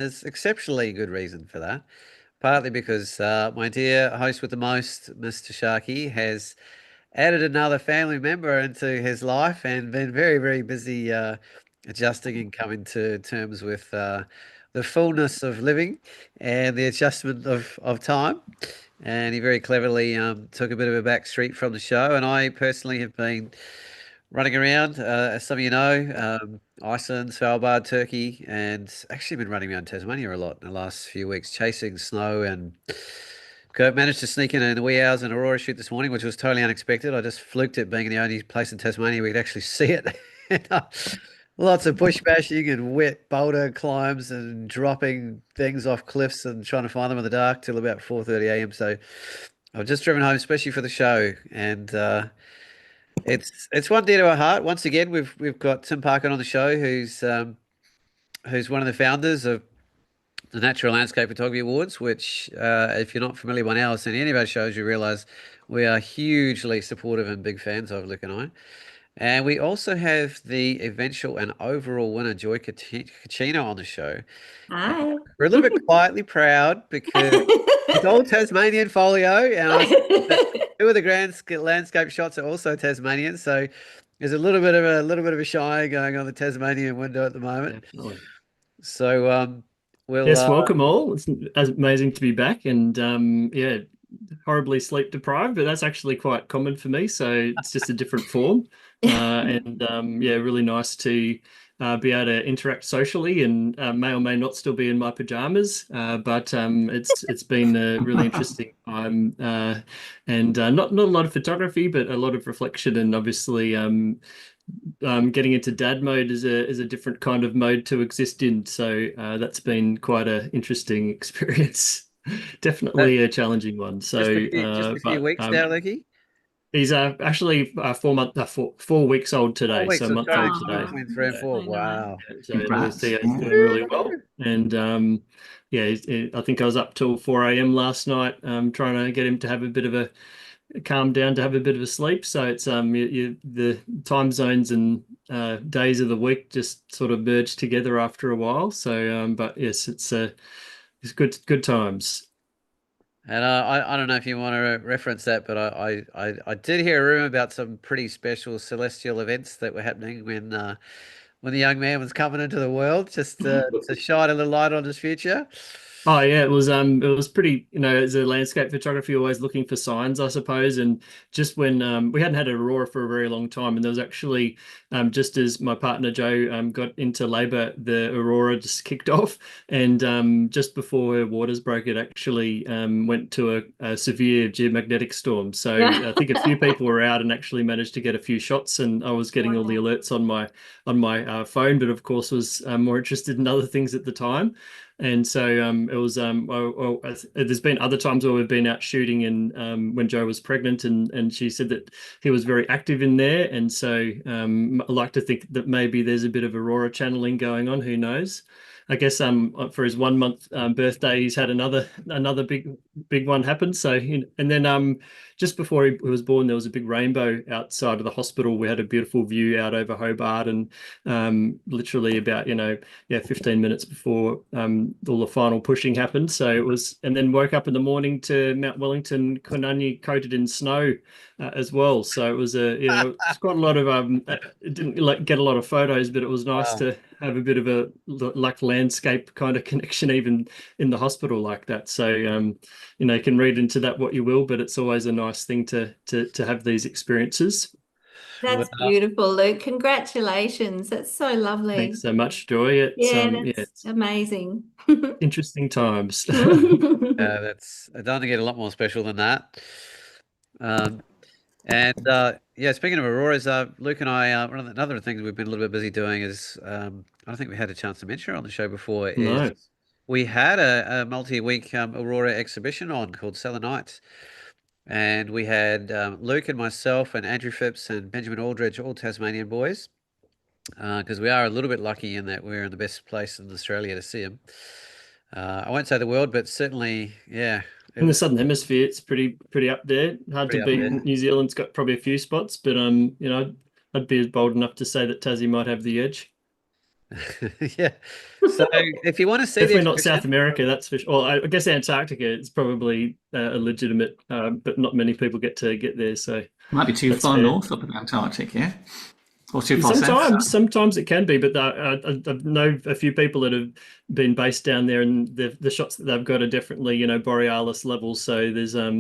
There's exceptionally good reason for that. Partly because my dear host with the most, Mr. Tscharke, has added another family member into his life and been very, very busy adjusting and coming to terms with the fullness of living and the adjustment of time. And he very cleverly took a bit of a back street from the show. And I personally have been running around, as some of you know, Iceland, Svalbard, Turkey, and actually been running around Tasmania a lot in the last few weeks, chasing snow and managed to sneak in the wee hours an aurora shoot this morning, which was totally unexpected. I just fluked it being the only place in Tasmania we could actually see it. And, lots of bush bashing and wet boulder climbs and dropping things off cliffs and trying to find them in the dark till about 4:30 a.m. So I've just driven home, especially for the show, and it's one dear to our heart. Once again, we've got Tim Parkin on the show, who's one of the founders of the Natural Landscape Photography Awards, which, if you're not familiar by now, or seen any of our shows, you realise we are hugely supportive and big fans of Luke and I. And we also have the eventual and overall winner, Joy Kachina, on the show. And Hi. we're a little bit quietly proud because it's all Tasmanian folio, and I see that two of the landscape shots are also Tasmanian. So there's a little bit of a shy going on the Tasmanian window at the moment. Definitely. So we'll Yes, welcome all. It's amazing to be back, and yeah, horribly sleep deprived, but that's actually quite common for me. So it's just a different form, and yeah, really nice to be able to interact socially, and may or may not still be in my pajamas, but it's been a really interesting time, and not a lot of photography, but a lot of reflection, and obviously getting into dad mode is a different kind of mode to exist in. So that's been quite an interesting experience. Definitely a challenging one. So, just a few but weeks now, Lucky. he's actually 4 weeks old today, 4 weeks. so a I'm month trying old to today. between 3 and 4. Wow. So Congrats. he's doing really well, and yeah, I think I was up till 4 a.m. last night, trying to get him to have a bit of a calm down, to have a bit of a sleep. So it's the time zones and days of the week just sort of merge together after a while. So but yes, it's good times. And I don't know if you want to reference that, but I did hear a rumor about some pretty special celestial events that were happening when the young man was coming into the world, just to shine a little light on his future. Oh yeah, it was pretty, as a landscape photography, always looking for signs, I suppose. And just when we hadn't had an aurora for a very long time, and there was actually just as my partner Joe got into labour, the aurora just kicked off, and just before her waters broke, it actually went to a severe geomagnetic storm. So I think a few people were out and actually managed to get a few shots, and I was getting all the alerts on my phone, but of course was more interested in other things at the time. And so it was there's been other times where we've been out shooting, and when Jo was pregnant, and she said that he was very active in there, and so I like to think that maybe there's a bit of aurora channeling going on. Who knows? I guess for his 1 month birthday, he's had another big one happen. So and then just before he was born, there was a big rainbow outside of the hospital. We had a beautiful view out over Hobart, and literally about 15 minutes before all the final pushing happened. So it was, and then woke up in the morning to Mount Wellington, Konani coated in snow as well. So it was it's quite a lot of it didn't get a lot of photos, but it was nice to have a bit of a like landscape kind of connection even in the hospital like that. So you can read into that what you will, but it's always a nice thing to have these experiences. That's beautiful, Luke. Congratulations. That's so lovely. Thanks so much, Joy. It's amazing. Interesting times. I don't think it's a lot more special than that. And yeah, speaking of auroras, Luke and I, another of the things we've been a little bit busy doing is, I don't think we had a chance to mention on the show before, is we had a multi-week aurora exhibition on called Selenite. And we had Luke and myself and Andrew Phipps and Benjamin Aldridge, all Tasmanian boys, because we are a little bit lucky in that we're in the best place in Australia to see them. I won't say the world, but certainly, yeah. In the Southern Hemisphere, it's pretty up there. Hard to beat. New Zealand's got probably a few spots, but I'd be bold enough to say that Tassie might have the edge. Yeah. So if you want to see the Definitely not South exhibition, America, that's for sure. Well, I guess Antarctica is probably a legitimate, but not many people get to get there, so Might be too that's far fair. north up in the Antarctic, yeah? Or too far south, Sometimes, sorry. sometimes it can be, but I know a few people that have been based down there, and the shots that they've got are definitely, borealis levels. So there's yeah,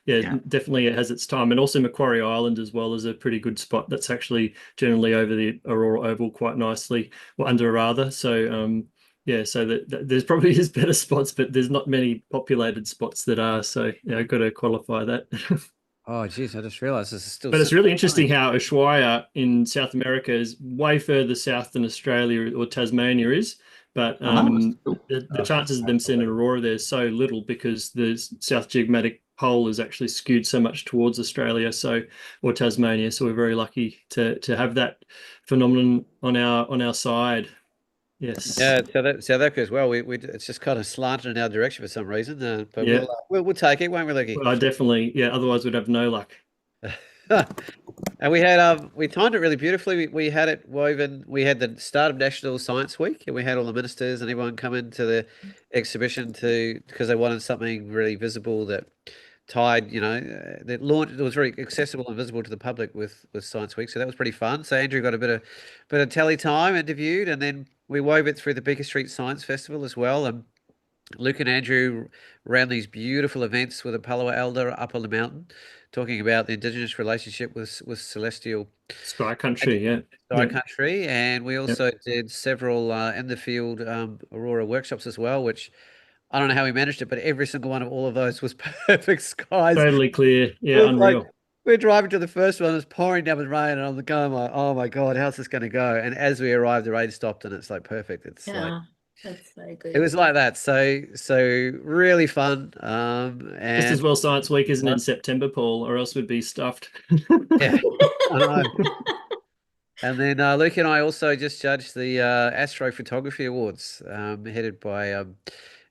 Yeah. definitely it has its time, and also Macquarie Island as well is a pretty good spot. That's actually generally over the Aurora Oval quite nicely, or under rather. So yeah, so that there's probably is better spots, but there's not many populated spots that are. So yeah, I've got to qualify that. oh, geez, I just realized this is still But it's sitting really on interesting mine. how Ushuaia in South America is way further south than Australia or Tasmania is. But Oh, that was cool. the chances of them seeing an aurora there is so little because the South Geomagnetic Pole is actually skewed so much towards Australia, or Tasmania. So we're very lucky to have that phenomenon on our side. Yes. Yeah, South Africa as well. We it's just kind of slanted in our direction for some reason, but Yeah. we'll take it, won't we, Lucky? Well, I definitely, yeah, otherwise we'd have no luck. And we timed it really beautifully. We had it woven. We had the start of National Science Week, and we had all the ministers and everyone come into the exhibition to because they wanted something really visible that tied, that launched. It was very accessible and visible to the public with Science Week. So that was pretty fun. So Andrew got a bit of tele time interviewed, and then we wove it through the Beaker Street Science Festival as well. And Luke and Andrew ran these beautiful events with a Palo Elder up on the mountain, talking about the Indigenous relationship with celestial Sky Country, yeah. sky Yeah. country, and we Yeah. also did several in the field aurora workshops as well, which I don't know how we managed it, but every single one of all of those was perfect skies. Totally clear. It Yeah, was like unreal. we're driving to the first one, it's pouring down with rain, and I'm going like, oh my God, how's this going to go? And as we arrived, the rain stopped, and it's like perfect. It's like Yeah, that's so it good. was like that. So really fun. Just as And well Science Week isn't in September, Paul, or else we'd be stuffed. yeah, I know. And then Luke and I also just judged the Astrophotography Awards, headed by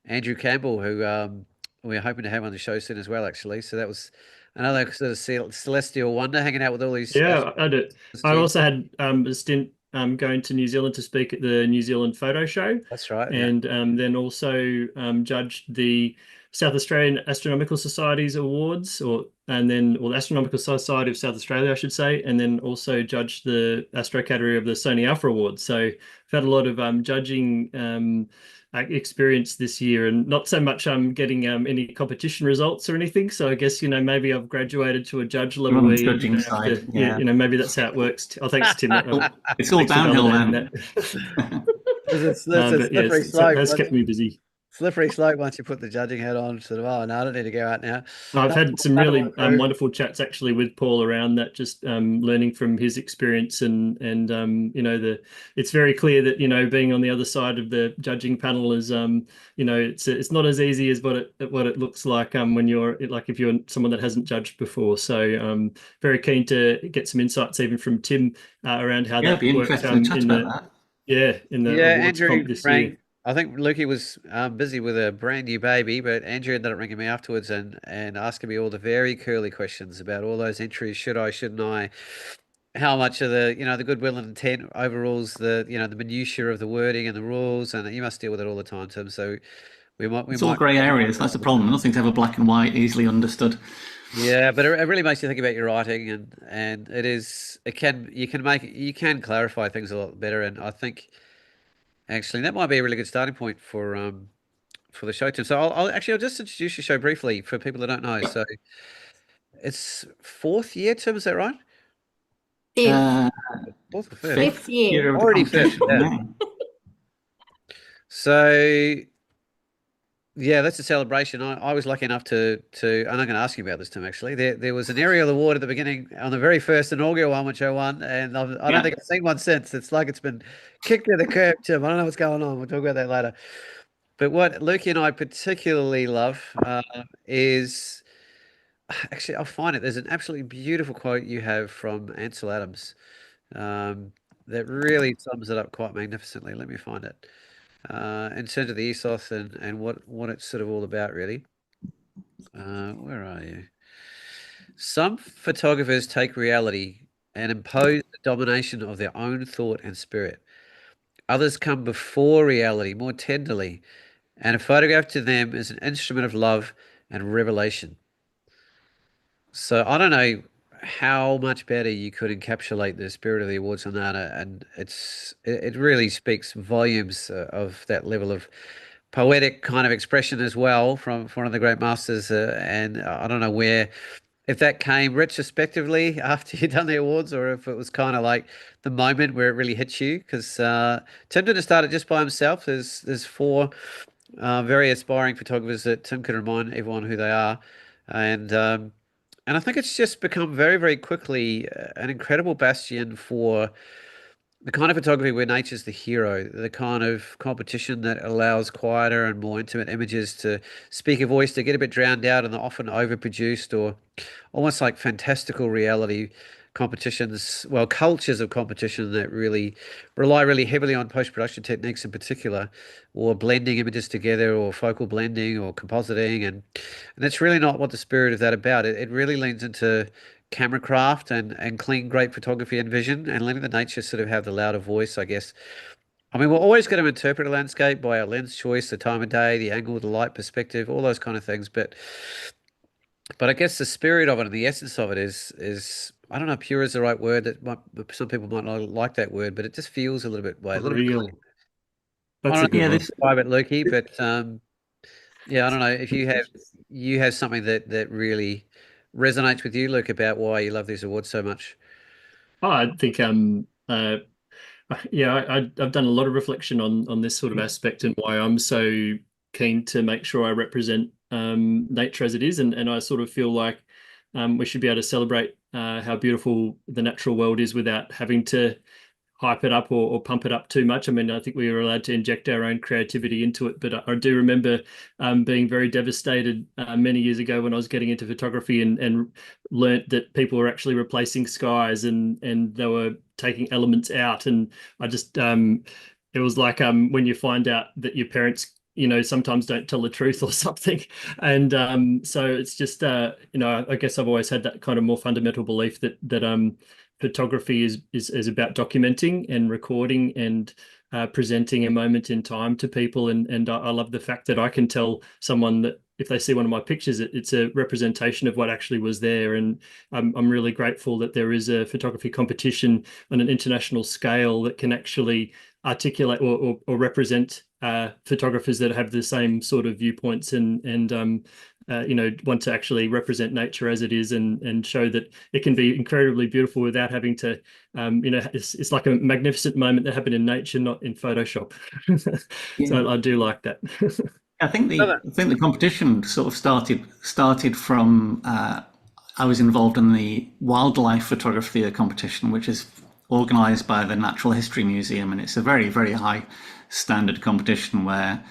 Andrew Campbell, who we're hoping to have on the show soon as well, actually. So that was another sort of celestial wonder, hanging out with all these Yeah, I did. I kids. also had a stint going to New Zealand to speak at the New Zealand Photo Show, That's right. Yeah. and then also judged the South Australian Astronomical Society's awards, or the Astronomical Society of South Australia, I should say, and then also judged the Astro category of the Sony Alpha Awards. So I've had a lot of judging experience this year, and not so much getting any competition results or anything. So I guess maybe I've graduated to a judge level You're on the where you judging don't have side, to, yeah. maybe that's how it works. Oh, thanks, Tim. It's all Thanks for downhill validating then. that. It's a But yeah, slippery so it slope. has kept me busy. Slippery slope once you put the judging hat on. Sort of, oh no, I don't need to go out now. I've None had some none of my really crew. wonderful chats actually with Paul around that, just learning from his experience, and it's very clear that being on the other side of the judging panel is it's not as easy as what it looks like when you're like if you're someone that hasn't judged before. So very keen to get some insights even from Tim around how Yeah, it'd that be worked interesting to chat about that. in the Yeah, awards Andrew comp this year. rang. I think Lukey was busy with a brand new baby, but Andrew ended up ringing me afterwards and asking me all the very curly questions about all those entries. Should I? Shouldn't I? How much of the goodwill and intent overrules the minutiae of the wording and the rules, and you must deal with it all the time, Tim. So we It's all might. grey areas. That's the problem. Nothing's ever black and white, easily understood. Yeah, but it really makes you think about your writing, and you can clarify things a lot better, and I think actually that might be a really good starting point for the show, Tim. So I'll just introduce your show briefly for people that don't know. So it's fourth year, Tim, is that right? Fifth, Uh, Fourth or fifth? fifth fifth year. year of the Already fifth, competition, yeah. yeah. So yeah, that's a celebration. I was lucky enough to I'm not going to ask you about this, Tim. Actually, there was an aerial award at the beginning on the very first inaugural one, which I won, and I don't Yeah. think I've seen one since. It's like it's been kicked to the curb, Tim. I don't know what's going on. We'll talk about that later. But what Lukey and I particularly love is actually I'll find it. There's an absolutely beautiful quote you have from Ansel Adams that really sums it up quite magnificently. Let me find it. In terms of the ethos and what it's sort of all about, really. Where are you? Some photographers take reality and impose the domination of their own thought and spirit. Others come before reality, more tenderly, and a photograph to them is an instrument of love and revelation. So I don't know how much better you could encapsulate the spirit of the awards on that, and it really speaks volumes of that level of poetic kind of expression as well from one of the great masters. And I don't know where if that came retrospectively after you'd done the awards, or if it was kind of like the moment where it really hits you. Because Tim didn't start it just by himself. There's four very aspiring photographers that Tim can remind everyone who they are, and um, and I think it's just become very, very quickly an incredible bastion for the kind of photography where nature's the hero, the kind of competition that allows quieter and more intimate images to speak a voice, to get a bit drowned out in the often overproduced or almost like fantastical reality competitions, well, cultures of competition that really rely really heavily on post-production techniques in particular, or blending images together, or focal blending, or compositing, and that's really not what the spirit of that about. It really leans into camera craft and clean, great photography and vision, and letting the nature sort of have the louder voice, I guess. I mean, we're always going to interpret a landscape by our lens choice, the time of day, the angle, the light perspective, all those kind of things, but I guess the spirit of it and the essence of it is I don't know, pure is the right word. Some people might not like that word, but it just feels a little bit way, a little bit Real. clean. I That's don't a know good Yeah, one. if it's private, Lukey, but yeah, I don't know if you have something that really resonates with you, Luke, about why you love these awards so much. Oh, I think yeah, I've done a lot of reflection on this sort of aspect and why I'm so keen to make sure I represent nature as it is, and I sort of feel like we should be able to celebrate how beautiful the natural world is without having to hype it up or pump it up too much. I mean, I think we were allowed to inject our own creativity into it, but I do remember being very devastated many years ago when I was getting into photography and learnt that people were actually replacing skies and they were taking elements out. And I just, it was like when you find out that your parents sometimes don't tell the truth or something. And so it's just I guess I've always had that kind of more fundamental belief that photography is about documenting and recording and presenting a moment in time to people. And I love the fact that I can tell someone that if they see one of my pictures, it's a representation of what actually was there. And I'm really grateful that there is a photography competition on an international scale that can actually articulate or represent photographers that have the same sort of viewpoints and want to actually represent nature as it is and show that it can be incredibly beautiful without having to, it's like a magnificent moment that happened in nature, not in Photoshop. yeah. So I do like that. I think the competition sort of started from I was involved in the wildlife photography competition, which is organised by the Natural History Museum, and it's a very, very high standard competition where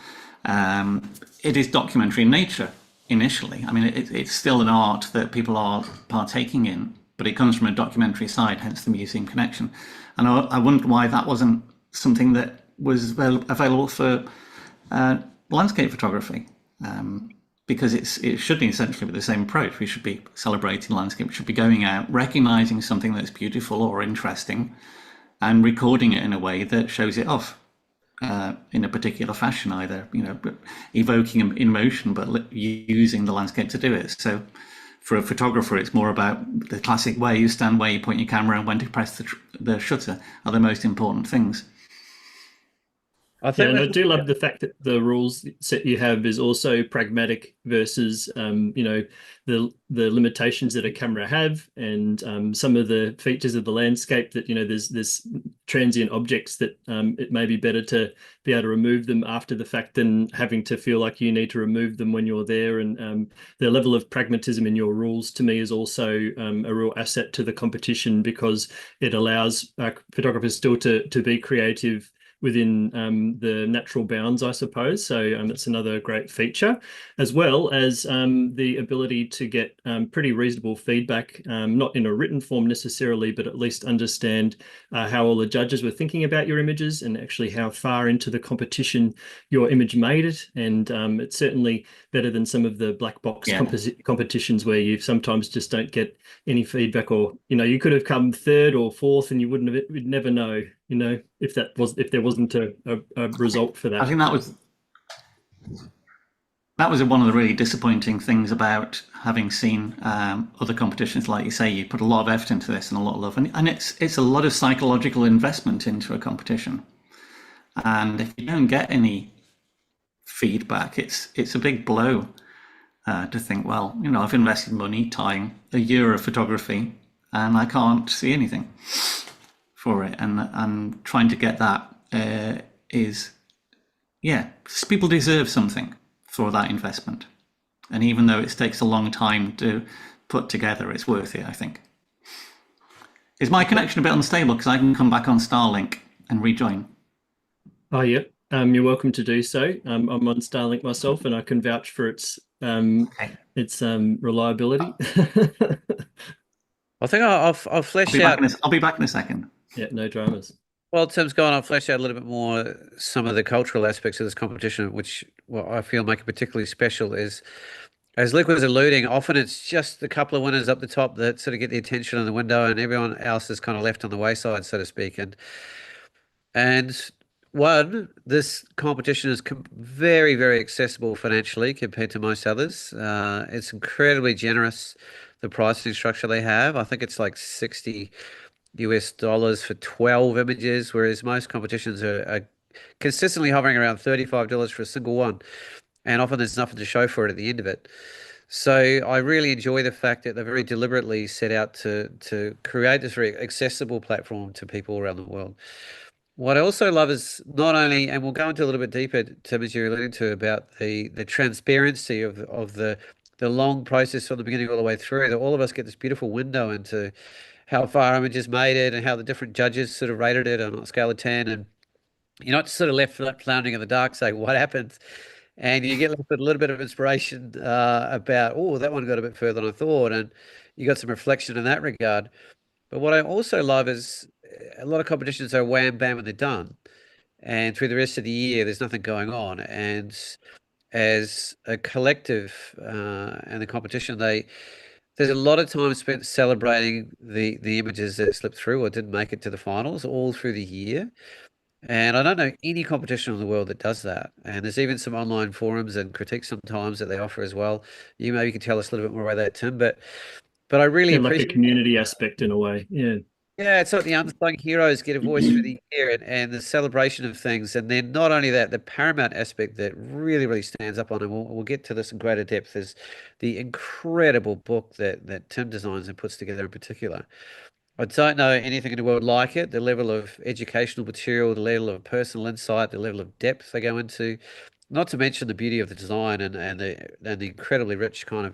it is documentary in nature initially. I mean, it's still an art that people are partaking in, but it comes from a documentary side, hence the museum connection. And I wondered why that wasn't something that was available for landscape photography, because it should be essentially with the same approach. We should be celebrating landscape. We should be going out, recognizing something that's beautiful or interesting, and recording it in a way that shows it off in a particular fashion, either evoking emotion, but using the landscape to do it. So, for a photographer, it's more about the classic way you stand, where you point your camera, and when to press the shutter are the most important things. I Yeah, think and I that's do love the fact that the rules set you have is also pragmatic versus the limitations that a camera have, and some of the features of the landscape that there's transient objects that it may be better to be able to remove them after the fact than having to feel like you need to remove them when you're there. And the level of pragmatism in your rules to me is also a real asset to the competition, because it allows photographers still to be creative within the natural bounds, I suppose. So it's another great feature, as well as the ability to get pretty reasonable feedback, not in a written form necessarily, but at least understand how all the judges were thinking about your images and actually how far into the competition your image made it. And it's certainly better than some of the black box competitions where you sometimes just don't get any feedback, or you could have come third or fourth and you'd never know. you know, if there wasn't a result for that. I think that was one of the really disappointing things about having seen other competitions. Like you say, you put a lot of effort into this and a lot of love, and it's a lot of psychological investment into a competition. And if you don't get any feedback, it's a big blow to think, well, you know, I've invested money, time, a year of photography, and I can't see anything for it. And trying to get that people deserve something for that investment. And even though it takes a long time to put together, it's worth it, I think. Is my connection a bit unstable? Because I can come back on Starlink and rejoin. Oh, yeah. You're welcome to do so. I'm on Starlink myself, and I can vouch for its reliability. I think I'll flesh out. I'll be back in a second. Yeah, no dramas. Well, Tim's gone. I'll flesh out a little bit more some of the cultural aspects of this competition, which I feel make it particularly special. Is, as Luke was alluding, often it's just the couple of winners up the top that sort of get the attention in the window, and everyone else is kind of left on the wayside, so to speak. And this competition is very, very accessible financially compared to most others. It's incredibly generous, the pricing structure they have. I think it's like $60 for 12 images, whereas most competitions are consistently hovering around $35 for a single one. And often there's nothing to show for it at the end of it. So I really enjoy the fact that they very deliberately set out to create this very accessible platform to people around the world. What I also love is not only, and we'll go into a little bit deeper, Tim, as you're alluding to, about the transparency of the long process from the beginning all the way through, that all of us get this beautiful window into how far images made it and how the different judges sort of rated it on a scale of 10. And you're not sort of left floundering in the dark saying, what happened? And you get left with a little bit of inspiration about, oh, that one got a bit further than I thought. And you got some reflection in that regard. But what I also love is a lot of competitions are wham, bam, and they're done. And through the rest of the year, there's nothing going on. And as a collective and the competition, there's a lot of time spent celebrating the images that slipped through or didn't make it to the finals all through the year. And I don't know any competition in the world that does that. And there's even some online forums and critiques sometimes that they offer as well. You maybe can tell us a little bit more about that, Tim. But I really appreciate like a community aspect in a way. Yeah. Yeah, it's like the unsung heroes get a voice for the year and the celebration of things. And then not only that, the paramount aspect that really, really stands up on, and we'll get to this in greater depth, is the incredible book that Tim designs and puts together in particular. I don't know anything in the world like it. The level of educational material, the level of personal insight, the level of depth they go into, not to mention the beauty of the design and the incredibly rich kind of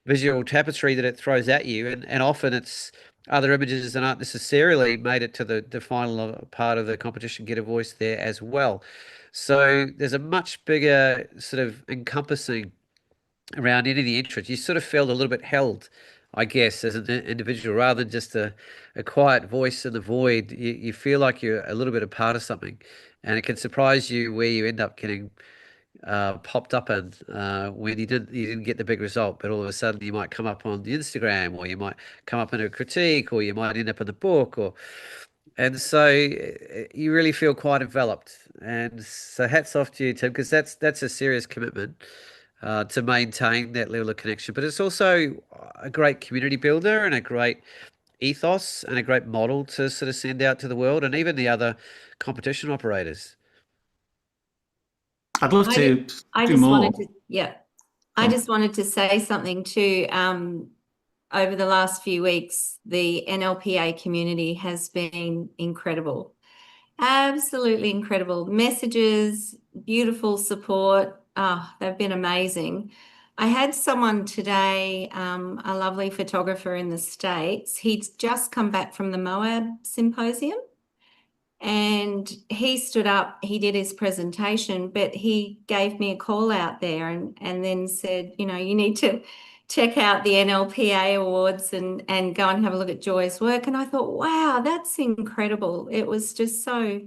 visual tapestry that it throws at you. And often it's other images that aren't necessarily made it to the final part of the competition get a voice there as well. So there's a much bigger sort of encompassing around any of the entrants. You sort of felt a little bit held, I guess, as an individual, rather than just a quiet voice in the void. You feel like you're a little bit a part of something, and it can surprise you where you end up getting popped up in when you didn't get the big result, but all of a sudden you might come up on the Instagram, or you might come up in a critique, or you might end up in the book, and so you really feel quite enveloped. And so hats off to you, Tim, because that's a serious commitment to maintain that level of connection. But it's also a great community builder and a great ethos and a great model to sort of send out to the world and even the other competition operators. I'd love to do more. I just wanted to say something too. Over the last few weeks, the NLPA community has been incredible. Absolutely incredible. Messages, beautiful support. They've been amazing. I had someone today, a lovely photographer in the States. He'd just come back from the Moab Symposium. And he stood up, he did his presentation, but he gave me a call out there and then said, you need to check out the NLPA awards and go and have a look at Joy's work. And I thought, wow, that's incredible. It was just so,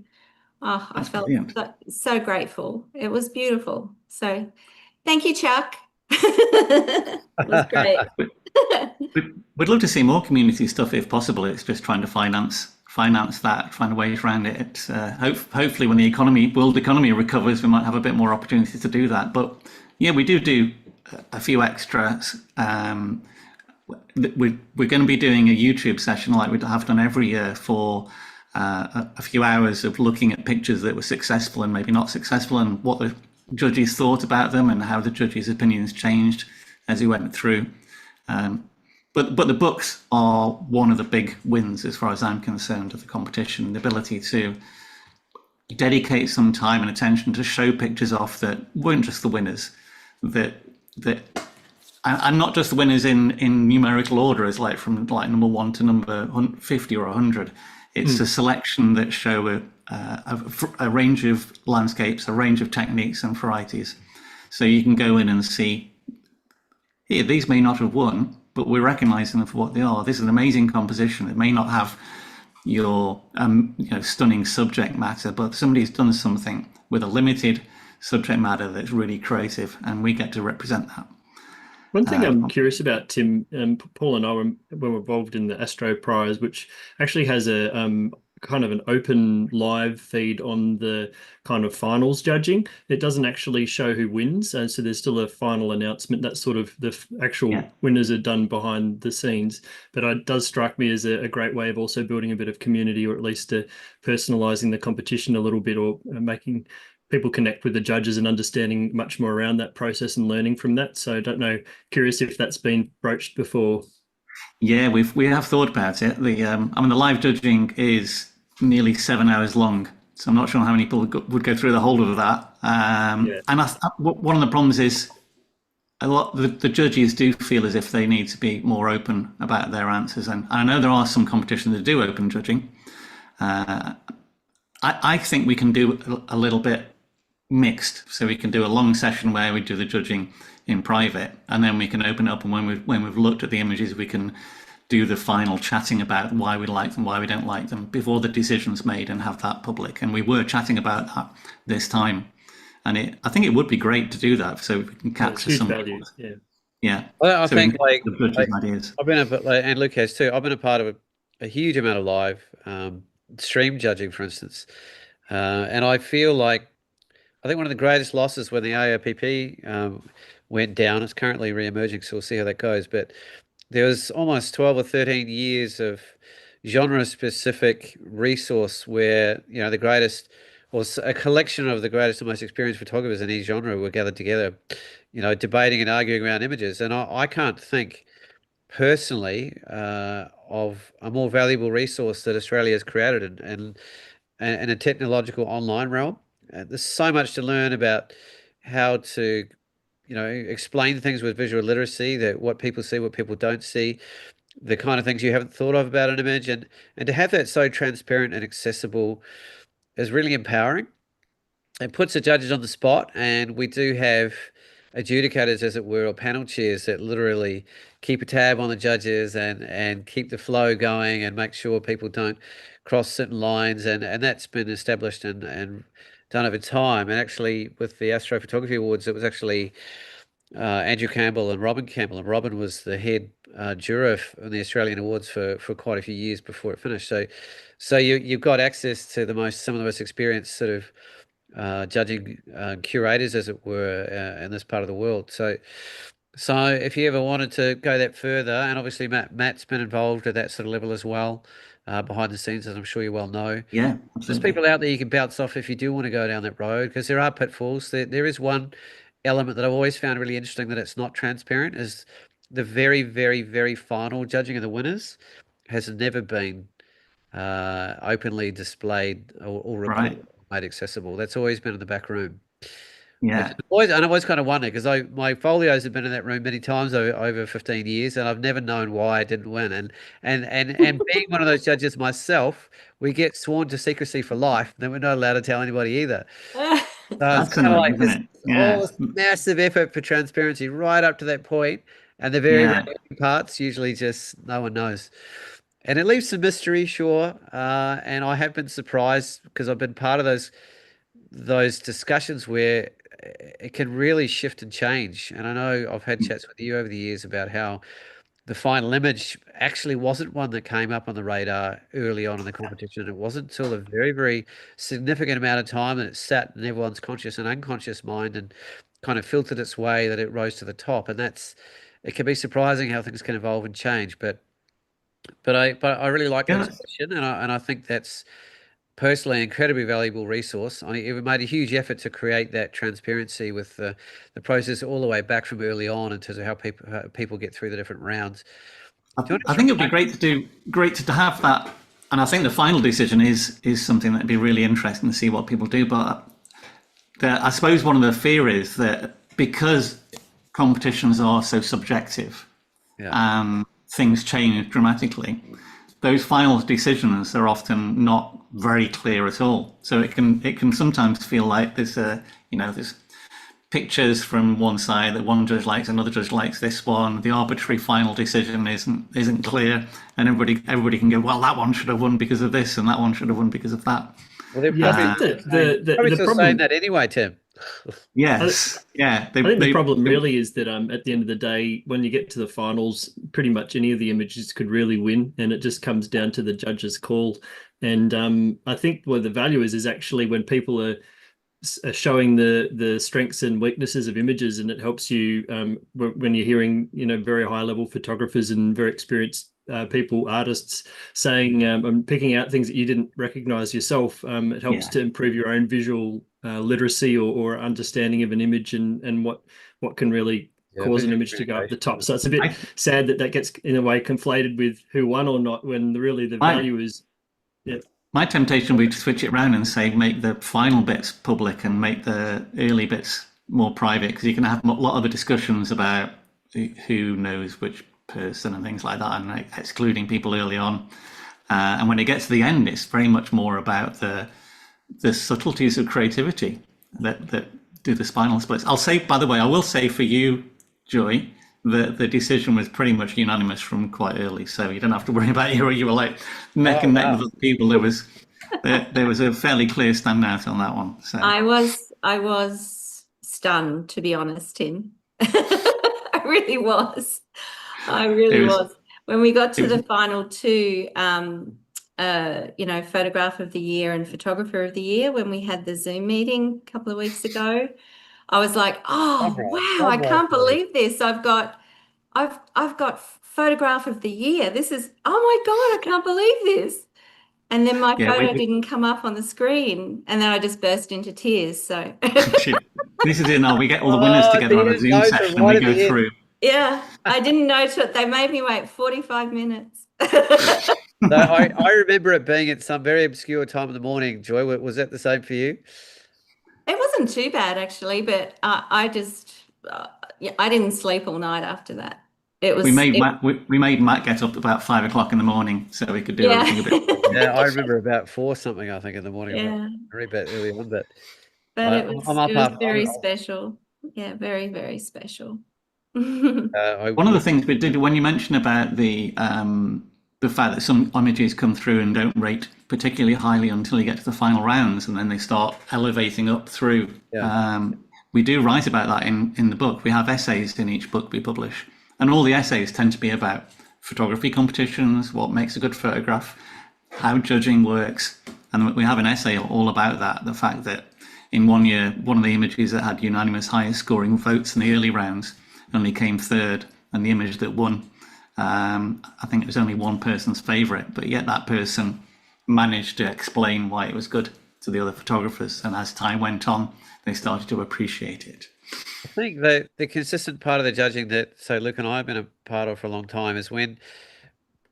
I felt so grateful. It was beautiful. So thank you, Chuck. It was great. We'd love to see more community stuff if possible. It's just trying to finance finance that, find ways around it. Hopefully, when the world economy recovers, we might have a bit more opportunity to do that. But yeah, we do a few extras. We're going to be doing a YouTube session like we have done every year for a few hours of looking at pictures that were successful and maybe not successful, and what the judges thought about them and how the judges' opinions changed as we went through. But the books are one of the big wins, as far as I'm concerned, of the competition. The ability to dedicate some time and attention to show pictures off that weren't just the winners, that and not just the winners in numerical order, as like from like number 1 to number 50 or 100. It's a selection that show a range of landscapes, a range of techniques and varieties. So you can go in and see, here, these may not have won, but we're recognizing them for what they are. This is an amazing composition. It may not have your stunning subject matter, but somebody's done something with a limited subject matter that's really creative, and we get to represent that. One thing I'm curious about, Tim, Paul and I were involved in the Astro Prize, which actually has a kind of an open live feed on the kind of finals judging. It doesn't actually show who wins, and so there's still a final announcement. That's sort of the actual winners are done behind the scenes. But it does strike me as a great way of also building a bit of community, or at least personalizing the competition a little bit, or making people connect with the judges and understanding much more around that process and learning from that. So I don't know, curious if that's been broached before. Yeah, we have thought about it. The live judging is nearly 7 hours long, so I'm not sure how many people would go through the whole of that. And one of the problems is a lot the judges do feel as if they need to be more open about their answers, and I know there are some competitions that do open judging. I think we can do a little bit mixed, so we can do a long session where we do the judging in private, and then we can open up, and when we've looked at the images, we can do the final chatting about why we like them, why we don't like them, before the decision's made, and have that public. And we were chatting about that this time, and I think it would be great to do that, so we can capture some value. Yeah. Well, I think ideas. I've been and Luke has too. I've been a part of a huge amount of live stream judging, for instance, and I feel like I think one of the greatest losses when the AOPP went down, it's currently re-emerging, so we'll see how that goes. But there was almost 12 or 13 years of genre-specific resource where, the greatest, or a collection of the greatest and most experienced photographers in each genre were gathered together, debating and arguing around images. And I can't think personally of a more valuable resource that Australia has created in a technological online realm. There's so much to learn about how to, explain things with visual literacy, that what people see, what people don't see, the kind of things you haven't thought of about an image, and to have that so transparent and accessible is really empowering. It puts the judges on the spot, and we do have adjudicators, as it were, or panel chairs that literally keep a tab on the judges and keep the flow going and make sure people don't cross certain lines, and that's been established and done over time. And actually, with the Astrophotography Awards, it was actually Andrew Campbell and Robin Campbell, and Robin was the head juror on the Australian Awards for quite a few years before it finished. So you've got access to some of the most experienced sort of judging curators, as it were, in this part of the world. So if you ever wanted to go that further, and obviously Matt's been involved at that sort of level as well, behind the scenes, as I'm sure you well know. Yeah, There's absolutely. people out there you can bounce off if you do want to go down that road, because there are pitfalls. There is one element that I've always found really interesting, that it's not transparent, is the very, very, very final judging of the winners has never been openly displayed or recorded, Right. made accessible. That's always been in the back room. Yeah. I've always kind of wondered, because my folios have been in that room many times over 15 years, and I've never known why I didn't win. And being one of those judges myself, we get sworn to secrecy for life, then we're not allowed to tell anybody either. So That's it's kind of annoying, like isn't it? all Yeah. this massive effort for transparency right up to that point, and the very, Yeah. very early parts usually just no one knows. And it leaves some mystery, sure. And I have been surprised, because I've been part of those discussions where it can really shift and change. And I know I've had chats with you over the years about how the final image actually wasn't one that came up on the radar early on in the competition. It wasn't until a very, very significant amount of time that it sat in everyone's conscious and unconscious mind and kind of filtered its way that it rose to the top. And it can be surprising how things can evolve and change. But I really like that Yeah, expression, and I think that's personally an incredibly valuable resource. It made a huge effort to create that transparency with the process all the way back from early on in terms of how people get through the different rounds. Do you want to I think it'd be great to have that. And I think the final decision is something that'd be really interesting to see what people do. But I suppose one of the fear is that because competitions are so subjective and things change dramatically, those final decisions are often not very clear at all. So it can sometimes feel like there's pictures from one side that one judge likes, another judge likes this one. The arbitrary final decision isn't clear, and everybody can go, well, that one should have won because of this, and that one should have won because of that. Well, they're Yeah, I probably, think the still problem saying that anyway, Tim. Yes, yeah. I think the problem really is that at the end of the day, when you get to the finals, pretty much any of the images could really win, and it just comes down to the judge's call. And I think what the value is actually when people are showing the strengths and weaknesses of images, and it helps you when you're hearing very high level photographers and very experienced people, artists saying and picking out things that you didn't recognize yourself. It helps to improve your own visual literacy or understanding of an image and what can really cause an image to go up the top. So it's a bit sad that gets in a way conflated with who won or not, when really the value is. My temptation would be to switch it around and say make the final bits public and make the early bits more private, because you can have a lot of the discussions about who knows which person and things like that, and excluding people early on. And when it gets to the end, it's very much more about the subtleties of creativity that do the spinal splits. I'll say, by the way, I will say for you, Joy, the decision was pretty much unanimous from quite early, so you don't have to worry about you were like neck and neck with other people. There was a fairly clear standout on that one. So I was stunned, to be honest, Tim. I really was. When we got to the final two, photograph of the year and photographer of the year, when we had the Zoom meeting a couple of weeks ago, I was like, oh wow, I can't believe this. I've got photograph of the year. This is, oh my God, I can't believe this. And then my photo didn't come up on the screen, and then I just burst into tears. So this is it now. We get all the winners together on a Zoom session and we go through. Yeah, I didn't know it. They made me wait 45 minutes. So I remember it being at some very obscure time in the morning. Joy, was that the same for you? It wasn't too bad actually, but I didn't sleep all night after that. We made Matt get up about 5 o'clock in the morning so we could do everything a bit. Yeah, I remember about 4 something, I think, in the morning. Yeah, very bit early on, but it was very special. Yeah, very, very special. One of the things we did when you mentioned about the fact that some images come through and don't rate particularly highly until you get to the final rounds, and then they start elevating up through. We do write about that in the book. We have essays in each book we publish, and all the essays tend to be about photography competitions, what makes a good photograph, how judging works, and we have an essay all about that. The fact that in one year, one of the images that had unanimous highest scoring votes in the early rounds only came third, and the image that won, I think it was only one person's favourite, but yet that person managed to explain why it was good to the other photographers, and as time went on, they started to appreciate it. I think that the consistent part of the judging that Luke and I have been a part of for a long time is when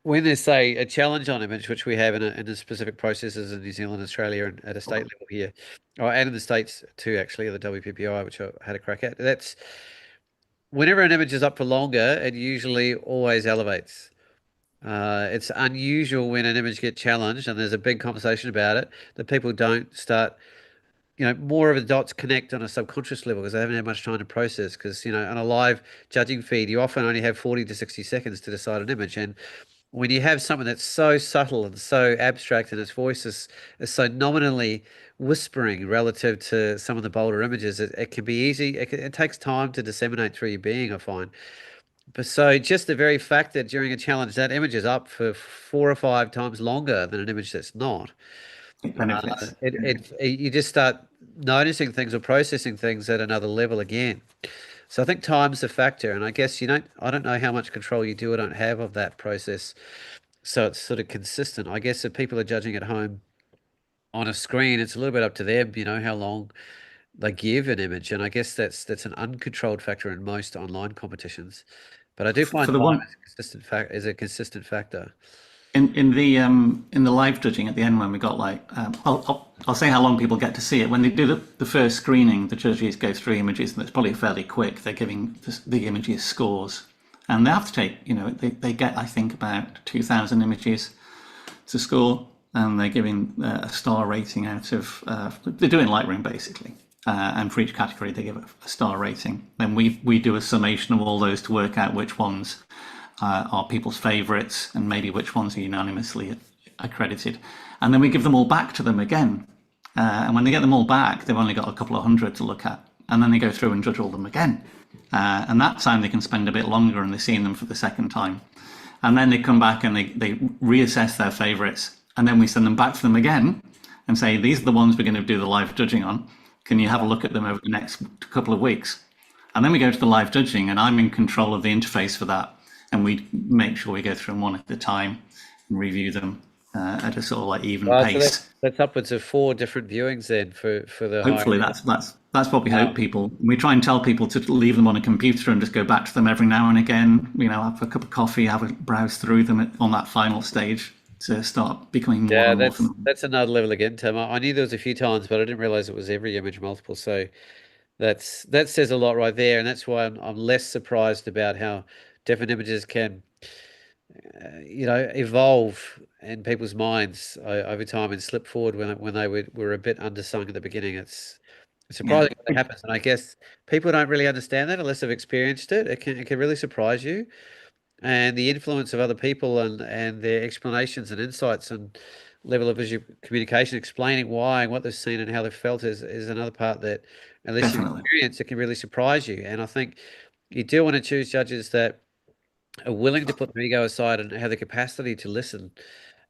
there's, say, a challenge on image, which we have in the specific processes in New Zealand, Australia, and at a state level here, and in the States too, actually, the WPPI, which I had a crack at. That's whenever an image is up for longer, it usually always elevates. It's unusual when an image gets challenged and there's a big conversation about it that people don't start, more of the dots connect on a subconscious level because they haven't had much time to process. Because, on a live judging feed, you often only have 40 to 60 seconds to decide an image. And when you have something that's so subtle and so abstract and its voice is so nominally whispering relative to some of the bolder images, it can be easy. It takes time to disseminate through your being, I find. But so just the very fact that during a challenge that image is up for 4 or 5 times longer than an image that's not, It benefits. you just start noticing things or processing things at another level again. So I think time's a factor, and I guess I don't know how much control you do or don't have of that process. So it's sort of consistent. I guess if people are judging at home on a screen, it's a little bit up to them, how long they give an image, and I guess that's an uncontrolled factor in most online competitions. But I do find For the time one is a consistent factor. in the live judging at the end, when we got like I'll say how long people get to see it. When they do the first screening, the judges go through images, and it's probably fairly quick. They're giving the images scores, and they have to take, they get, I think, about 2,000 images to score, and they're giving a star rating out of. They're doing Lightroom basically. And for each category, they give a star rating. Then we do a summation of all those to work out which ones are people's favourites and maybe which ones are unanimously accredited. And then we give them all back to them again. And when they get them all back, they've only got a couple of hundred to look at. And then they go through and judge all them again. And that time they can spend a bit longer and they're seeing them for the second time. And then they come back and they reassess their favourites. And then we send them back to them again and say, these are the ones we're going to do the live judging on. Can you have a look at them over the next couple of weeks? And then we go to the live judging, and I'm in control of the interface for that. And we make sure we go through them one at a time and review them at a sort of like even pace. So that's upwards of 4 different viewings then for the. Hopefully that's what we hope people. We try and tell people to leave them on a computer and just go back to them every now and again. Have a cup of coffee, have a browse through them on that final stage to start becoming more and more familiar. That's another level again, Tim. I knew there was a few times, but I didn't realize it was every image multiple. So that says a lot right there, and that's why I'm less surprised about how different images can evolve in people's minds over time and slip forward when they were a bit undersung at the beginning. It's surprising when it happens, and I guess people don't really understand that unless they've experienced it. It can really surprise you. And the influence of other people and their explanations and insights and level of visual communication, explaining why and what they've seen and how they've felt is another part that, unless you've experienced, it can really surprise you. And I think you do want to choose judges that are willing to put their ego aside and have the capacity to listen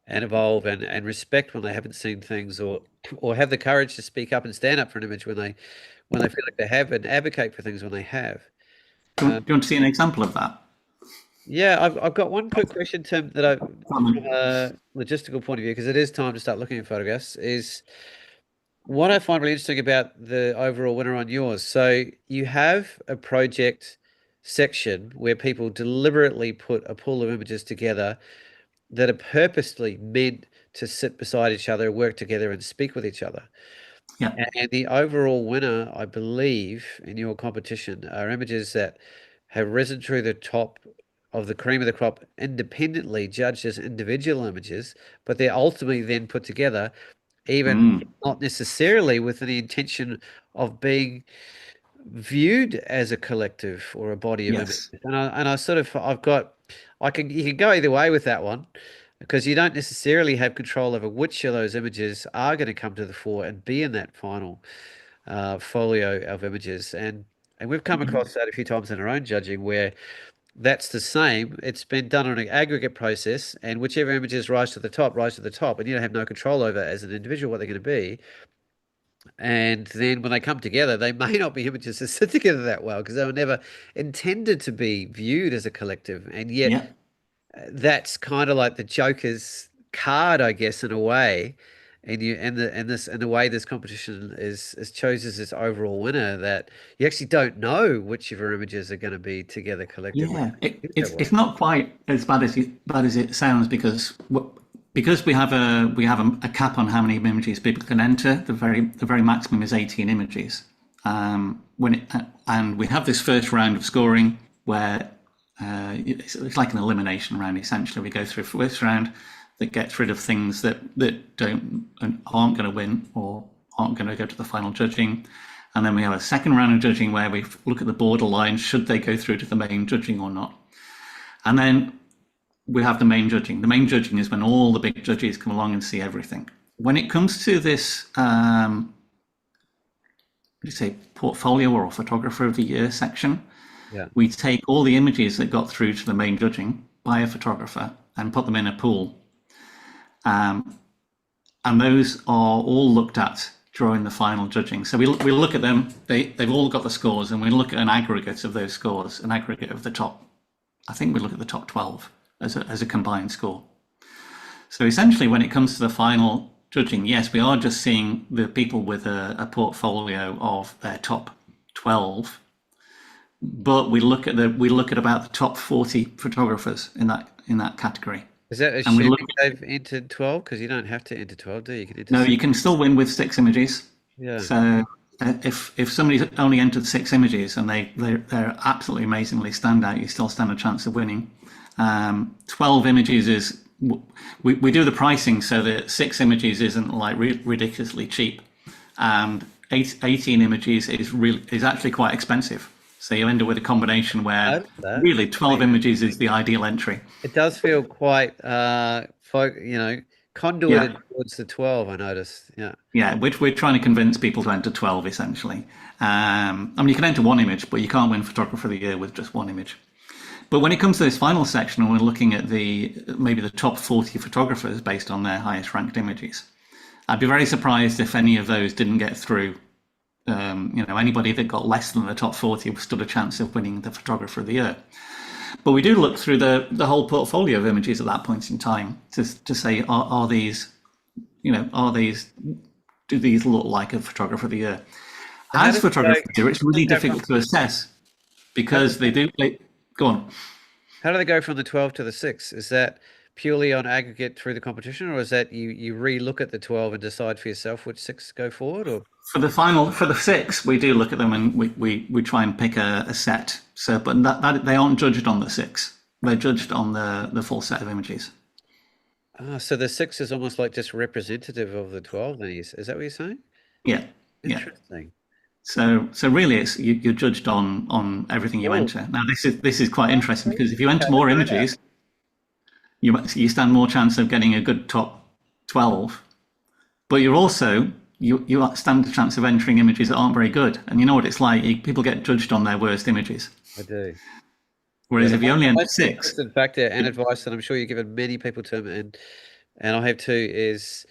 and evolve and respect when they haven't seen things, or have the courage to speak up and stand up for an image when they feel like they have, and advocate for things when they have. Do you want to see an example of that? Yeah, I've got one quick question, Tim, that from a logistical point of view, because it is time to start looking at photographs, is what I find really interesting about the overall winner on yours. So you have a project section where people deliberately put a pool of images together that are purposely meant to sit beside each other, work together, and speak with each other. Yeah. And the overall winner, I believe, in your competition are images that have risen through the top of the cream of the crop, independently judged as individual images, but they're ultimately then put together, even not necessarily with the intention of being viewed as a collective or a body of images. And you can go either way with that one, because you don't necessarily have control over which of those images are going to come to the fore and be in that final folio of images. And we've come across that a few times in our own judging, where that's the same. It's been done on an aggregate process, and whichever images rise to the top, and you don't have no control over as an individual what they're going to be. And then when they come together, they may not be images that sit together that well, because they were never intended to be viewed as a collective. And yet that's kind of like the Joker's card, I guess, in a way. And the way this competition is chooses its overall winner, that you actually don't know which of your images are going to be together collectively. Yeah, it's not quite as bad as it sounds, because we have a cap on how many images people can enter. The very maximum is 18 images. And we have this first round of scoring where it's like an elimination round. Essentially, we go through a first round that gets rid of things that aren't going to win or aren't going to go to the final judging. And then we have a second round of judging where we look at the borderline, should they go through to the main judging or not? And then we have the main judging. The main judging is when all the big judges come along and see everything. When it comes to this, portfolio or photographer of the year section, Yeah. We take all the images that got through to the main judging by a photographer and put them in a pool. And those are all looked at during the final judging. So we look at them, they've all got the scores, and we look at an aggregate of those scores, an aggregate of the top, I think we look at the top 12 as a combined score. So essentially, when it comes to the final judging, yes, we are just seeing the people with a portfolio of their top 12, but we look at about the top 40 photographers in that category. Is that And we assuming look they've entered 12? Because you don't have to enter 12, do you? You can enter No, six. you can still win with 6 images. Yeah. So if somebody's only entered 6 images and they're absolutely amazingly standout, you still stand a chance of winning. 12 images is we do the pricing so that 6 images isn't like ridiculously cheap, and 18 images is actually quite expensive. So you end up with a combination where really 12 images is the ideal entry. It does feel quite, conduited towards the 12, I noticed. Yeah. Yeah, which we're trying to convince people to enter 12, essentially. I mean, you can enter 1 image, but you can't win Photographer of the Year with just 1 image. But when it comes to this final section, and we're looking at maybe the top 40 photographers based on their highest ranked images, I'd be very surprised if any of those didn't get through. Anybody that got less than the top 40 stood a chance of winning the Photographer of the Year. But we do look through the whole portfolio of images at that point in time to say, do these look like a Photographer of the Year? As Photographer of the Year, it's really difficult to assess because go on. How do they go from the 12 to the 6? Is that purely on aggregate through the competition, or is that you re-look at the 12 and decide for yourself which 6 go forward? Or for the 6, we do look at them and we try and pick a set. So, but that they aren't judged on the 6; they're judged on the full set of images. So the 6 is almost like just representative of the 12. Then is that what you're saying? Yeah. Interesting. So really, it's you're judged on everything you enter. Now, this is quite interesting because if you enter more images, you stand more chance of getting a good top 12, but you're also you stand a chance of entering images that aren't very good. And you know what it's like; people get judged on their worst images. I do. Whereas if you only enter 6, in fact, and advice that I'm sure you've given many people, Tim, and I have too, is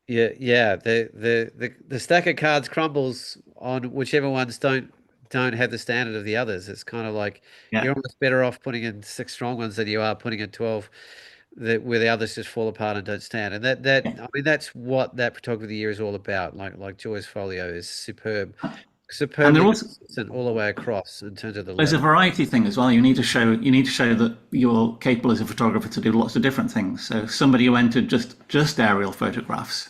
the stack of cards crumbles on whichever ones don't have the standard of the others. It's kind of like you're almost better off putting in 6 strong ones than you are putting in 12 where the others just fall apart and don't stand. And I mean, that's what that Photography of the Year is all about. Like Joy's folio is superbly consistent all the way across in terms of the there's a variety thing as well. You need to show that you're capable as a photographer to do lots of different things. So somebody who entered just aerial photographs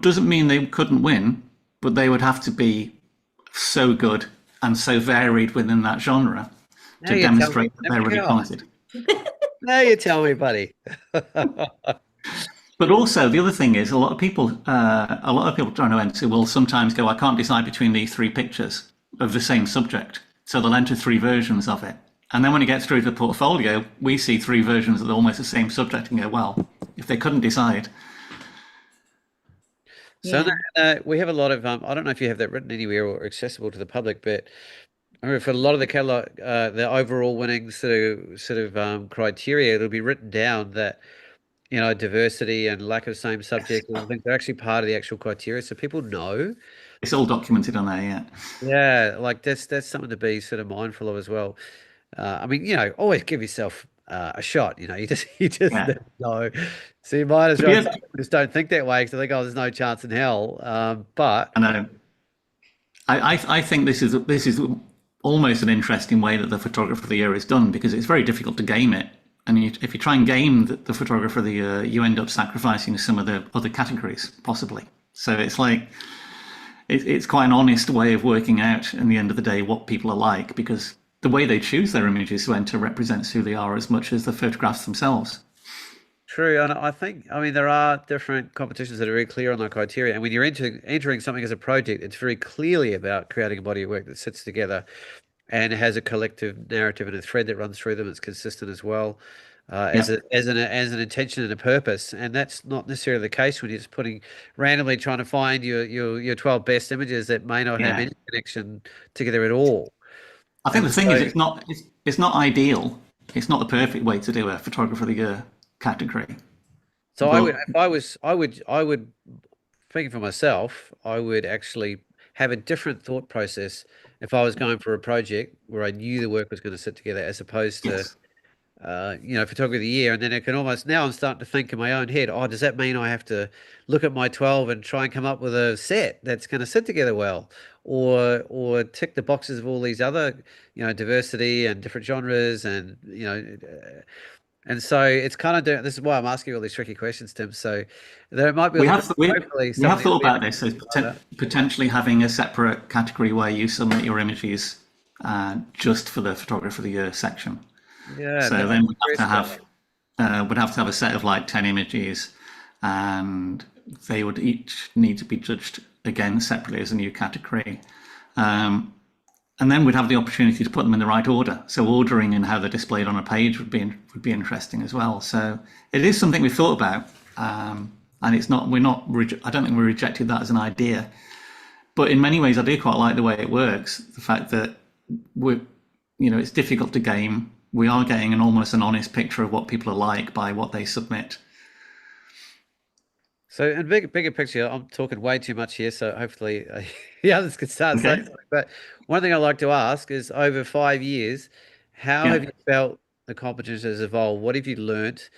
doesn't mean they couldn't win, but they would have to be so good and so varied within that genre to demonstrate that they're really talented. Now you tell me, buddy. But also the other thing is a lot of people trying to enter will sometimes go, I can't decide between these 3 pictures of the same subject. So they'll enter 3 versions of it. And then when it gets through to the portfolio, we see 3 versions of almost the same subject and go, well, if they couldn't decide. So we have a lot of, I don't know if you have that written anywhere or accessible to the public, but I mean, for a lot of the catalog, the overall winning sort of criteria, it'll be written down that, diversity and lack of same subject, and I think they're actually part of the actual criteria, so people know. It's all documented on there, yeah. Yeah, like that's something to be sort of mindful of as well. I mean, always give yourself a shot. You just never know. So you might as well just don't think that way because I think, there's no chance in hell. But I know. I think this is almost an interesting way that the Photographer of the Year is done because it's very difficult to game it. And if you try and game the Photographer of the Year, you end up sacrificing some of the other categories, possibly. So it's like, it's quite an honest way of working out, in the end of the day, what people are like, because the way they choose their images to enter represents who they are as much as the photographs themselves. True. And I think, there are different competitions that are very clear on their criteria. And when you're entering something as a project, it's very clearly about creating a body of work that sits together and has a collective narrative and a thread that runs through them. It's consistent as well, as an intention and a purpose. And that's not necessarily the case when you're just randomly trying to find your 12 best images that may not have any connection together at all. I think And the thing is, so, it's not ideal. It's not the perfect way to do a photographer of the year category. so I would, But if I would, thinking for myself, I would actually have a different thought process if I was going for a project where I knew the work was going to sit together, as opposed to yes, photography of the year. And then it can almost, now I'm starting to think in my own head, oh, does that mean I have to look at my 12 and try and come up with a set that's going to sit together well? Or tick the boxes of all these other, diversity and different genres and so it's kind of doing, this is why I'm asking all these tricky questions, Tim. So there might be a we little have bit, hopefully we have something will thought be about this as like that. potentially having a separate category where you submit your images just for the photographer of the year section. Yeah, no, So I'm then curious about that. would have to have a set of like 10 images, and they would each need to be judged again separately as a new category. And then we'd have the opportunity to put them in the right order. So ordering and how they're displayed on a page would be interesting as well. So it is something we've thought about, and it's not I don't think we rejected that as an idea. But in many ways, I do quite like the way it works. The fact that it's difficult to game. We are getting almost an honest picture of what people are like by what they submit. So in bigger picture, I'm talking way too much here. So hopefully, the others can start saying Okay. something. But one thing I'd like to ask is, over 5 years, how have Yeah. you felt the competition has evolved? What have you learnt?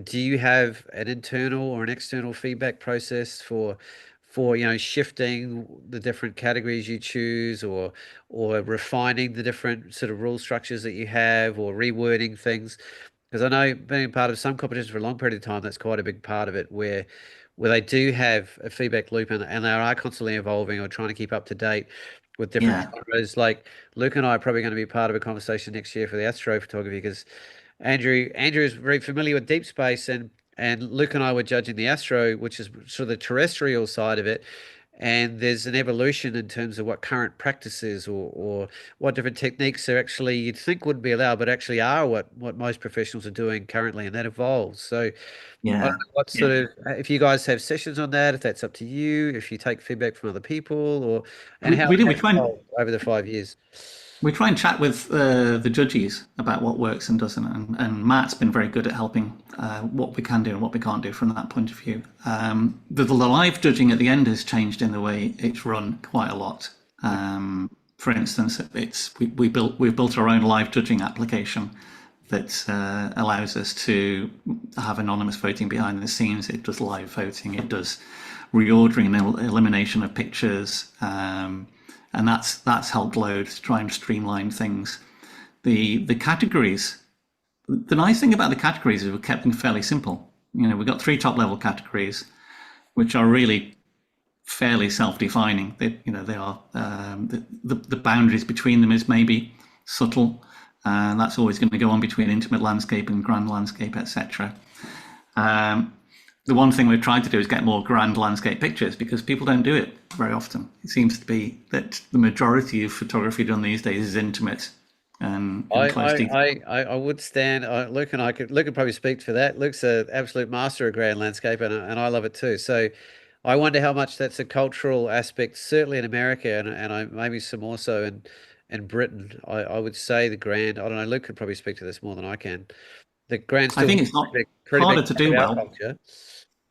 Do you have an internal or an external feedback process for shifting the different categories you choose, or refining the different sort of rule structures that you have, or rewording things? Because I know, being part of some competitions for a long period of time, that's quite a big part of it, where they do have a feedback loop, and they are constantly evolving or trying to keep up to date with different Yeah. genres. Like Luke and I are probably going to be part of a conversation next year for the astrophotography, because Andrew is very familiar with deep space, and Luke and I were judging the astro, which is sort of the terrestrial side of it. And there's an evolution in terms of what current practices, or what different techniques are actually, you'd think wouldn't be allowed, but actually are what most professionals are doing currently, and that evolves. So I don't Yeah. know what Yeah. sort of, if you guys have sessions on that, if that's up to you, if you take feedback from other people, and We, how we it do. has evolved over the 5 years. We try and chat with the judges about what works and doesn't, and Matt's been very good at helping what we can do and what we can't do from that point of view. The live judging at the end has changed in the way it's run quite a lot. For instance, we've built our own live judging application that allows us to have anonymous voting behind the scenes. It does live voting. It does reordering and elimination of pictures. And that's helped loads to try and streamline things. The categories. The nice thing about the categories is we've kept them fairly simple. We've got 3 top level categories, which are really fairly self-defining. They are the boundaries between them is maybe subtle. That's always going to go on between intimate landscape and grand landscape, etc. The one thing we've tried to do is get more grand landscape pictures, because people don't do it very often. It seems to be that the majority of photography done these days is intimate and I close I detail. I would stand. Luke could probably speak for that. Luke's an absolute master of grand landscape, and I love it too. So I wonder how much that's a cultural aspect, certainly in America, and I maybe some more so in Britain. I would say the grand. I don't know. Luke could probably speak to this more than I can. The grand I still think it's not pretty big harder to part do of our well. culture.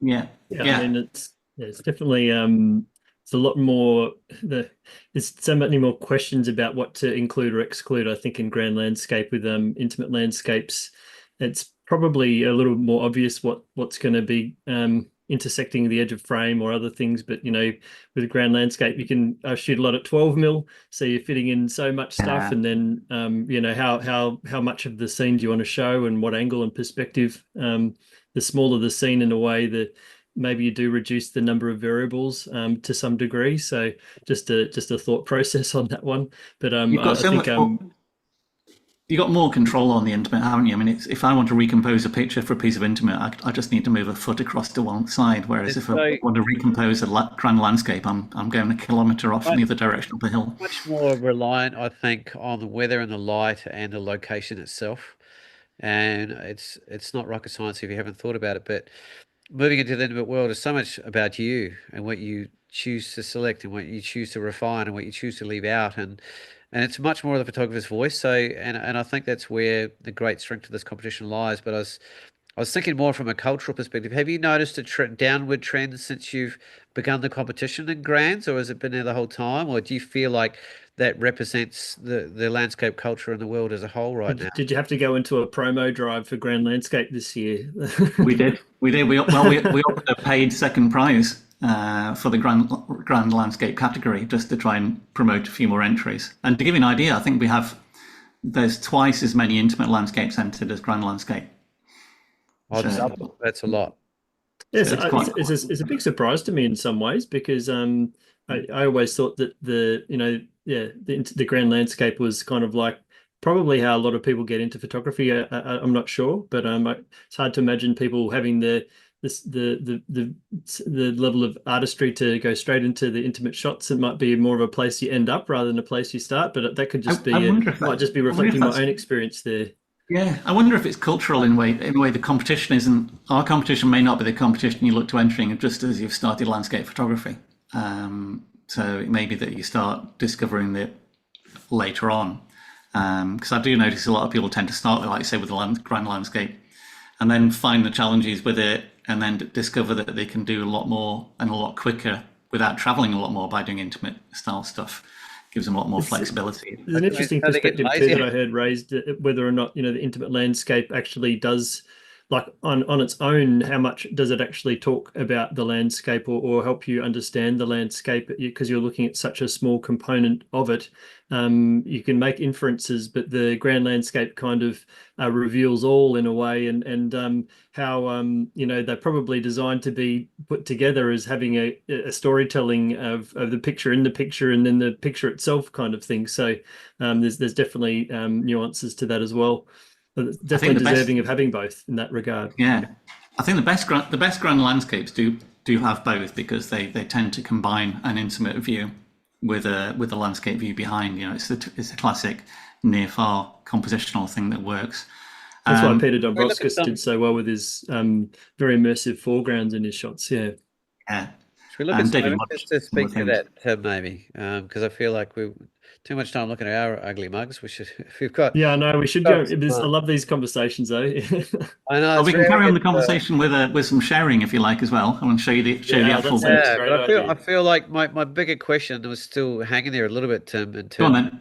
Yeah, Yeah, I yeah, mean it's definitely it's a lot more there's so many more questions about what to include or exclude. I think in grand landscape with intimate landscapes, it's probably a little more obvious what's going to be intersecting the edge of frame or other things. But with a grand landscape, you can shoot a lot at 12 mil, so you're fitting in so much stuff, yeah. and then how much of the scene do you want to show and what angle and perspective. The smaller the scene, in a way, the maybe you do reduce the number of variables to some degree. So just a thought process on that one. But You've got I so think much more. You got more control on the intimate, haven't you? I mean, if I want to recompose a picture for a piece of intimate, I just need to move a foot across to one side. Whereas if I So want to recompose a grand landscape, I'm going a kilometre off in the other direction of the hill. much more reliant, I think, on the weather and the light and the location itself. And it's not rocket science if you haven't thought about it. But moving into the intimate world is so much about you and what you choose to select and what you choose to refine and what you choose to leave out. and it's much more of the photographer's voice. So, and I think that's where the great strength of this competition lies. But I was thinking more from a cultural perspective. Have you noticed a downward trend since you've begun the competition in Grands, or has it been there the whole time? Or do you feel like that represents the landscape culture in the world as a whole right now? Did you have to go into a promo drive for Grand Landscape this year? We did. We offered a paid second prize for the grand landscape category just to try and promote a few more entries. And to give you an idea, I think there's twice as many intimate landscapes entered as grand landscape. Oh, So- that's a lot. Yes, So it's a big surprise to me in some ways because I always thought that the grand landscape was kind of like probably how a lot of people get into photography. I'm not sure, but it's hard to imagine people having the level of artistry to go straight into the intimate shots. It might be more of a place you end up rather than a place you start, but that could just might just be reflecting my own experience there. Yeah, I wonder if it's cultural in a way. In a way, the competition isn't. Our competition may not be the competition you look to entering just as you've started landscape photography. So it may be that you start discovering it later on. Because I do notice a lot of people tend to start, like say, with the grand landscape, and then find the challenges with it, and then discover that they can do a lot more and a lot quicker without traveling a lot more by doing intimate style stuff. Gives them a lot more flexibility. There's an interesting perspective too that I heard raised, whether or not the intimate landscape actually does, like on its own, how much does it actually talk about the landscape or help you understand the landscape because you're looking at such a small component of it. You can make inferences, but the grand landscape kind of reveals all in a way, and how they're probably designed to be put together as having a storytelling of the picture in the picture and then the picture itself kind of thing. So there's definitely nuances to that as well. Definitely deserving of having both in that regard. Yeah, I think the best grand landscapes do have both because they tend to combine an intimate view with a landscape view behind. It's a classic near far compositional thing that works. That's why Peter Dombrovskis did so well with his very immersive foregrounds in his shots. Yeah. Yeah. Should we look at some images to speak to that, Tim, maybe? Because I feel like we're too much time looking at our ugly mugs. If we've got. Yeah, I know. We should go. I love these conversations, though. I know. We can carry on the conversation with some sharing if you like as well. I want to show you the actual. Yeah, I feel like my bigger question was still hanging there a little bit, Tim. Go on then.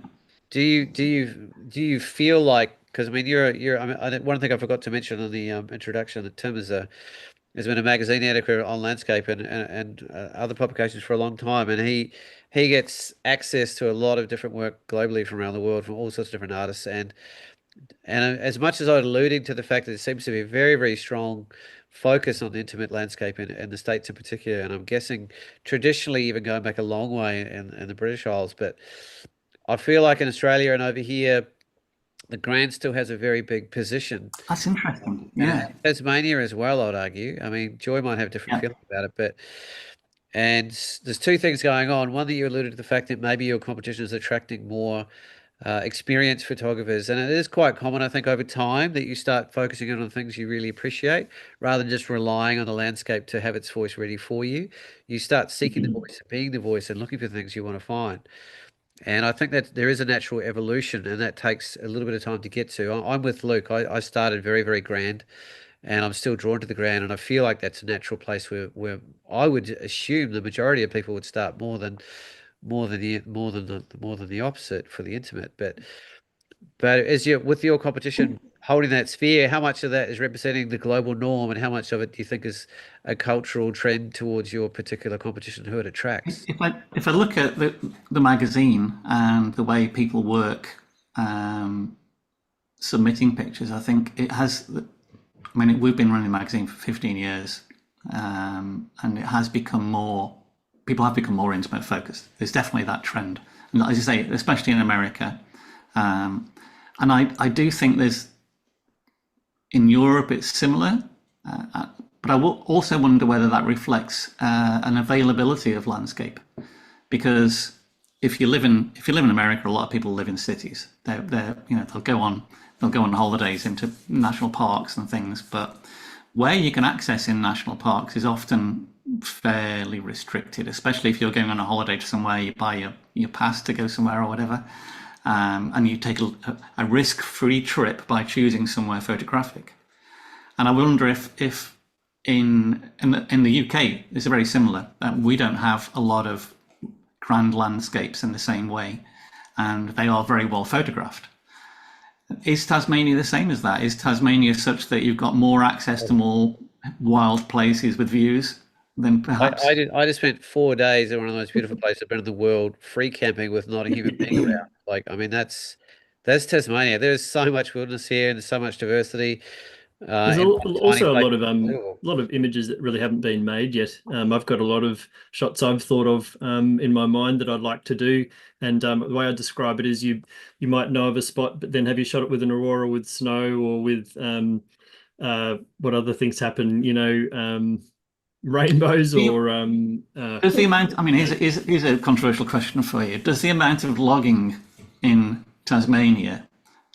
Do you feel like, because I mean one thing I forgot to mention in the introduction, that Tim has been a magazine editor on landscape and other publications for a long time, and he gets access to a lot of different work globally from around the world from all sorts of different artists, and as much as I was alluding to the fact that there seems to be a very, very strong focus on the intimate landscape in the States in particular, and I'm guessing traditionally even going back a long way in the British Isles, but I feel like in Australia and over here, the Grand still has a very big position. That's interesting. Yeah. Tasmania as well, I'd argue. I mean, Joy might have different feelings about it, and there's two things going on. One, that you alluded to the fact that maybe your competition is attracting more experienced photographers, and it is quite common, I think, over time that you start focusing on things you really appreciate rather than just relying on the landscape to have its voice ready for you. You start seeking the voice, being the voice, and looking for things you want to find. And I think that there is a natural evolution, and that takes a little bit of time to get to. I'm with Luke. I started very, very grand, and I'm still drawn to the grand, and I feel like that's a natural place where I would assume the majority of people would start more than the opposite for the intimate. But as you with your competition holding that sphere, how much of that is representing the global norm, and how much of it do you think is a cultural trend towards your particular competition, who it attracts? If I look at the magazine and the way people work submitting pictures, I think it has. I mean, we've been running the magazine for 15 years, and it has become more. People have become more intimate focused. There's definitely that trend, and as you say, especially in America, and I do think there's in Europe it's similar, but I will also wonder whether that reflects an availability of landscape, because if you live in America, a lot of people live in cities. They'll go on holidays into national parks and things, but where you can access in national parks is often fairly restricted, especially if you're going on a holiday to somewhere, you buy your pass to go somewhere or whatever. and you take a risk-free trip by choosing somewhere photographic. And I wonder if in the UK, it's very similar. We don't have a lot of grand landscapes in the same way, and they are very well photographed. Is Tasmania the same as that? Is Tasmania such that you've got more access to more wild places with views than perhaps? I just spent 4 days in one of the most beautiful places I've been in the world, free camping with not a human being around. Like, I mean, that's Tasmania. There's so much wilderness here and there's so much diversity. There's In one tiny also a place. lot of images that really haven't been made yet. I've got a lot of shots I've thought of in my mind that I'd like to do, and the way I describe it is you might know of a spot, but then have you shot it with an aurora, with snow, or with what other things happen? Rainbows or Does the amount? I mean, here's a controversial question for you. Does the amount of logging in Tasmania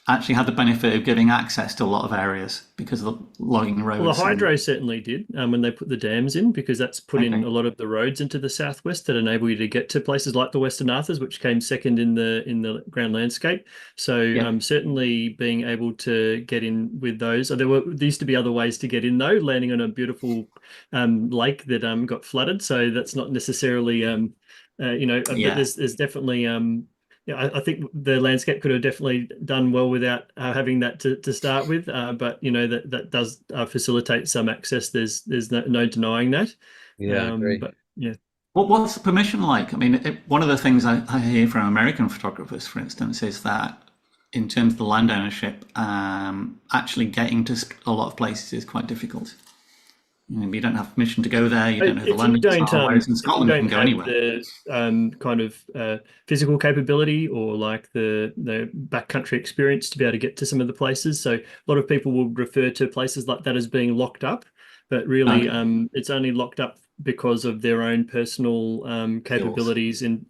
actually had the benefit of giving access to a lot of areas because of the logging roads? Well, the hydro certainly did when they put the dams in, because that's put in a lot of the roads into the southwest that enable you to get to places like the Western Arthurs, which came second in the ground landscape. So certainly being able to get in with those. There used to be other ways to get in though, landing on a beautiful lake that got flooded. So that's not necessarily but there's definitely I think the landscape could have definitely done well without having that to start with, but that does facilitate some access. There's no denying that. Yeah, I agree. But yeah. What's the permission like? I mean, one of the things I hear from American photographers, for instance, is that in terms of the land ownership, actually getting to a lot of places is quite difficult. You don't have permission to go there. You don't know the land. Whereas in Scotland, you can go anywhere. The kind of physical capability or like the backcountry experience to be able to get to some of the places. So a lot of people will refer to places like that as being locked up, but really it's only locked up because of their own personal capabilities and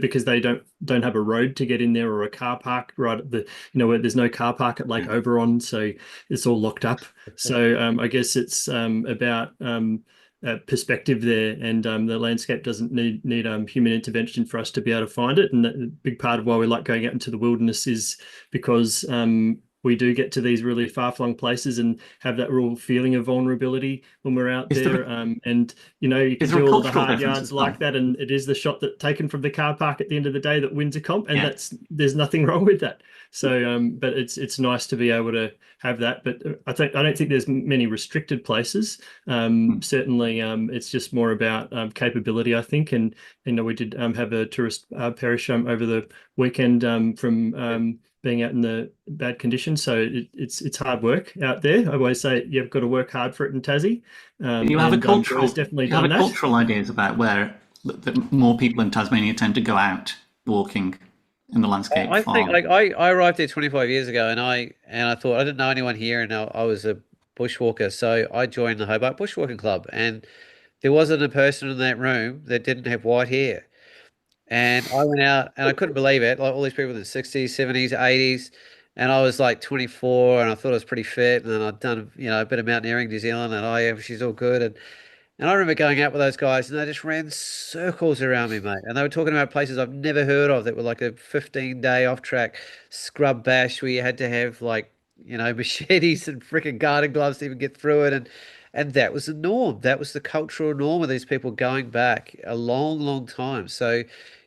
because they don't have a road to get in there or a car park right at the where there's no car park at Lake Oberon, so it's all locked up. So I guess it's about perspective there, and the landscape doesn't need human intervention for us to be able to find it. And a big part of why we like going out into the wilderness is because we do get to these really far-flung places and have that real feeling of vulnerability when we're out there. And you can do all the hard yards like that, and it is the shot that taken from the car park at the end of the day that wins a comp, and there's nothing wrong with that. So, but it's nice to be able to have that. But I don't think there's many restricted places. Certainly, it's just more about capability, I think. And we did have a tourist perish over the weekend from being out in the bad conditions. So it's hard work out there. I always say you've got to work hard for it in Tassie. You have a cultural, cultural ideas about where more people in Tasmania tend to go out walking in the landscape. I think like I arrived there 25 years ago, and I thought I didn't know anyone here, and I was a bushwalker, so I joined the Hobart Bushwalking Club, and there wasn't a person in that room that didn't have white hair. And I went out and I couldn't believe it. Like all these people in the 60s, 70s, 80s. And I was like 24 and I thought I was pretty fit. And then I'd done, a bit of mountaineering in New Zealand, and she's all good. And I remember going out with those guys and they just ran circles around me, mate. And they were talking about places I've never heard of that were like a 15-day off track scrub bash where you had to have like, machetes and freaking garden gloves to even get through it. And that was the norm. That was the cultural norm of these people going back a long, long time. So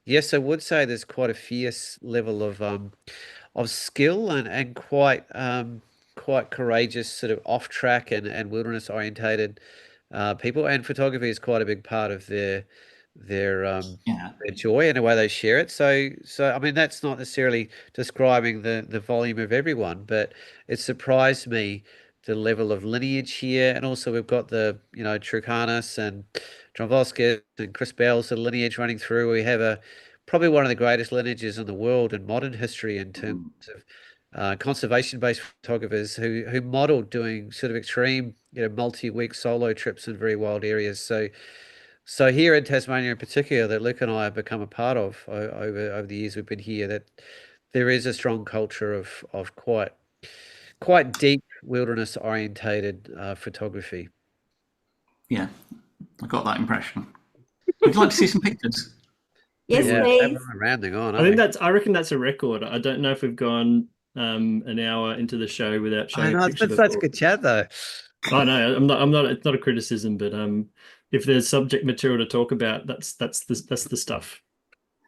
yes, I would say there's quite a fierce level of skill and quite courageous sort of off track and wilderness orientated people. And photography is quite a big part of their joy and the way they share it. So I mean that's not necessarily describing the volume of everyone, but it surprised me the level of lineage here. And also we've got the Trucanis and John Voskis and Chris Bell's the lineage running through. We have probably one of the greatest lineages in the world in modern history in terms of conservation-based photographers who modeled doing sort of extreme, multi-week solo trips in very wild areas. So here in Tasmania in particular, that Luke and I have become a part of over the years we've been here, that there is a strong culture of quite deep wilderness orientated photography. Yeah, I got that impression. Would you like to see some pictures? Yes, Yeah, please. we're rounding on, I aren't think we? I reckon that's a record. I don't know if we've gone an hour into the show without I showing a know, it's picture been of such it. good chat though. Oh no, I'm not, it's not a criticism, but if there's subject material to talk about, that's the stuff.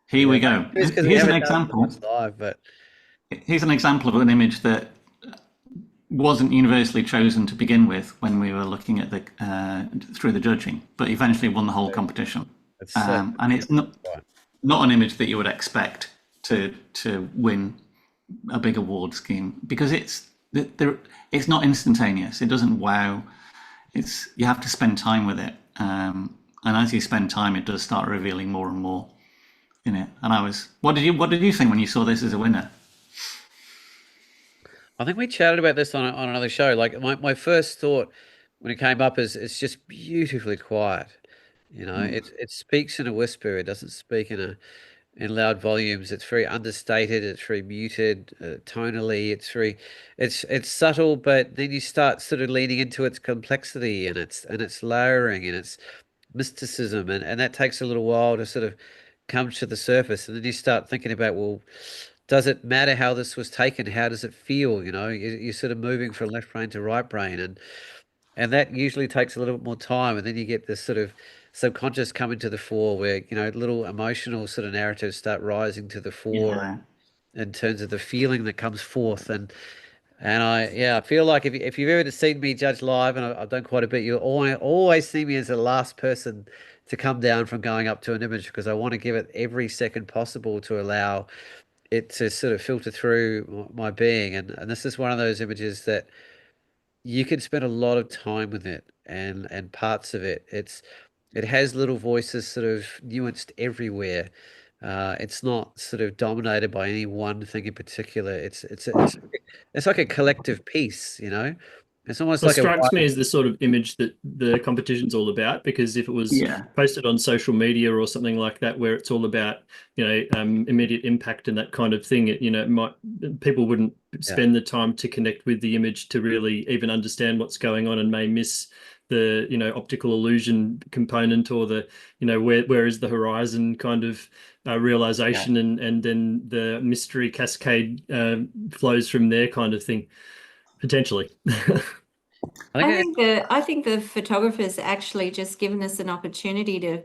Here Yeah, we go. it's because we Here's an haven't done example. much live, but Here's an example of an image that wasn't universally chosen to begin with when we were looking at the through the judging, but eventually won the whole competition. it's so And it's not an image that you would expect to win a big award scheme, because it's not instantaneous. It doesn't wow. You have to spend time with it, and as you spend time, it does start revealing more and more in it. And what did you think when you saw this as a winner? I think we chatted about this on another show. Like my first thought when it came up is it's just beautifully quiet. You know, it speaks in a whisper. It doesn't speak in loud volumes. It's very understated. It's very muted tonally. It's subtle, but then you start sort of leaning into its complexity and its layering and its mysticism, and that takes a little while to sort of come to the surface. And then you start thinking about, well, does it matter how this was taken? How does it feel? You know, you're sort of moving from left brain to right brain, and that usually takes a little bit more time. And then you get this sort of subconscious coming to the fore, where little emotional sort of narratives start rising to the fore Yeah. in terms of the feeling that comes forth. And I feel like if you've ever seen me judge live, and I've done quite a bit, you'll always see me as the last person to come down from going up to an image, because I want to give it every second possible to allow it to sort of filter through my being. And this is one of those images that you can spend a lot of time with it, and parts of it has little voices sort of nuanced everywhere. It's not sort of dominated by any one thing in particular. It's like a collective piece, you know. It's almost Well, like a strikes me as the sort of image that the competition's all about, because if it was Yeah. posted on social media or something like that, where it's all about, immediate impact and that kind of thing, people wouldn't yeah, spend the time to connect with the image to really even understand what's going on, and may miss the, optical illusion component, or the, where is the horizon kind of realization, and then the mystery cascade flows from there kind of thing, potentially. I think I think the photographer's actually just given us an opportunity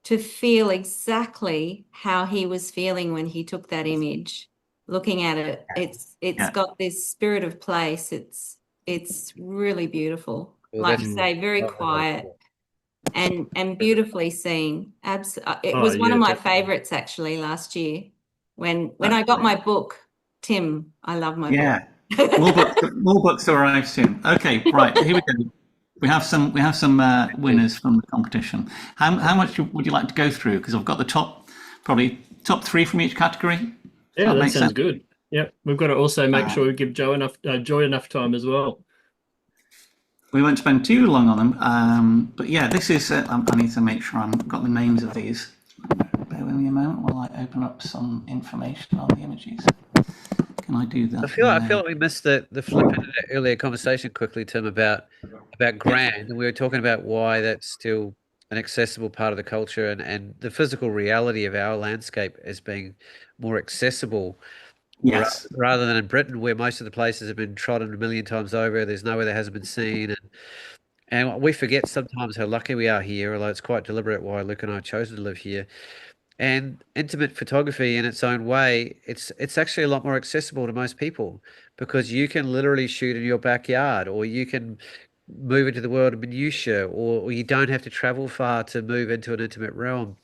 to feel exactly how he was feeling when he took that image. Looking at it, it's got this spirit of place. It's really beautiful. well, Like that's you say, very quiet and beautifully seen. It Oh, was one of yeah, my definitely. favorites actually last year when I got my book. Tim, I love my book. Yeah. More books to arrive soon. Okay, right, here we go. We have some winners from the competition. How much would you like to go through? Because I've got probably top three from each category. Yeah, that makes sounds sense. good. Yeah, we've got to also make sure we give Joy enough time as well. We won't spend too long on them, but yeah, this is. I need to make sure I've got the names of these. Bear with me a moment while I open up some information on the images. Can I do that? I feel like we missed the flip into that earlier conversation quickly, Tim, about grand, and we were talking about why that's still an accessible part of the culture, and the physical reality of our landscape as being more accessible, Yes. rather than in Britain, where most of the places have been trodden a million times over. There's nowhere that hasn't been seen, and we forget sometimes how lucky we are here, although it's quite deliberate why Luke and I have chosen to live here. And intimate photography in its own way, it's actually a lot more accessible to most people, because you can literally shoot in your backyard, or you can move into the world of minutiae, or you don't have to travel far to move into an intimate realm.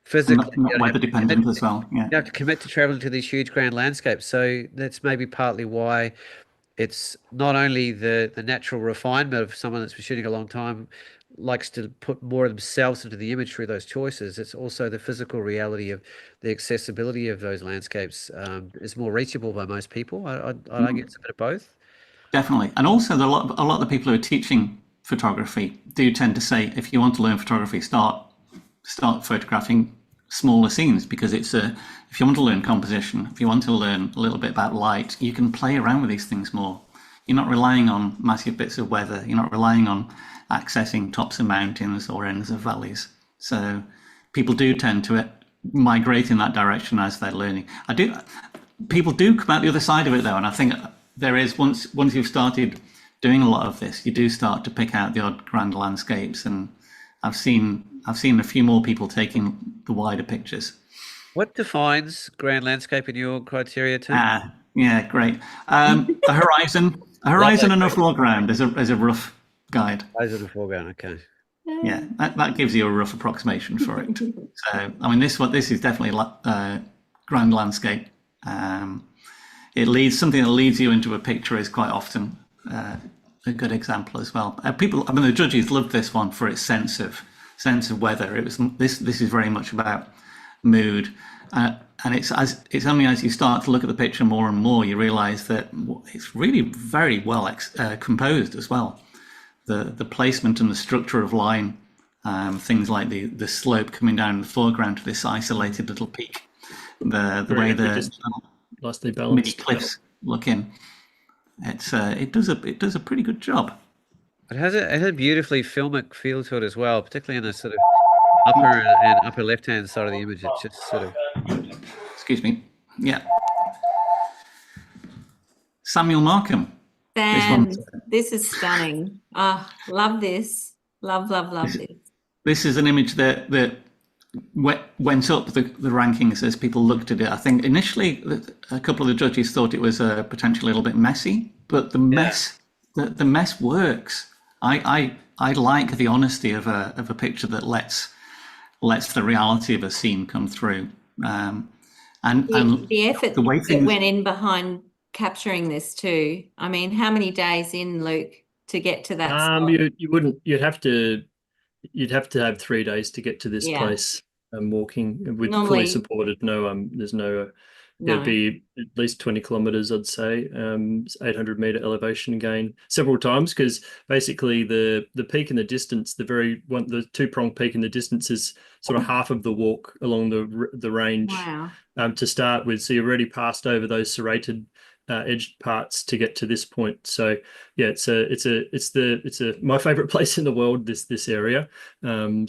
Physically, Not weather dependent as well. Yeah. you don't have to commit to traveling to these huge grand landscapes. So that's maybe partly why it's not only the natural refinement of someone that's been shooting a long time likes to put more of themselves into the image through those choices. It's also the physical reality of the accessibility of those landscapes is more reachable by most people. I'd argue it's a bit of both. Definitely. And also, a lot of the people who are teaching photography do tend to say, if you want to learn photography, start photographing smaller scenes, because if you want to learn composition, if you want to learn a little bit about light, you can play around with these things more. You're not relying on massive bits of weather. You're not relying on accessing tops of mountains or ends of valleys. So people do tend to migrate in that direction as they're learning. People do come out the other side of it though, and I think there is, once you've started doing a lot of this, you do start to pick out the odd grand landscapes, and I've seen a few more people taking the wider pictures. What defines grand landscape in your criteria, Tim? Yeah, great. A horizon and a foreground is a rough guide. Horizon and foreground, okay. Yeah, that gives you a rough approximation for it. So, I mean, this is definitely grand landscape. Something that leads you into a picture is quite often a good example as well. The judges loved this one for its sense of weather. This is very much about mood, and it's only as you start to look at the picture more and more you realise that it's really very well composed as well. The placement and the structure of line, things like the slope coming down in the foreground to this isolated little peak, the way the nicely mini balanced cliffs look in. It does a pretty good job. It has a beautifully filmic feel to it as well, particularly in the sort of upper and upper left-hand side of the image. It's just sort of... Excuse me. Yeah. Samuel Markham. This is stunning. Love this. Love this. This is an image that went up the rankings as people looked at it. I think initially a couple of the judges thought it was potentially a little bit messy, but the mess works. I like the honesty of a picture that lets the reality of a scene come through. And the effort that went in behind capturing this too. I mean, how many days in, Luke, to get to that spot? You'd have to have 3 days to get to this place. Walking with fully supported. It'd be at least 20 kilometers, I'd say. 800-meter elevation gain several times, because basically the peak in the distance, the two-pronged peak in the distance is sort of half of the walk along the range. Wow. To start with. So you've already passed over those serrated edged parts to get to this point. So yeah, it's my favorite place in the world, this area. Then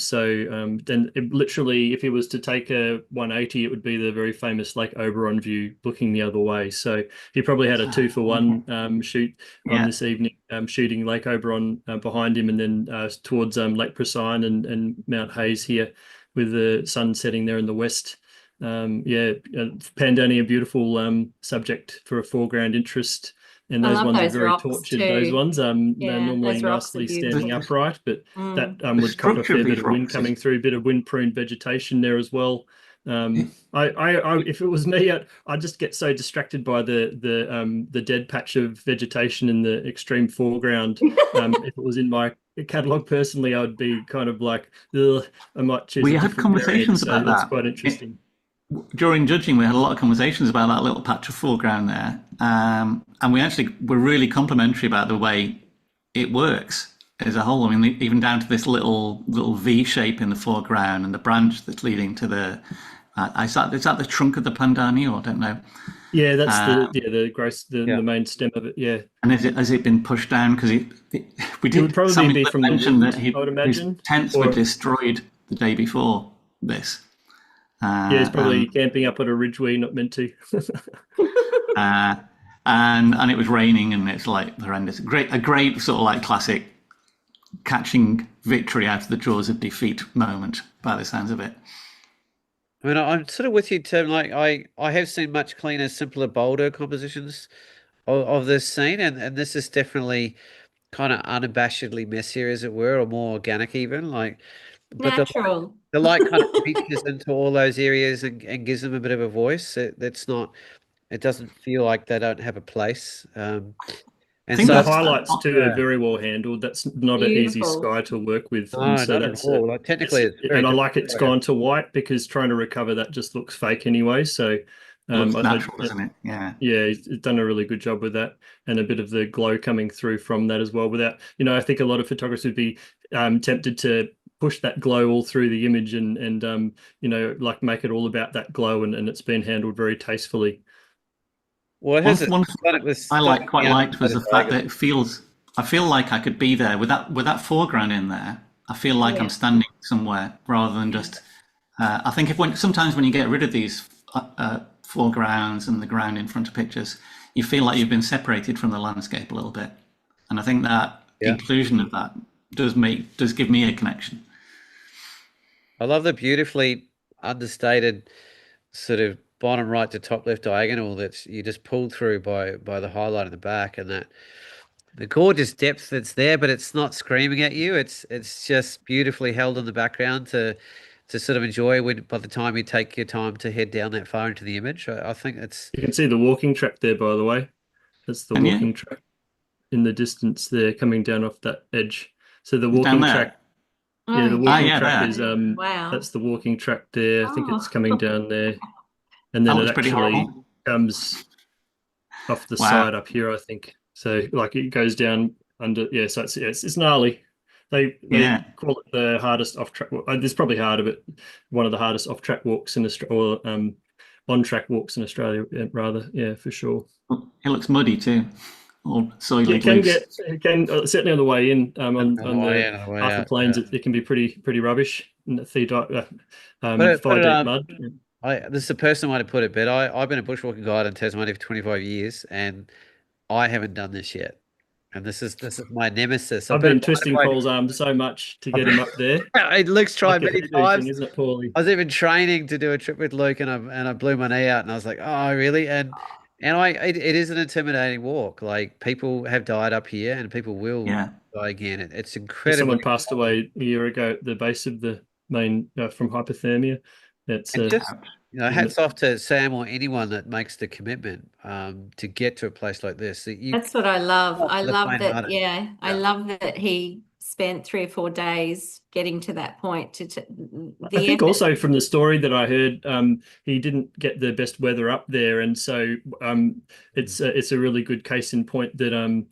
literally, if it was to take a 180, it would be the very famous Lake Oberon view looking the other way. So he probably had a 2-for-1 shoot on this evening, shooting Lake Oberon behind him, and then towards Lake Procyon and Mount Hayes here, with the sun setting there in the west. Pandani, a beautiful subject for a foreground interest, and those ones are very tortured. Too. Those ones, they're normally nicely standing upright, but that would cover a fair bit of wind coming through, a bit of wind-prone vegetation there as well. If it was me, I'd just get so distracted by the dead patch of vegetation in the extreme foreground. If it was in my catalogue personally, I would be kind of like, I might choose. We had conversations about that. That's quite interesting. During judging, we had a lot of conversations about that little patch of foreground there, and we actually were really complimentary about the way it works as a whole. I mean, even down to this little V shape in the foreground and the branch that's leading to the. Is that the trunk of the Pandani, or I don't know? Yeah, that's the main stem of it. Yeah. And has it been pushed down? Because we did. It would probably be from the wind, that I would imagine. His tents were destroyed the day before this. He's probably camping up at a ridge where you're not meant to. And it was raining, and it's like horrendous. A great sort of like classic catching victory out of the jaws of defeat moment, by the sounds of it. I mean, I'm sort of with you, Tim. Like I have seen much cleaner, simpler, bolder compositions of this scene, and this is definitely kind of unabashedly messier, as it were, or more organic even. Like, but natural. The light kind of reaches into all those areas and gives them a bit of a voice. It doesn't feel like they don't have a place. And I think the highlights too are very well handled. That's not an easy sky to work with. No, not at all. Like, technically, I like it's gone to white, because trying to recover that just looks fake anyway. So it's natural, isn't it? Yeah, he's done a really good job with that, and a bit of the glow coming through from that as well. Without, I think a lot of photographers would be tempted to push that glow all through the image and like make it all about that glow, and it's been handled very tastefully. Well, one thing I quite liked was the fact that I feel like I could be there with that foreground in there. I feel like I'm standing somewhere rather than just I think sometimes when you get rid of these foregrounds and the ground in front of pictures, you feel like you've been separated from the landscape a little bit. And I think that inclusion of that does give me a connection. I love the beautifully understated sort of bottom right to top left diagonal that you just pulled through by the highlight in the back, and that the gorgeous depth that's there, but it's not screaming at you. It's just beautifully held in the background to sort of enjoy when by the time you take your time to head down that far into the image. I think it's You can see the walking track there, by the way. That's the walking track in the distance there, coming down off that edge. So the walking track, yeah, the walking track is wow. that's the walking track there. I think it's coming down there, and then it actually comes off the side up here, I think. So like it goes down under, yeah. So it's gnarly. They call it the hardest off track. It's probably harder, but one of the hardest off track walks in Australia, or on track walks in Australia, rather. Yeah, for sure. It looks muddy too. It can certainly on the way in, on the half the plains, it can be pretty rubbish. Thigh deep mud. This is a personal way to put it, but I've been a bushwalking guide in Tasmania for 25 years, and I haven't done this yet. And this is my nemesis. I've been twisting Paul's arm so much to get him up there. Luke's tried like many times. Isn't it, Paulie? I was even training to do a trip with Luke, and I blew my knee out, and I was like, oh, really? And it is an intimidating walk. Like, people have died up here, and people will die again. It's incredible. Someone passed away a year ago at the base of the main from hypothermia. It's hats off to Sam or anyone that makes the commitment to get to a place like this. That's what I love. I love that. Yeah, I love that he spent 3 or 4 days getting to that point. I think also from the story that I heard, he didn't get the best weather up there, and so it's a really good case in point that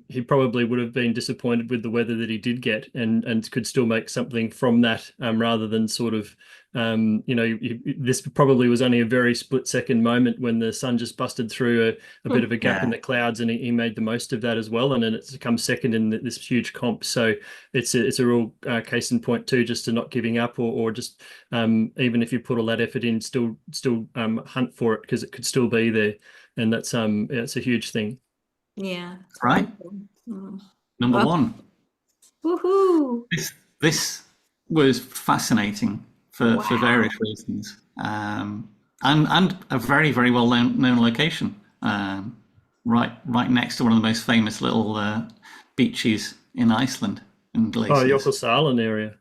he probably would have been disappointed with the weather that he did get, and could still make something from that, rather than sort of this probably was only a very split-second moment when the sun just busted through a bit of a gap in the clouds, and he made the most of that as well, and then it's come second in this huge comp. So it's a real case in point too, just to not giving up, or just even if you put all that effort in, still hunt for it, because it could still be there, and that's it's a huge thing. Yeah. Right. Number one. Woohoo! This was fascinating for various reasons, and a very, very well known location, right next to one of the most famous little beaches in Iceland, in glaciers. Oh, Jökulsárlón area.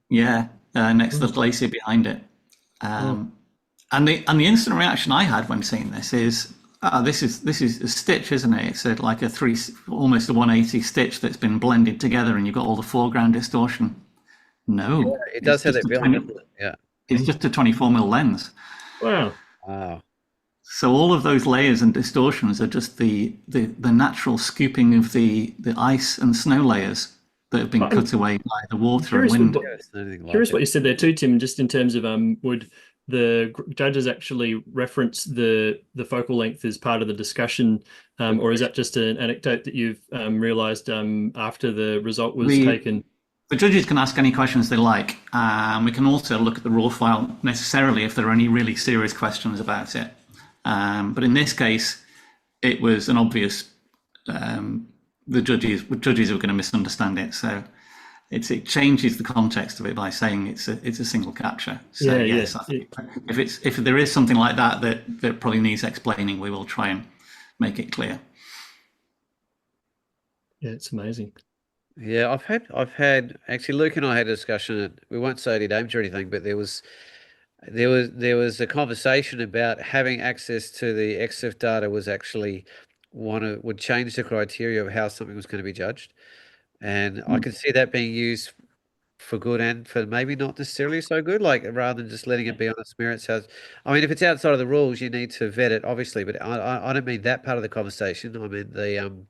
Yeah, next to the glacier behind it. And the instant reaction I had when seeing this is, this is a stitch, isn't it? It's like almost a 180 stitch that's been blended together, and you've got all the foreground distortion. No, it does have that feeling, doesn't it? Yeah, it's just a 24mm lens. Wow. So all of those layers and distortions are just the natural scooping of the ice and snow layers that have been cut away by the water and wind. Curious what you said there too, Tim, just in terms of would the judges actually reference the focal length as part of the discussion, or is that just an anecdote that you've realised after the result was taken? The judges can ask any questions they like. We can also look at the raw file necessarily if there are any really serious questions about it. But in this case, it was an obvious. The judges were going to misunderstand it, so it changes the context of it by saying it's a single capture. So yes, if there is something like that probably needs explaining, we will try and make it clear. Yeah, it's amazing. Yeah, I've had actually, Luke and I had a discussion. We won't say any names or anything, but there was a conversation about having access to the EXIF data was actually would change the criteria of how something was going to be judged, and I can see that being used for good and for maybe not necessarily so good. Like, rather than just letting it be on its merits. I mean, if it's outside of the rules, you need to vet it, obviously. But I don't mean that part of the conversation. I mean the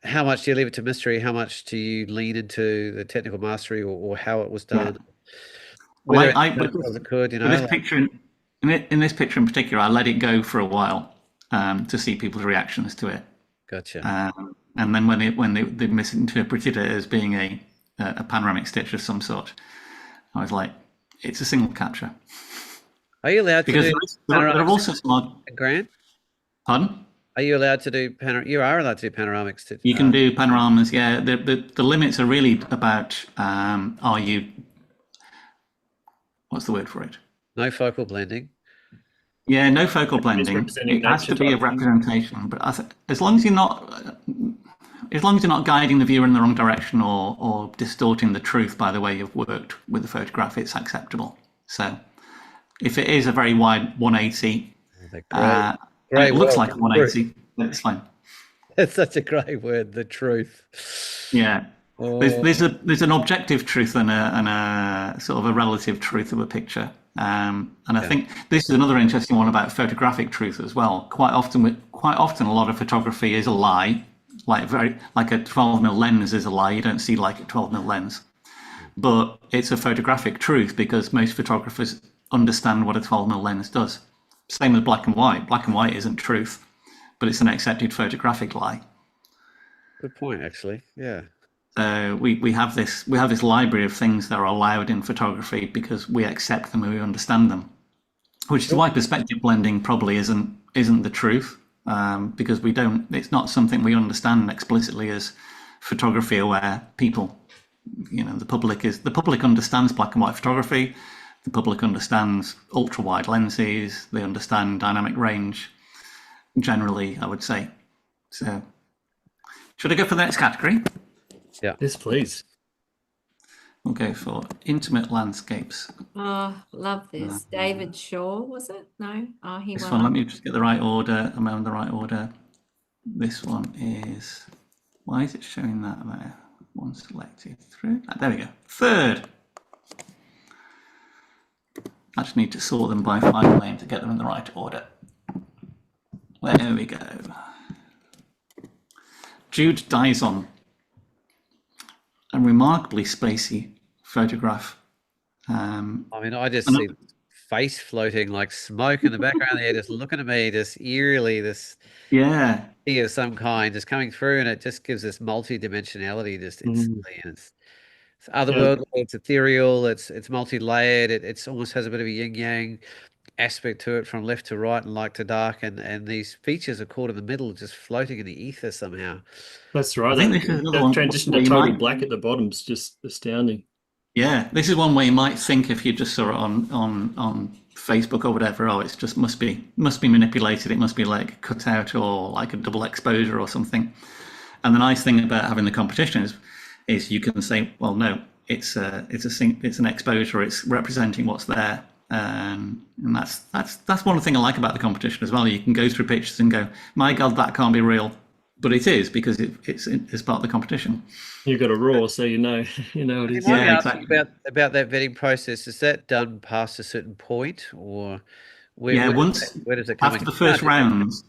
how much do you leave it to mystery? How much do you lean into the technical mastery, or how it was done? Well, in this picture in particular, I let it go for a while to see people's reactions to it. Gotcha. And then when they misinterpreted it as being a panoramic stitch of some sort, I was like, it's a single capture. Are you allowed to Because do there are panoramics, also some, Grant? pardon? Are you allowed to do You are allowed to do panoramics. You can do panoramas, yeah. The limits are really about, what's the word for it? No focal blending. Yeah, no focal blending. Misrepresenting It has nature to be a type thing. representation, but as long as you're not guiding the viewer in the wrong direction or distorting the truth by the way you've worked with the photograph, it's acceptable. So if it is a very wide 180, and it looks like a 180, it's fine. That's such a great word, the truth. Yeah. Oh, There's an objective truth and a sort of a relative truth of a picture. And I think this is another interesting one about photographic truth as well. Quite often, a lot of photography is a lie, like a 12mm lens is a lie. You don't see like a 12mm lens, but it's a photographic truth because most photographers understand what a 12mm lens does. Same with black and white. Black and white isn't truth, but it's an accepted photographic lie. good point, actually. Yeah. We have this library of things that are allowed in photography because we accept them and we understand them, which is why perspective blending probably isn't the truth, because we don't. It's not something we understand explicitly as photography aware people. You know, the public understands black and white photography. The public understands ultra wide lenses. They understand dynamic range. Generally, I would say. So, should I go for the next category? Yeah. Yes, please. We'll go for intimate landscapes. Oh, love this. David Shaw, was it? No? Oh, he This won. one, let me just get the right order. Am I on the right order? This one is, why is it showing that there? One selected through. There we go. Third. I just need to sort them by file name to get them in the right order. There we go. Jude Dyson. A remarkably spacey photograph. I mean, I just see face floating like smoke in the background there, just looking at me, just eerily, this of some kind just coming through, and it just gives this multi-dimensionality just instantly. And it's otherworldly, it's ethereal, it's multi-layered, it's almost has a bit of a yin-yang aspect to it from left to right and light to dark, and these features are caught in the middle, just floating in the ether somehow. That's right. I think this is another one transition where to you total might- black at the bottom's just astounding. Yeah, this is one way you might think if you just saw it on Facebook or whatever, oh, it's just must be manipulated. It must be like cut out or like a double exposure or something. And the nice thing about having the competition is you can say, well, no, it's an exposure. It's representing what's there. And that's one of the things I like about the competition as well. You can go through pictures and go, my God, that can't be real, but it is because it's part of the competition. You've got a raw, so you know it is. Can I ask you about that vetting process? Is that done past a certain point, or where does it come after the first rounds?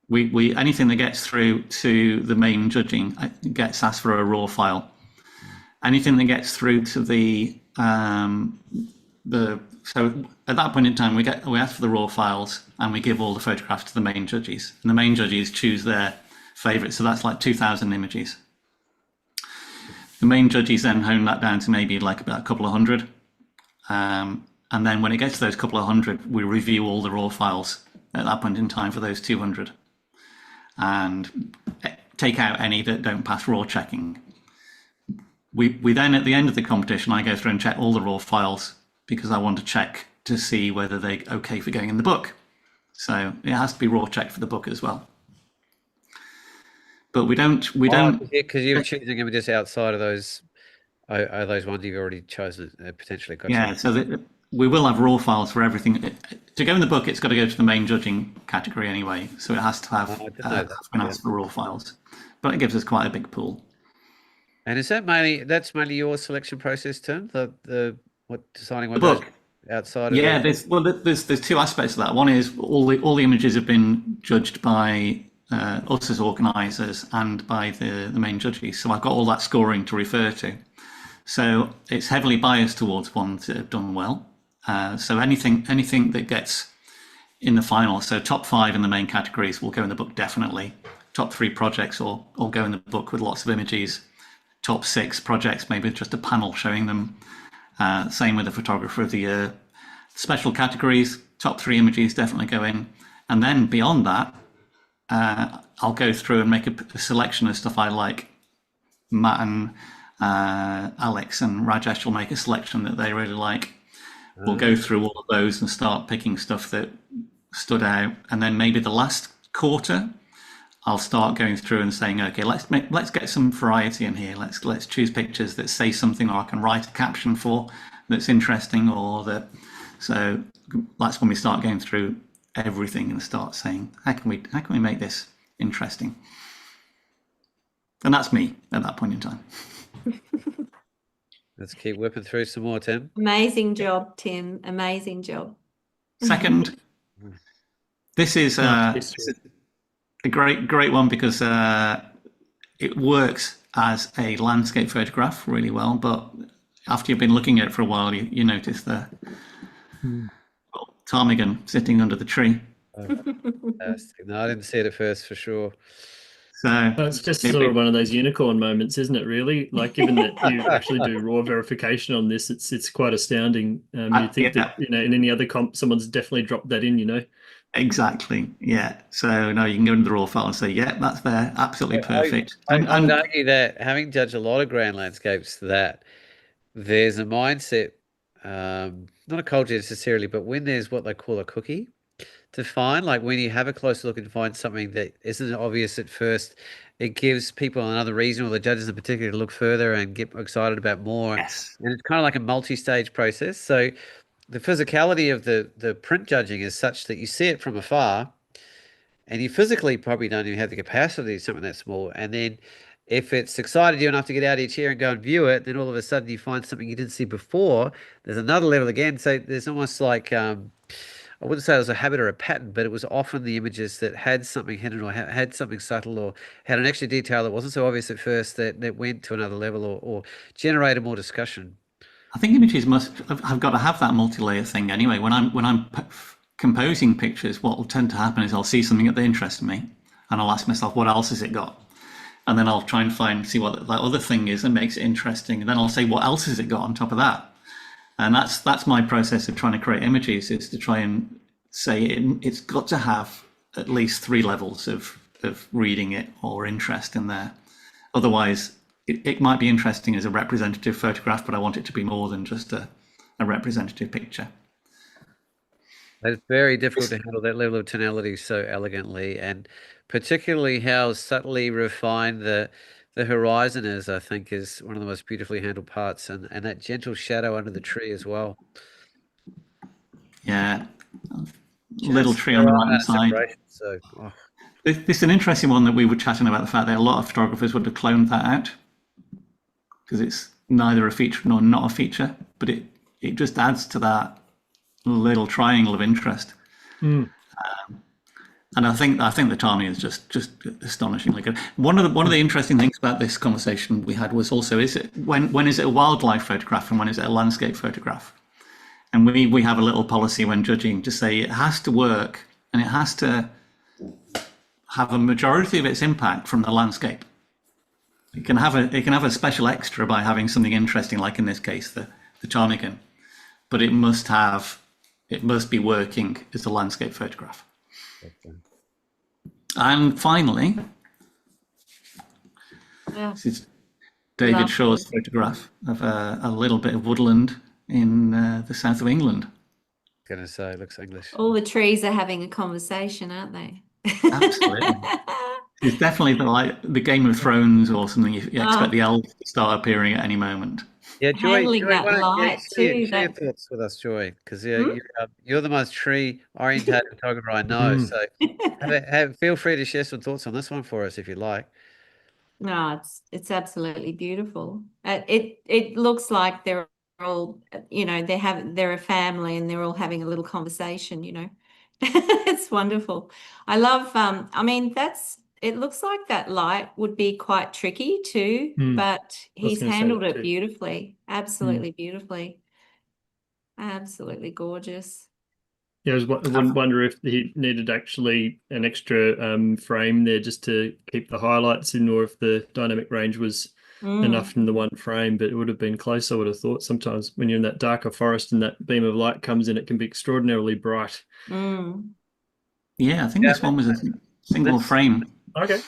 We anything that gets through to the main judging gets asked for a raw file. Anything that gets through to so at that point in time we ask for the raw files and we give all the photographs to the main judges, and the main judges choose their favourites. So that's like 2,000 images. The main judges then hone that down to maybe like about a couple of hundred, and then when it gets to those couple of hundred, we review all the raw files at that point in time for those 200 and take out any that don't pass raw checking. We then, at the end of the competition, I go through and check all the raw files because I want to check to see whether they're okay for going in the book. So it has to be raw checked for the book as well. But we don't because you're choosing images outside of those. Are those ones you've already chosen potentially? So we will have raw files for everything. To go in the book, it's got to go to the main judging category anyway. So it has to have been asked for raw files, but it gives us quite a big pool. And is that mainly your selection process, Tim? Deciding what book outside of there's two aspects of that. One is all the images have been judged by us as organisers and by the main judges. So I've got all that scoring to refer to. So it's heavily biased towards ones that have done well. So anything that gets in the final, so top 5 in the main categories will go in the book definitely. Top 3 projects will go in the book with lots of images. Top 6 projects, maybe just a panel showing them. Same with the photographer of the year. Special categories, top 3 images definitely go in. And then beyond that, I'll go through and make a selection of stuff I like. Matt and Alex and Rajesh will make a selection that they really like. We'll go through all of those and start picking stuff that stood out. And then maybe the last quarter, I'll start going through and saying, okay, let's get some variety in here. Let's choose pictures that say something, or I can write a caption for that's interesting, or that. So that's when we start going through everything and start saying, how can we make this interesting? And that's me at that point in time. Let's keep whipping through some more, Tim. Amazing job, Tim. Amazing job. Second, this is a great one because it works as a landscape photograph really well. But after you've been looking at it for a while, you notice the ptarmigan sitting under the tree. Fantastic. No, I didn't see it at first for sure. So Well, it's just sort of one of those unicorn moments, isn't it? Really, like given that you actually do raw verification on this, it's quite astounding. You'd think that in any other comp, someone's definitely dropped that in. Exactly. Yeah. So no, you can go into the raw file and say, yeah, that's there, absolutely perfect. I'd argue that, having judged a lot of grand landscapes, that there's a mindset, not a culture necessarily, but when there's what they call a cookie to find, like when you have a closer look and find something that isn't obvious at first, it gives people another reason, or the judges in particular, to look further and get excited about more. Yes. And it's kind of like a multi-stage process. So the physicality of the print judging is such that you see it from afar, and you physically probably don't even have the capacity to do something that small. And then if it's excited you enough to get out of your chair and go and view it, then all of a sudden you find something you didn't see before. There's another level again. So there's almost like, I wouldn't say it was a habit or a pattern, but it was often the images that had something hidden, or had something subtle, or had an extra detail that wasn't so obvious at first, that went to another level, or generated more discussion. I think images have got to have that multi-layer thing anyway. When I'm composing pictures, what will tend to happen is I'll see something that interests me, and I'll ask myself, what else has it got? And then I'll try and see what that other thing is that makes it interesting, and then I'll say, what else has it got on top of that? And that's my process of trying to create images, is to try and say it's got to have at least 3 levels of reading it or interest in there. Otherwise, it might be interesting as a representative photograph, but I want it to be more than just a representative picture. It's very difficult to handle that level of tonality so elegantly, and particularly how subtly refined the horizon is, I think, is one of the most beautifully handled parts, and that gentle shadow under the tree as well. Yeah, little tree on the right side. So, This is an interesting one that we were chatting about, the fact that a lot of photographers would have cloned that out because it's neither a feature nor not a feature, but it just adds to that little triangle of interest. And I think the timing is just astonishingly good. One of the interesting things about this conversation we had was also, when is it a wildlife photograph and when is it a landscape photograph? And we have a little policy when judging to say it has to work, and it has to have a majority of its impact from the landscape. It can have a special extra by having something interesting, like in this case the ptarmigan, but it must be working as a landscape photograph. Okay. And finally, this is David Shaw's photograph of a little bit of woodland in the south of England. I was going to say, it looks English. All the trees are having a conversation, aren't they? Absolutely. It's definitely the Game of Thrones or something. You expect the elves to start appearing at any moment. Yeah, Joy, that light too. Share your thoughts with us, Joy, because you're the most tree-oriented photographer I know. So feel free to share some thoughts on this one for us if you'd like. No, it's absolutely beautiful. It looks like they're all, they're a family and they're all having a little conversation. It's wonderful. I love. It looks like that light would be quite tricky too, but he's handled it beautifully. Absolutely beautifully. Absolutely gorgeous. Yeah, I wonder if he needed actually an extra frame there just to keep the highlights in, or if the dynamic range was enough in the one frame, but it would have been close, I would have thought. Sometimes when you're in that darker forest and that beam of light comes in, it can be extraordinarily bright. Yeah, I think this one was a single frame. Okay.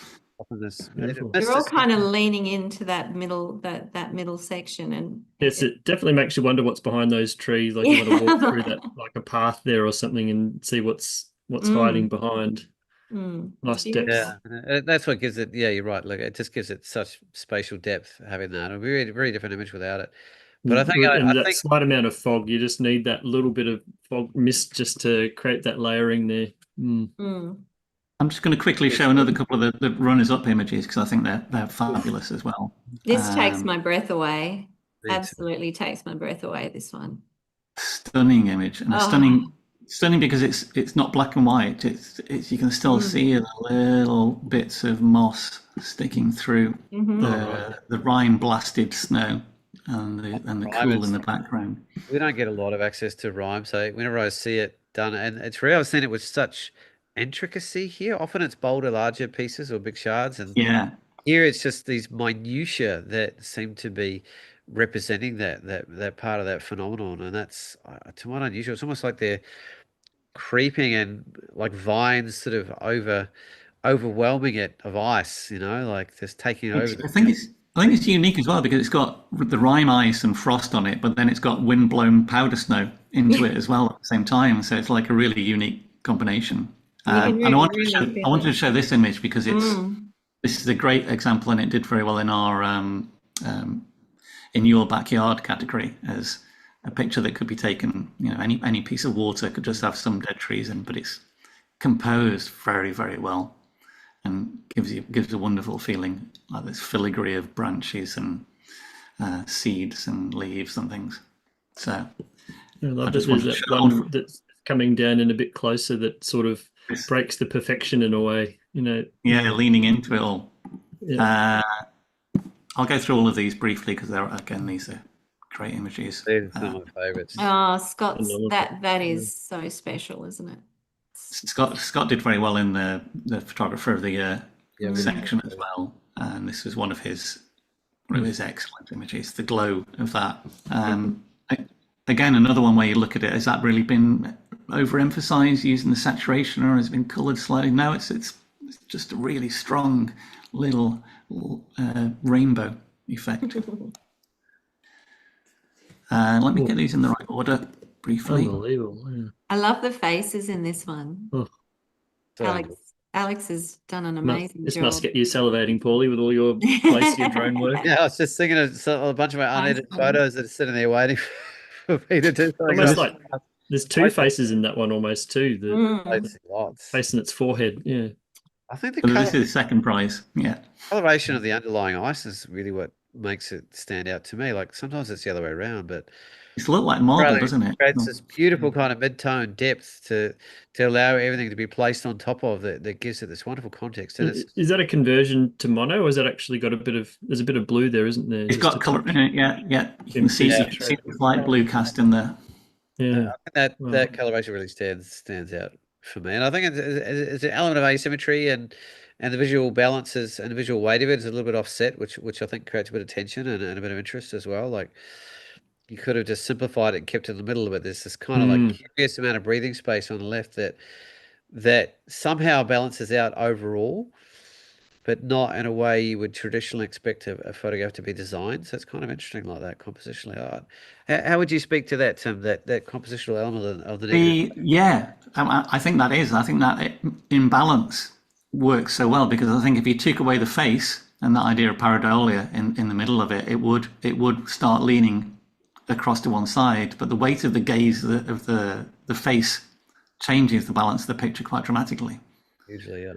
Beautiful. You're all kind of leaning into that middle section, and yes, it definitely makes you wonder what's behind those trees. Like you want to walk through that, like a path there or something, and see what's hiding behind. Nice depth. Yeah, that's what gives it. Yeah, you're right. Look, it just gives it such spatial depth having that. A very, very different image without it. But I think, and that slight amount of fog, you just need that little bit of fog mist just to create that layering there. I'm just going to quickly show another couple of the runners-up images because I think they're fabulous as well. This takes my breath away. Absolutely takes my breath away, this one. Stunning image, and stunning because it's not black and white. It's you can still see the little bits of moss sticking through the rime blasted snow and the cool in the background. We don't get a lot of access to rime, so whenever I see it done, and it's rare I've seen it with such intricacy here. Often it's bolder, larger pieces or big shards, and here it's just these minutiae that seem to be representing that part of that phenomenon, and that's somewhat unusual. It's almost like they're creeping and like vines sort of overwhelming it of ice, like just taking over. I think it's unique as well because it's got the rime ice and frost on it, but then it's got wind-blown powder snow into it as well at the same time. So it's like a really unique combination. And I wanted to show this image because this is a great example, and it did very well in our in your backyard category as a picture that could be taken. Any piece of water could just have some dead trees in, but it's composed very, very well and gives a wonderful feeling, like this filigree of branches and seeds and leaves and things. So I just there's that one that's coming down in a bit closer that sort of breaks the perfection in a way, Yeah, leaning into it all. Yeah. I'll go through all of these briefly because these are great images. These are some of my favorites. Oh, Scott's that is so special, isn't it? Scott did very well in the photographer of the year section as well, and this was one of his excellent images. The glow of that. Again, another one where you look at it, has that really been overemphasized using the saturation, or has it been colored slightly? No, it's just a really strong little rainbow effect. Let me get these in the right order briefly. Unbelievable. Yeah. I love the faces in this one. Alex has done an amazing job. This must get you salivating, Paulie, with all your place your drone work. Yeah, I was just thinking of a bunch of my unedited photos that are sitting there waiting for me to do something. Almost like there's two faces in that one almost too. The face in its forehead. Yeah. I think this is the second prize. Yeah. Coloration of the underlying ice is really what makes it stand out to me. Like sometimes it's the other way around, but it's a little like marble, doesn't it? Creates this beautiful kind of mid-tone depth to allow everything to be placed on top of that gives it this wonderful context. And is that a conversion to mono, or has that actually got there's a bit of blue there, isn't there? It's got colour in it, yeah. You can see the light blue cast in there. Yeah, that coloration really stands out for me, and I think it's an element of asymmetry and the visual balances and the visual weight of it is a little bit offset, which I think creates a bit of tension and a bit of interest as well. Like you could have just simplified it and kept it in the middle of it. There's this kind of like curious amount of breathing space on the left that somehow balances out overall, but not in a way you would traditionally expect a photograph to be designed. So it's kind of interesting like that, compositionally art. How would you speak to that, Tim, that compositional element of the negative? I think that is. I think that in balance works so well because I think if you took away the face and that idea of pareidolia in the middle of it, it would start leaning across to one side, but the weight of the gaze of the face changes the balance of the picture quite dramatically. Usually, yeah.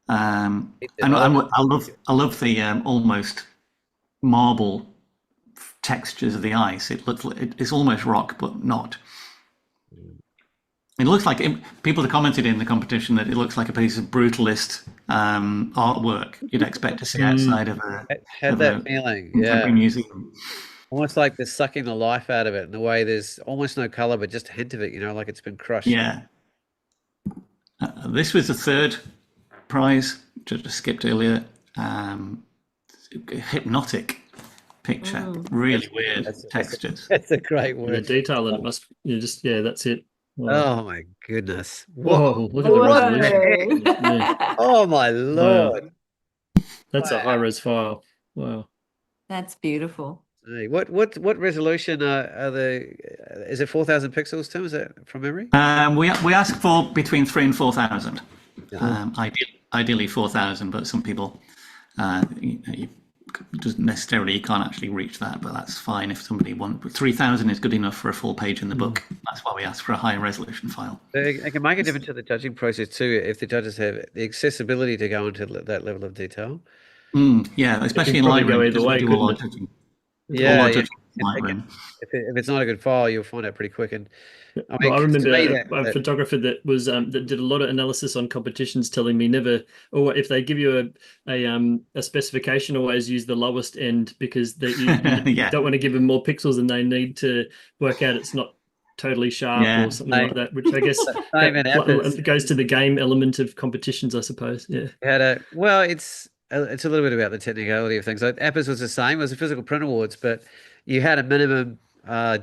And I love the almost marble textures of the ice. It's almost rock, but not. It looks like people have commented in the competition that it looks like a piece of brutalist artwork you'd expect to see outside of a feeling, museum. Almost like they're sucking the life out of it in a way there's almost no color, but just a hint of it, like it's been crushed. Yeah. This was the third prize, which I just skipped earlier. hypnotic picture. Really weird textures. That's a great And the word. detail in it must, that's it. Wow. Oh my goodness. Whoa, look at the Whoa. resolution. Yeah. Oh my Lord. That's a high-res file. Wow. That's beautiful. Hey, what resolution are the? Is it 4,000 pixels, Tim? Is that from memory? We ask for between 3,000 and 4,000. Yeah. Ideally 4,000, but some people you doesn't necessarily, you can't actually reach that, but that's fine if somebody wants. 3,000 is good enough for a full page in the book. That's why we ask for a higher resolution file. It can make a difference to the judging process too if the judges have the accessibility to go into that level of detail. Yeah, especially in probably Lightroom. go either because we way, do all our couldn't it? judging. Yeah, All our yeah. judging in Lightroom. If it's not a good file, you'll find out pretty quick. And I Well, I mean, 'cause to me remember a photographer that was that did a lot of analysis on competitions, telling me never, or if they give you a specification, always use the lowest end, because you Yeah. don't want to give them more pixels than they need to work out it's not totally sharp Yeah. or something like that. Which I guess Same in Apples. it goes to the game element of competitions, I suppose. Yeah. Well, it's a little bit about the technicality of things. Like Apples was the same. It was a physical print awards, but you had a minimum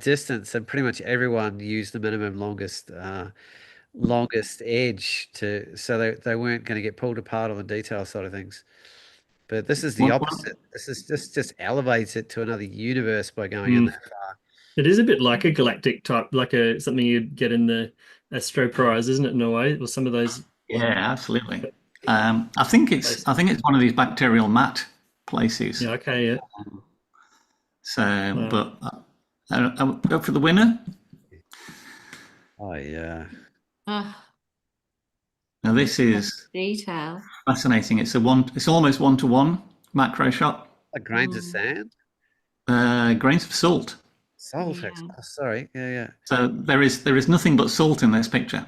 distance, and pretty much everyone used the minimum longest edge so they weren't going to get pulled apart on the detail side of things. But this is the One- opposite. This is just elevates it to another universe by going in that far. It is a bit like a galactic type, like something you'd get in the Astro Prize, isn't it? In a way, or some of those. Yeah, absolutely. I think it's one of these bacterial mat places. Yeah. Okay. Yeah. So, but go for the winner. Oh yeah. Ah, Now this is detail. fascinating. It's almost 1-to-1 macro shot. Like grains of sand. Grains of salt. Salt. Yeah. Oh, sorry. Yeah. So there is nothing but salt in this picture.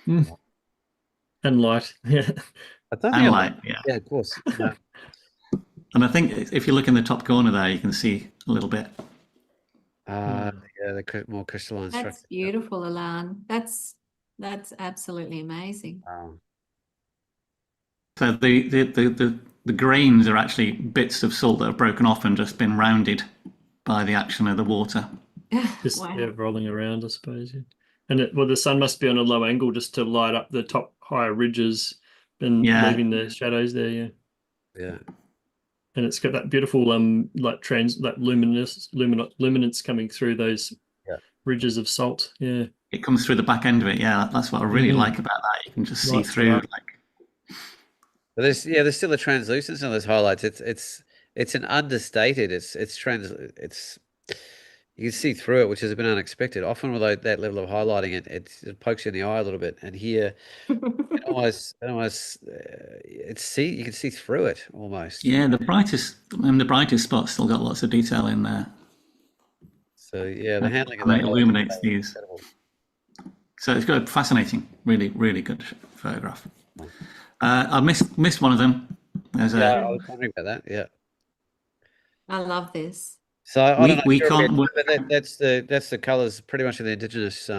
And light. Yeah. I don't And think light, yeah. Yeah, of course. No. And I think if you look in the top corner there, you can see a little bit. Yeah, the more crystalline That's structure. beautiful, Alan. That's absolutely amazing. So the grains are actually bits of salt that have broken off and just been rounded by the action of the water. Just Wow. rolling around, I suppose. Yeah. And the sun must be on a low angle just to light up the top higher ridges and leaving the shadows there. Yeah. Yeah. And it's got that beautiful luminance coming through those ridges of salt. Yeah. It comes through the back end of it. Yeah, that's what I really like about that. You can just see through. But there's still a translucence on those highlights. It's an understated. It's you can see through it, which has been unexpected. Often with that level of highlighting, it pokes you in the eye a little bit, and here you can see through it almost. Yeah, the brightest spot's still got lots of detail in there. So yeah, the handling of And that it illuminates these. incredible. So it's good, fascinating, really, really good photograph. I missed one of them. I was wondering about that. Yeah. I love this. So I don't know. We can't. But that's the colours pretty much of the Indigenous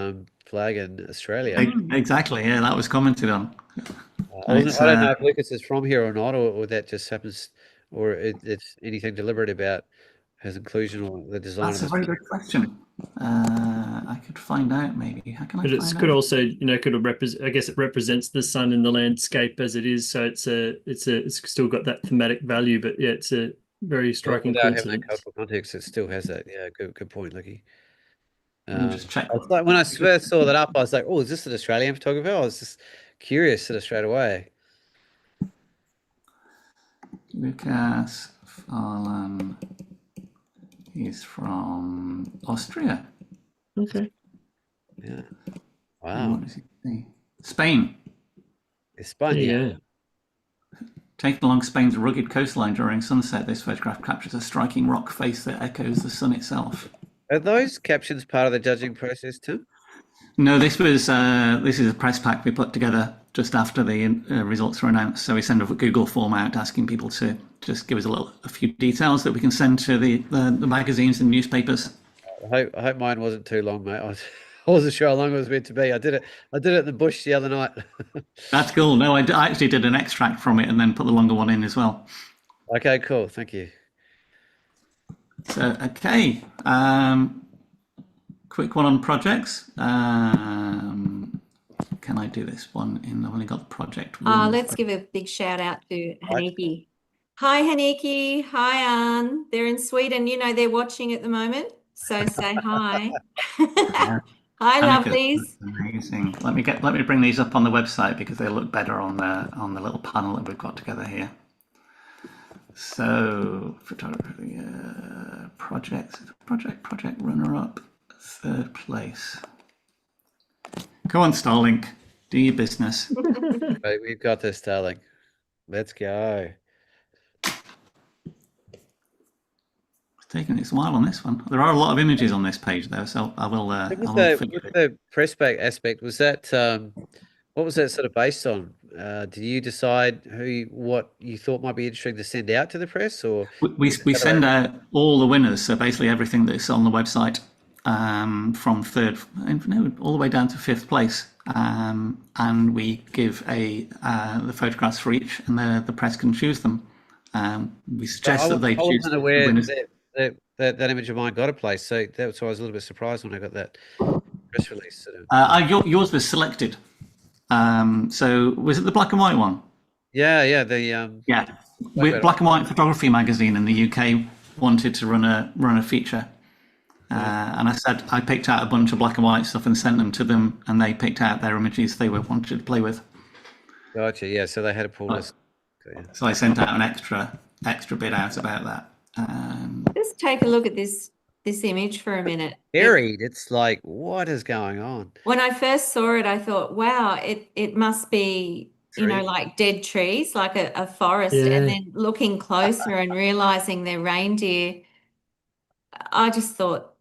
flag in Australia. Exactly. Yeah, that was commented on. I don't know if Lucas is from here or not, or that just happens, or it's anything deliberate about his inclusion or the design. That's a very good question. I could find out maybe. How can I? But it could also, I guess it represents the sun in the landscape as it is. So it's still got that thematic value. But yeah, it's a very striking Without having that coincidence. cultural context, it still has that. Yeah, good point, Lucky. Just check. Like when I first saw that up, I was like, "Oh, is this an Australian photographer?" I was just curious sort of straight away. Lucas Farlan is from Austria. Okay. Yeah. Wow. What does he say? Spain. España. Yeah. Taken along Spain's rugged coastline during sunset, this photograph captures a striking rock face that echoes the sun itself. Are those captions part of the judging process too? No, this is a press pack we put together just after the results were announced. So we send a Google form out asking people to just give us a few details that we can send to the magazines and newspapers. I hope mine wasn't too long, mate. I wasn't sure how long it was meant to be. I did it in the bush the other night. That's cool. No, I actually did an extract from it and then put the longer one in as well. Okay, cool. Thank you. So, okay. Quick one on projects. Can I do this one in? I've only got the project one. Let's give a big shout out to Haniki. Hi, Haniki. Hi, Anne. They're in Sweden. You know, they're watching at the moment. So say hi. Yeah. Hi, Annika's lovelies. amazing. Let me bring these up on the website because they look better on the little panel that we've got together here. So photography project runner up, third place. Go on, Starlink, do your business. Right, we've got this, darling. Let's go. It's taking its while on this one. There are a lot of images on this page though, so I will figure With it. the press back aspect, was that what was that sort of based on? Did you decide what you thought might be interesting to send out to the press, or We send out all the winners, so basically everything that's on the website, from third, no, all the way down to fifth place, and we give the photographs for each, and the press can choose them. We suggest that they I choose wasn't the aware winners. that image of mine got a place, so that's why I was a little bit surprised when I got that press release. Sort of. Yours was selected. So was it the black and white one? Yeah, Yeah, Black and White Photography magazine in the UK wanted to run a feature. And I picked out a bunch of black and white stuff and sent them to them, and they picked out their images they wanted to play with. Gotcha. Yeah, so they had a pull list. So I sent out an extra bit out about that. Just take a look at this image for a minute. Buried. It's like, what is going on? When I first saw it, I thought, wow, it must be, you know, like dead trees, like a forest. Yeah. And then looking closer and realizing they're reindeer, I just thought,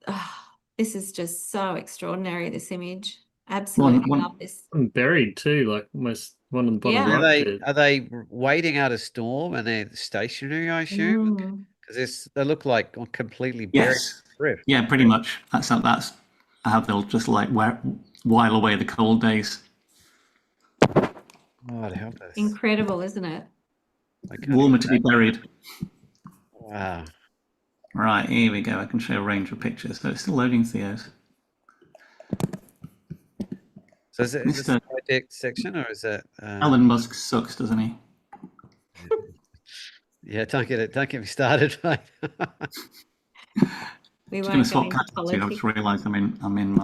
this is just so extraordinary, this image. Absolutely love this. I'm buried too, like almost one on the bottom Yeah. right. Are they waiting out a storm and they're stationary, I assume? Because they look like completely buried. Yes. Yeah, pretty much. That's how they'll just like while away the cold days. God help us. Incredible, isn't it? Warmer to be buried. Wow. Right, here we go. I can show a range of pictures. So it's still loading, Theo's. So is this a project section, or is that Elon Musk sucks, doesn't he? Yeah, don't get me started, mate. We Just going to won't go swap into catalogs. I politics. just realised I'm in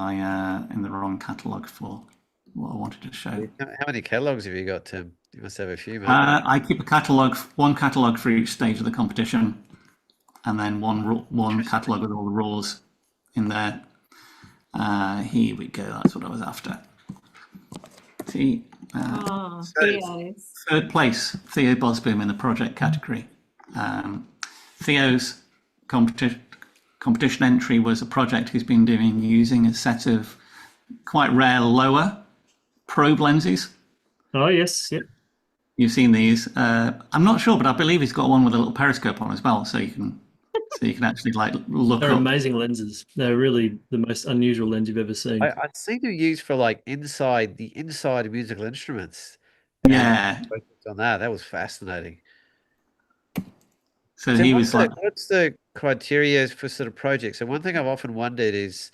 the wrong catalogue for what I wanted to show. How many catalogs have you got, Tim? You must have a few, mate. I keep one catalogue for each stage of the competition, and then one catalogue with all the rules in there. Here we go. That's what I was after. See, Theo's. third place, Theo Bosboom in the project category. Theo's competition entry was a project he's been doing using a set of quite rare lower probe lenses. Oh yes, yep. You've seen these. I'm not sure, but I believe he's got one with a little periscope on as well, so you can actually like look. They're up. amazing lenses. They're really the most unusual lens you've ever seen. I'd seen them used for like inside of musical instruments. Yeah. On that was fascinating. So he was like, what's the criteria for sort of projects? So one thing I've often wondered is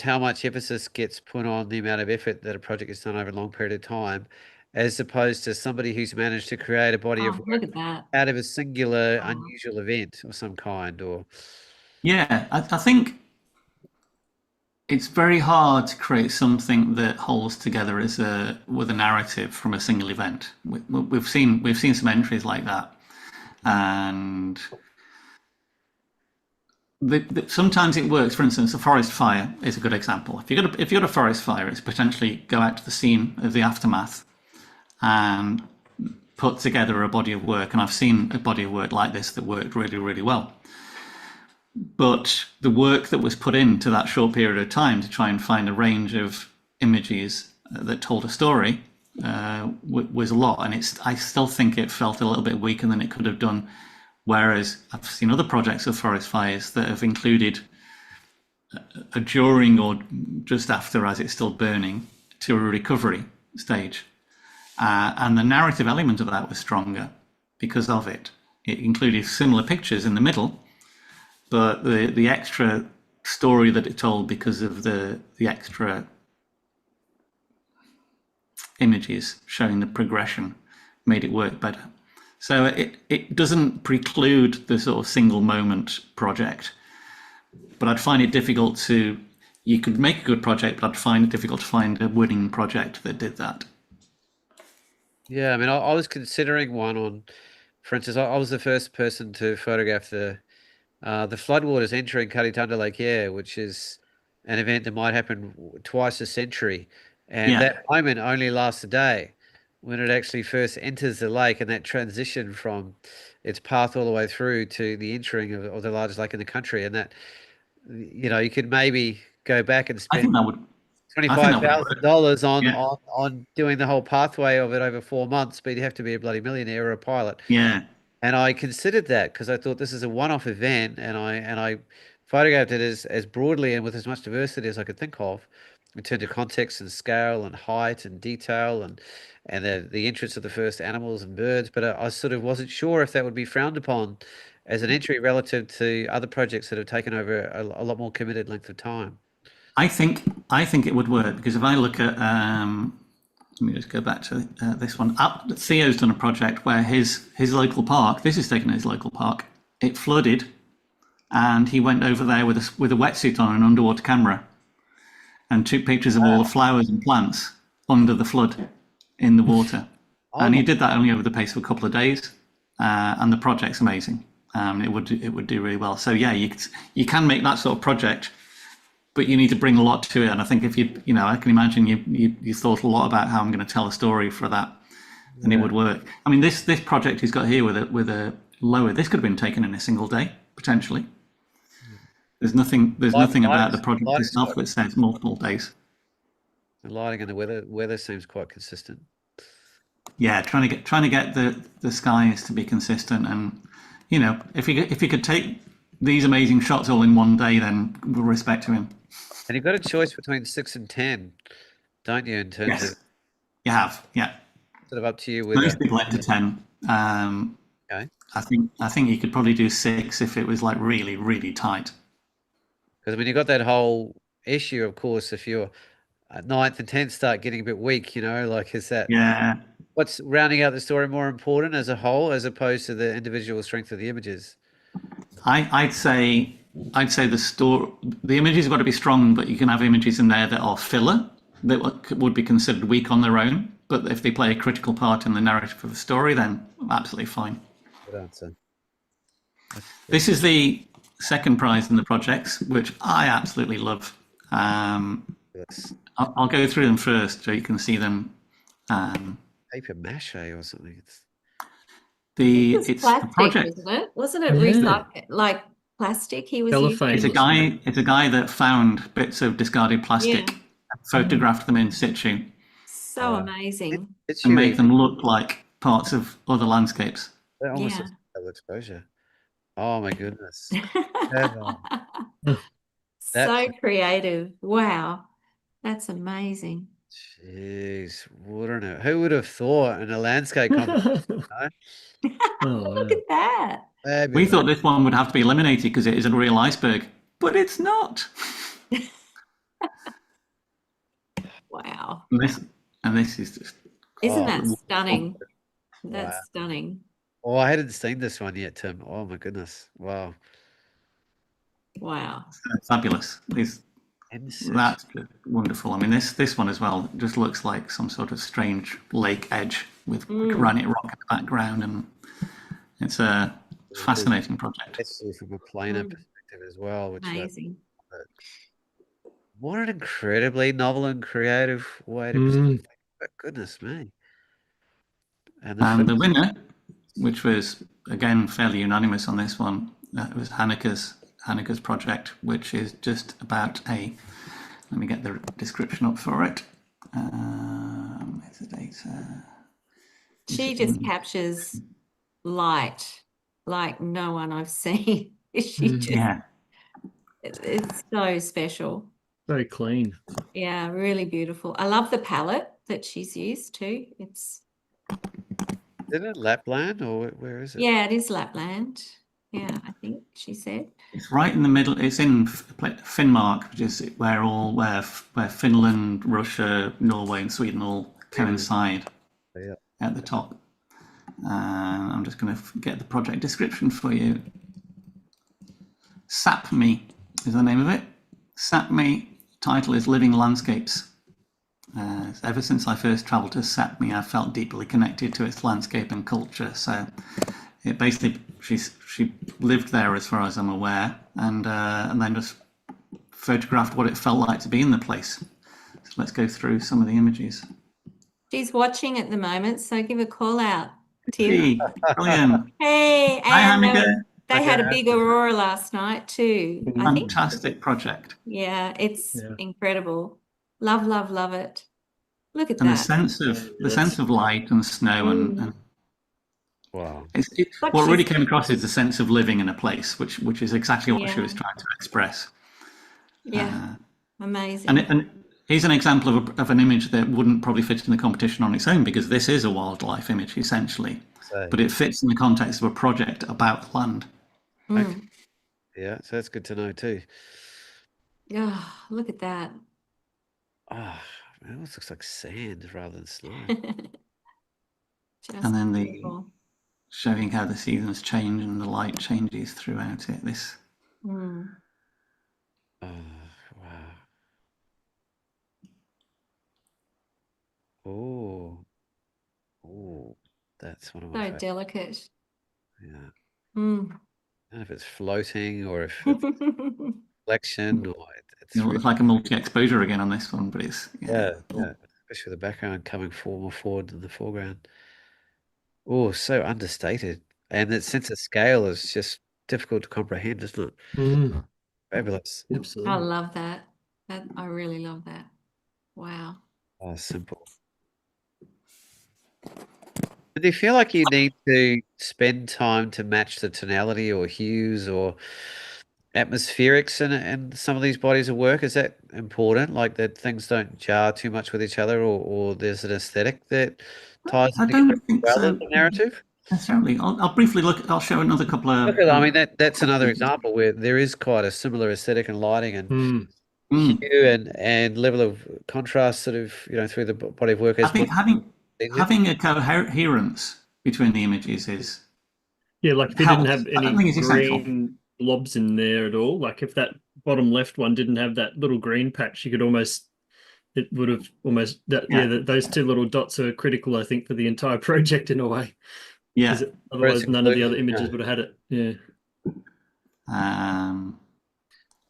how much emphasis gets put on the amount of effort that a project is done over a long period of time, as opposed to somebody who's managed to create a body of work Look at that. out of a singular unusual event of some kind. Or I think it's very hard to create something that holds together with a narrative from a single event. We've seen some entries like that, and sometimes it works. For instance, a forest fire is a good example. If you got a forest fire, it's potentially go out to the scene of the aftermath and put together a body of work. And I've seen a body of work like this that worked really, really well. But the work that was put into that short period of time to try and find a range of images that told a story was a lot. And I still think it felt a little bit weaker than it could have done. Whereas I've seen other projects of forest fires that have included a during or just after, as it's still burning, to a recovery stage. And the narrative element of that was stronger because of it. it included similar pictures in the middle, but the extra story that it told, because of the extra images showing the progression, made it work better. So it doesn't preclude the sort of single moment project, but I'd find it difficult to, you could make a good project, but I'd find it difficult to find a winning project that did that. Yeah, I mean, I was considering one on, for instance, I was the first person to photograph the floodwaters entering Karitanda Lake Eyre, which is an event that might happen twice a century. And Yeah. that moment only lasts a day when it actually first enters the lake, and that transition from its path all the way through to the entering of the largest lake in the country. And that, you could maybe go back and I think spend that would, $25,000 Yeah. on doing the whole pathway of it over 4 months, but you have to be a bloody millionaire or a pilot. Yeah. And I considered that because I thought this is a one-off event, and I photographed it as broadly and with as much diversity as I could think of, in terms of context and scale and height and detail and the entrance of the first animals and birds. But I sort of wasn't sure if that would be frowned upon as an entry relative to other projects that have taken over a lot more committed length of time. I think it would work, because if I look at let me just go back to this one. Theo's done a project where his local park, this is taken at his local park, it flooded, and he went over there with a wetsuit on and an underwater camera, and took pictures of all the flowers and plants under the flood in the water. And he did that only over the pace of a couple of days, and the project's amazing. It would do really well. So yeah, you can make that sort of project, but you need to bring a lot to it. And I think if I can imagine you thought a lot about how I'm going to tell a story for that, and it would work. I mean, this project he's got here with a lower, this could have been taken in a single day potentially. There's nothing about the project itself that says multiple days. The lighting and the weather seems quite consistent. Yeah, trying to get the skies to be consistent, and if you could take these amazing shots all in one day, then we'll respect to him. And you've got a choice between 6 and 10, don't you? In terms of, you have, yeah. Sort of up to you. With most people enter 10. Okay. I think you could probably do 6 if it was like really, really tight. Because I mean, you've got that whole issue, of course, if your 9th and 10th start getting a bit weak, like is that? Yeah. What's rounding out the story more important as a whole, as opposed to the individual strength of the images? I'd say the images have got to be strong, but you can have images in there that are filler, that would be considered weak on their own. But if they play a critical part in the narrative of the story, then absolutely fine. Good answer. This is the second prize in the projects, which I absolutely love. Yes. I'll go through them first so you can see them. Paper mache or something. It's plastic, a project. isn't it? Wasn't it recycled, like plastic? He was Cellophane. using. It's a guy that found bits of discarded plastic, photographed them in situ, So amazing. and made them look like parts of other landscapes. That almost looks like double exposure. Oh my goodness. So creative. Wow. That's amazing. Jeez, who would have thought in a landscape competition? Look at that. Fabulous. We thought this one would have to be eliminated because it is a real iceberg, but it's not. Wow. And this is just. Isn't that stunning? That's stunning. Oh, I hadn't seen this one yet, Tim. Oh my goodness. Wow. Wow. Fabulous. That's wonderful. I mean, this one as well just looks like some sort of strange lake edge with granite rock in the background, and it's a fascinating project. Especially from a planar perspective as well, which amazing. What an incredibly novel and creative way to present. Goodness me. And the winner, which was again fairly unanimous on this one, it was Hanneke's project, which is just about let me get the description up for it. She just captures light like no one I've seen. It's so special. Very clean. Yeah, really beautiful. I love the palette that she's used too. It's Isn't it Lapland or where is it? Yeah, it is Lapland. Yeah, I think she said. It's right in the middle. It's in Finnmark, which is where Finland, Russia, Norway, and Sweden all coincide Yeah. at the top. I'm just going to get the project description for you. SAPME is the name of it. SAPME title is Living Landscapes. Ever since I first travelled to SAPME, I felt deeply connected to its landscape and culture. So it basically, she lived there as far as I'm aware, and then just photographed what it felt like to be in the place. So let's go through some of the images. She's watching at the moment, so give a call out, Tim. Hey, brilliant. Hey, Hi, and Hanneke. they had a big aurora last night too. I think. Fantastic project. Yeah, it's incredible. Love, love, love it. Look at And that. the sense of light and snow and Wow. what really came across is the sense of living in a place, which is exactly what she was trying to express. Yeah, amazing. And here's an example of an image that wouldn't probably fit in the competition on its own, because this is a wildlife image essentially, but it fits in the context of a project about land. Okay. Yeah, so that's good to know too. Yeah, look at that. Ah, it almost looks like sand rather than snow. Just And then beautiful. showing how the seasons change and the light changes throughout it. Oh, wow. Oh, that's one of my So favorites. delicate. Yeah. I Mm. don't know if it's floating or if it's reflection or it's It's like a multi-exposure again on this one, but it's yeah, especially the background coming more forward than the foreground. Oh, so understated, and that sense of scale is just difficult to comprehend, isn't it? Fabulous. Absolutely. I love that. I really love that. Wow. Oh, simple. Do you feel like you need to spend time to match the tonality or hues or atmospherics in some of these bodies of work? Is that important? Like that things don't jar too much with each other, or there's an aesthetic that ties I them together don't think rather so than the narrative? necessarily. I'll briefly look. I'll show another couple of. Because, I mean, that's another example where there is quite a similar aesthetic and lighting and hue and level of contrast sort of, through the body of work. I think having a coherence between the images is like if you helps. didn't have I don't any think it's essential. green blobs in there at all, like if that bottom left one didn't have that little green patch, you could almost those two little dots are critical, I think, for the entire project in a way. Yeah. Otherwise, none of the other images would have had it. Yeah.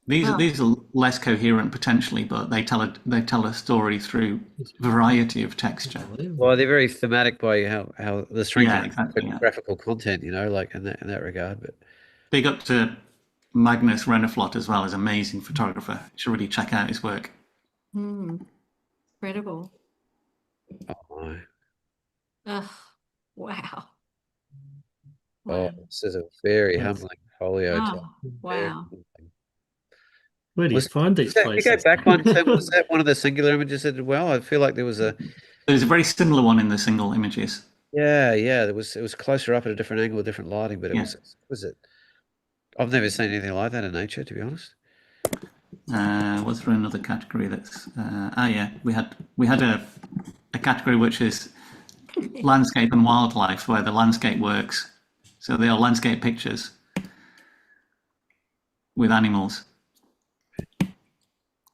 These are less coherent potentially, but they tell a story through a variety of texture. Well, they're very thematic by how the strength of exactly, graphical content, like in that regard. But big up to Magnus Reneflot as well, as an amazing photographer. You should really check out his work. Incredible. oh Wow. Oh, this is a very humbling folio. Oh, wow. Where do you find these places? You go back one, Tim, was that one of the singular images that did well? I feel like there's a very similar one in the single images. Yeah, it was closer up at a different angle with different lighting, but was it? I've never seen anything like that in nature, to be honest. Was there another category that's we had a category which is landscape and wildlife, where the landscape works. So they are landscape pictures with animals.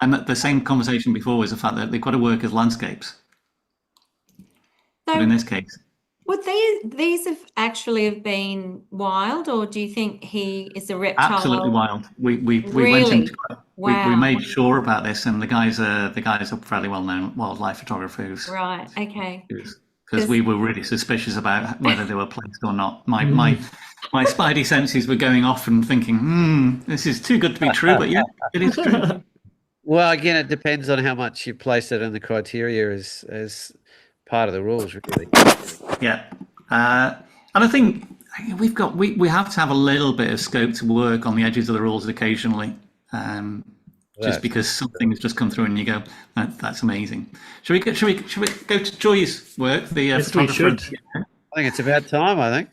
And the same conversation before was the fact that they've got to work as landscapes. But in this case, would these have actually have been wild, or do you think he is a reptile? Absolutely wild. We really? Went into wow. we made sure about this, and the guys are fairly well known wildlife photographers. Right. Okay. Because we were really suspicious about whether they were placed or not. My spidey senses were going off and thinking, this is too good to be true, but yeah, it is true. Well, again, it depends on how much you place it in the criteria as part of the rules, really. Yeah, and I think we have to have a little bit of scope to work on the edges of the rules occasionally, just because something has just come through and you go, that's amazing. Should we go to Joy's work? The yes, we should. I think it's about time, I think.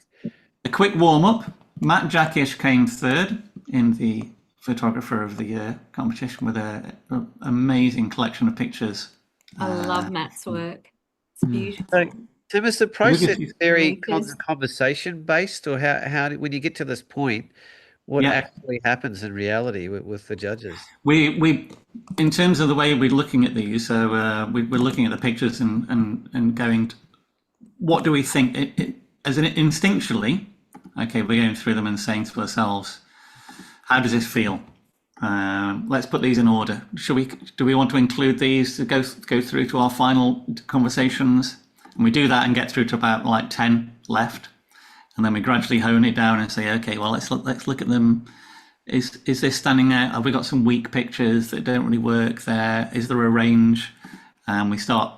A quick warm-up. Matt Jackish came third in the Photographer of the Year competition with an amazing collection of pictures. I love Matt's work. It's beautiful. So, Tim, is the process Lucas, very Lucas. conversation based, or when you get to this point, what Yeah. actually happens in reality with the judges? we in terms of the way we're looking at these, so we're looking at the pictures and going, what do we think? As an instinctually, okay, we're going through them and saying to ourselves, how does this feel? Let's put these in order. Do we want to include these to go through to our final conversations? And we do that and get through to about like 10 left, and then we gradually hone it down and say, okay, well, let's look at them. Is this standing out? Have we got some weak pictures that don't really work there? Is there a range? And we start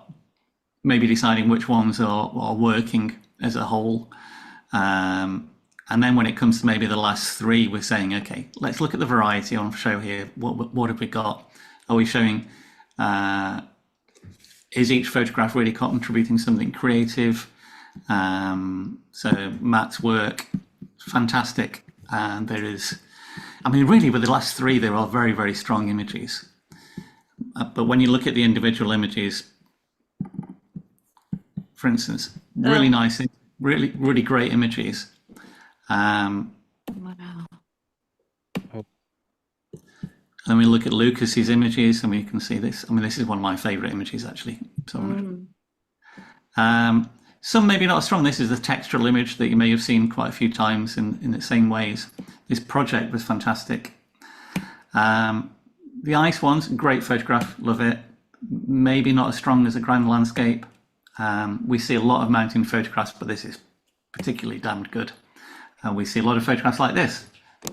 maybe deciding which ones are working as a whole. And then when it comes to maybe the last three, we're saying, okay, let's look at the variety on show here. What have we got? Are we showing, is each photograph really contributing something creative? So Matt's work, fantastic. And there is, I mean, really with the last three, there are very, very strong images. But when you look at the individual images, for instance, really nice, really, really great images. Wow. And we look at Lucas's images and we can see this. I mean, this is one of my favorite images, actually. So, some maybe not as strong. This is a textural image that you may have seen quite a few times in the same ways. This project was fantastic. The ice ones, great photograph, love it. Maybe not as strong as a grand landscape. We see a lot of mountain photographs, but this is particularly damned good. We see a lot of photographs like this.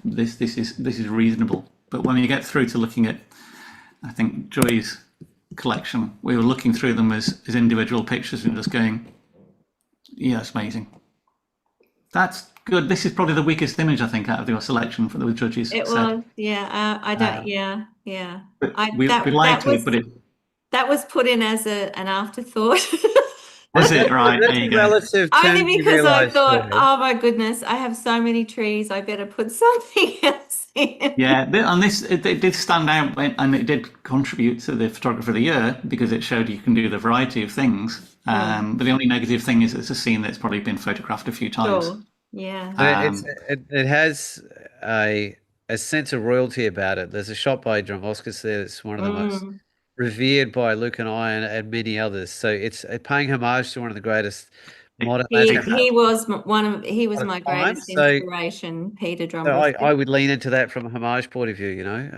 This is reasonable. But when you get through to looking at, I think, Joy's collection, we were looking through them as individual pictures and just going, yeah, it's amazing. That's good. This is probably the weakest image, I think, out of your selection for the judges. It was, yeah. I don't, yeah. We liked it, but that was put in as an afterthought. Was it? Right, there you go. Relative Only term, you because I realise, thought, Joy. oh my goodness, I have so many trees. I better put something else in. Yeah, and it did stand out, and it did contribute to the Photographer of the Year because it showed you can do the variety of things. But the only negative thing is it's a scene that's probably been photographed a few times. Sure. Yeah. It has a sense of royalty about it. There's a shot by Dromoskas there that's one of the most revered by Luke and I and many others. So it's paying homage to one of the greatest modern He was my greatest inspiration, Peter So Dromoskas. I would lean into that from a homage point of view, you know.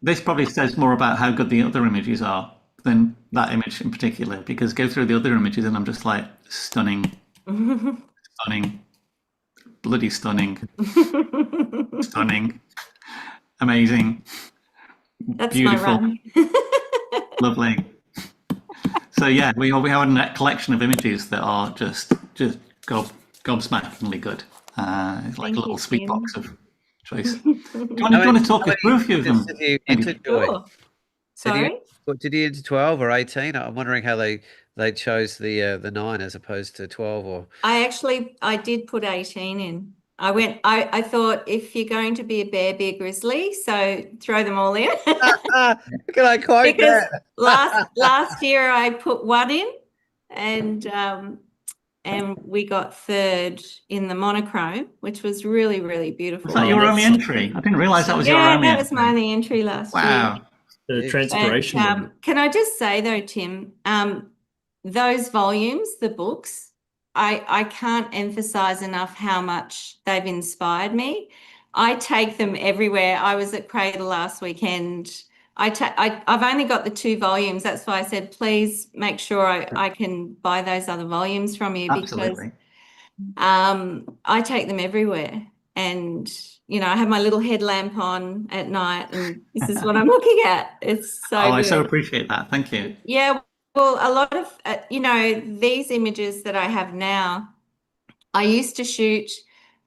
This probably says more about how good the other images are than that image in particular, because go through the other images and I'm just like, stunning, stunning, bloody stunning, stunning, amazing, That's beautiful, my run. lovely. So yeah, we have a collection of images that are just gobsmackingly good. It's like a little sweet box of choice. Do you want to talk us through a few of them? Sure. Sorry? Did he enter 12 or 18? I'm wondering how they chose the 9 as opposed to 12 or. I did put 18 in. I thought if you're going to be a bear grizzly, so throw them all in. Can I quote because that? last year I put 1 in, and we got third in the monochrome, which was really, really beautiful. Was that your only entry? I didn't realise that was your only entry. Yeah, that was my only entry last year. Wow. The transpiration. Can I just say though, Tim, those volumes, the books, I can't emphasize enough how much they've inspired me. I take them everywhere. I was at Cradle last weekend. I've only got the 2 volumes. That's why I said, please make sure I can buy those other volumes from you. Absolutely. Because I take them everywhere. And, you know, I have my little headlamp on at night and this is what I'm looking at. It's so good. I so appreciate that. Thank you. Yeah. Well, a lot of, these images that I have now, I used to shoot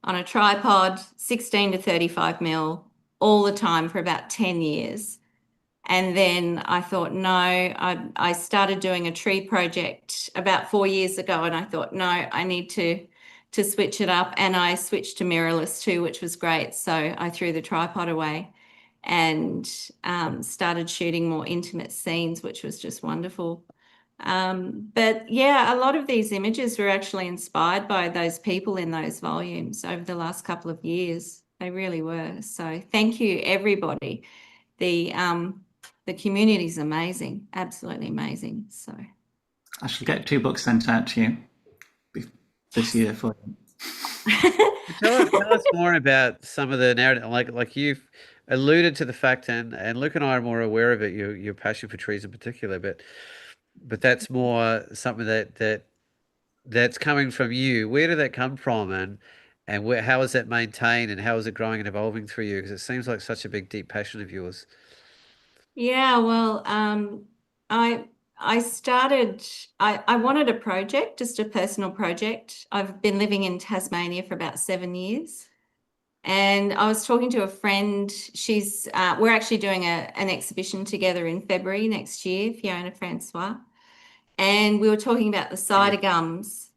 on a tripod, 16 to 35 mil all the time for about 10 years. And then I thought, no, I started doing a tree project about 4 years ago, and I thought, no, I need to switch it up. And I switched to mirrorless too, which was great. So I threw the tripod away and started shooting more intimate scenes, which was just wonderful. But yeah, a lot of these images were actually inspired by those people in those volumes over the last couple of years. They really were. So thank you, everybody. The community is amazing, absolutely amazing. So I shall get 2 books sent out to you this year for you. Tell us more about some of the narrative. Like you've alluded to the fact, and Luke and I are more aware of it. Your passion for trees in particular, but that's more something that's coming from you. Where did that come from, and how is that maintained, and how is it growing and evolving through you? Because it seems like such a big, deep passion of yours. yeah, well, I started, I wanted a project, just a personal project. I've been living in Tasmania for about 7 years. And I was talking to a friend. We're actually doing an exhibition together in February next year, Fiona Francois. And we were talking about the cider gums.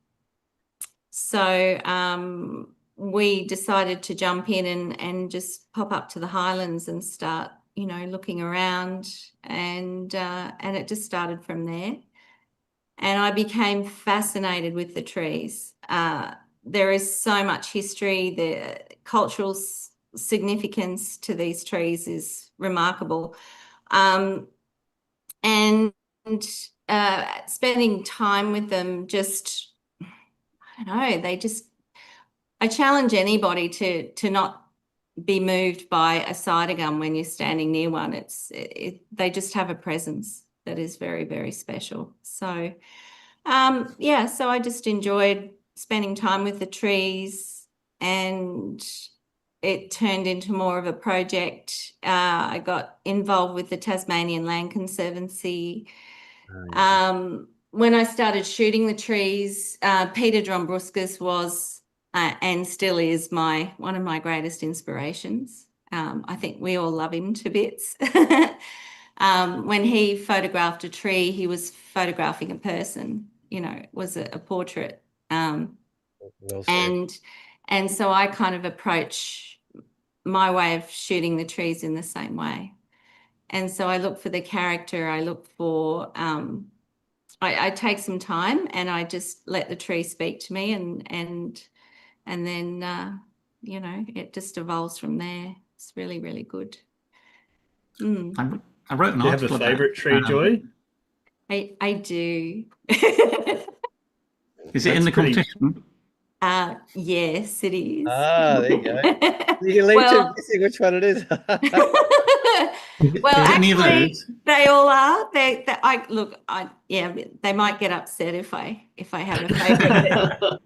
So we decided to jump in and just pop up to the Highlands and start, looking around, and it just started from there. And I became fascinated with the trees. There is so much history. The cultural significance to these trees is remarkable. And spending time with them, just, I don't know, I challenge anybody to not be moved by a cider gum when you're standing near one. They just have a presence that is very, very special. So yeah, so I just enjoyed spending time with the trees, and it turned into more of a project. I got involved with the Tasmanian Land Conservancy. When I started shooting the trees, Peter Drombruscus was and still is one of my greatest inspirations. I think we all love him to bits. When he photographed a tree, he was photographing a person, it was a portrait. Well said. And so I kind of approach my way of shooting the trees in the same way. And so I look for the character, I look for, I take some time and I just let the tree speak to me, and then, it just evolves from there. It's really, really good. I wrote an Do you have article a favorite tree, about, Joy? I do. is it in the competition? Yes, it is. There you go. You can leave to guessing which one it is. Well, Is it any of actually, those? they all are. They might get upset if I have a favorite.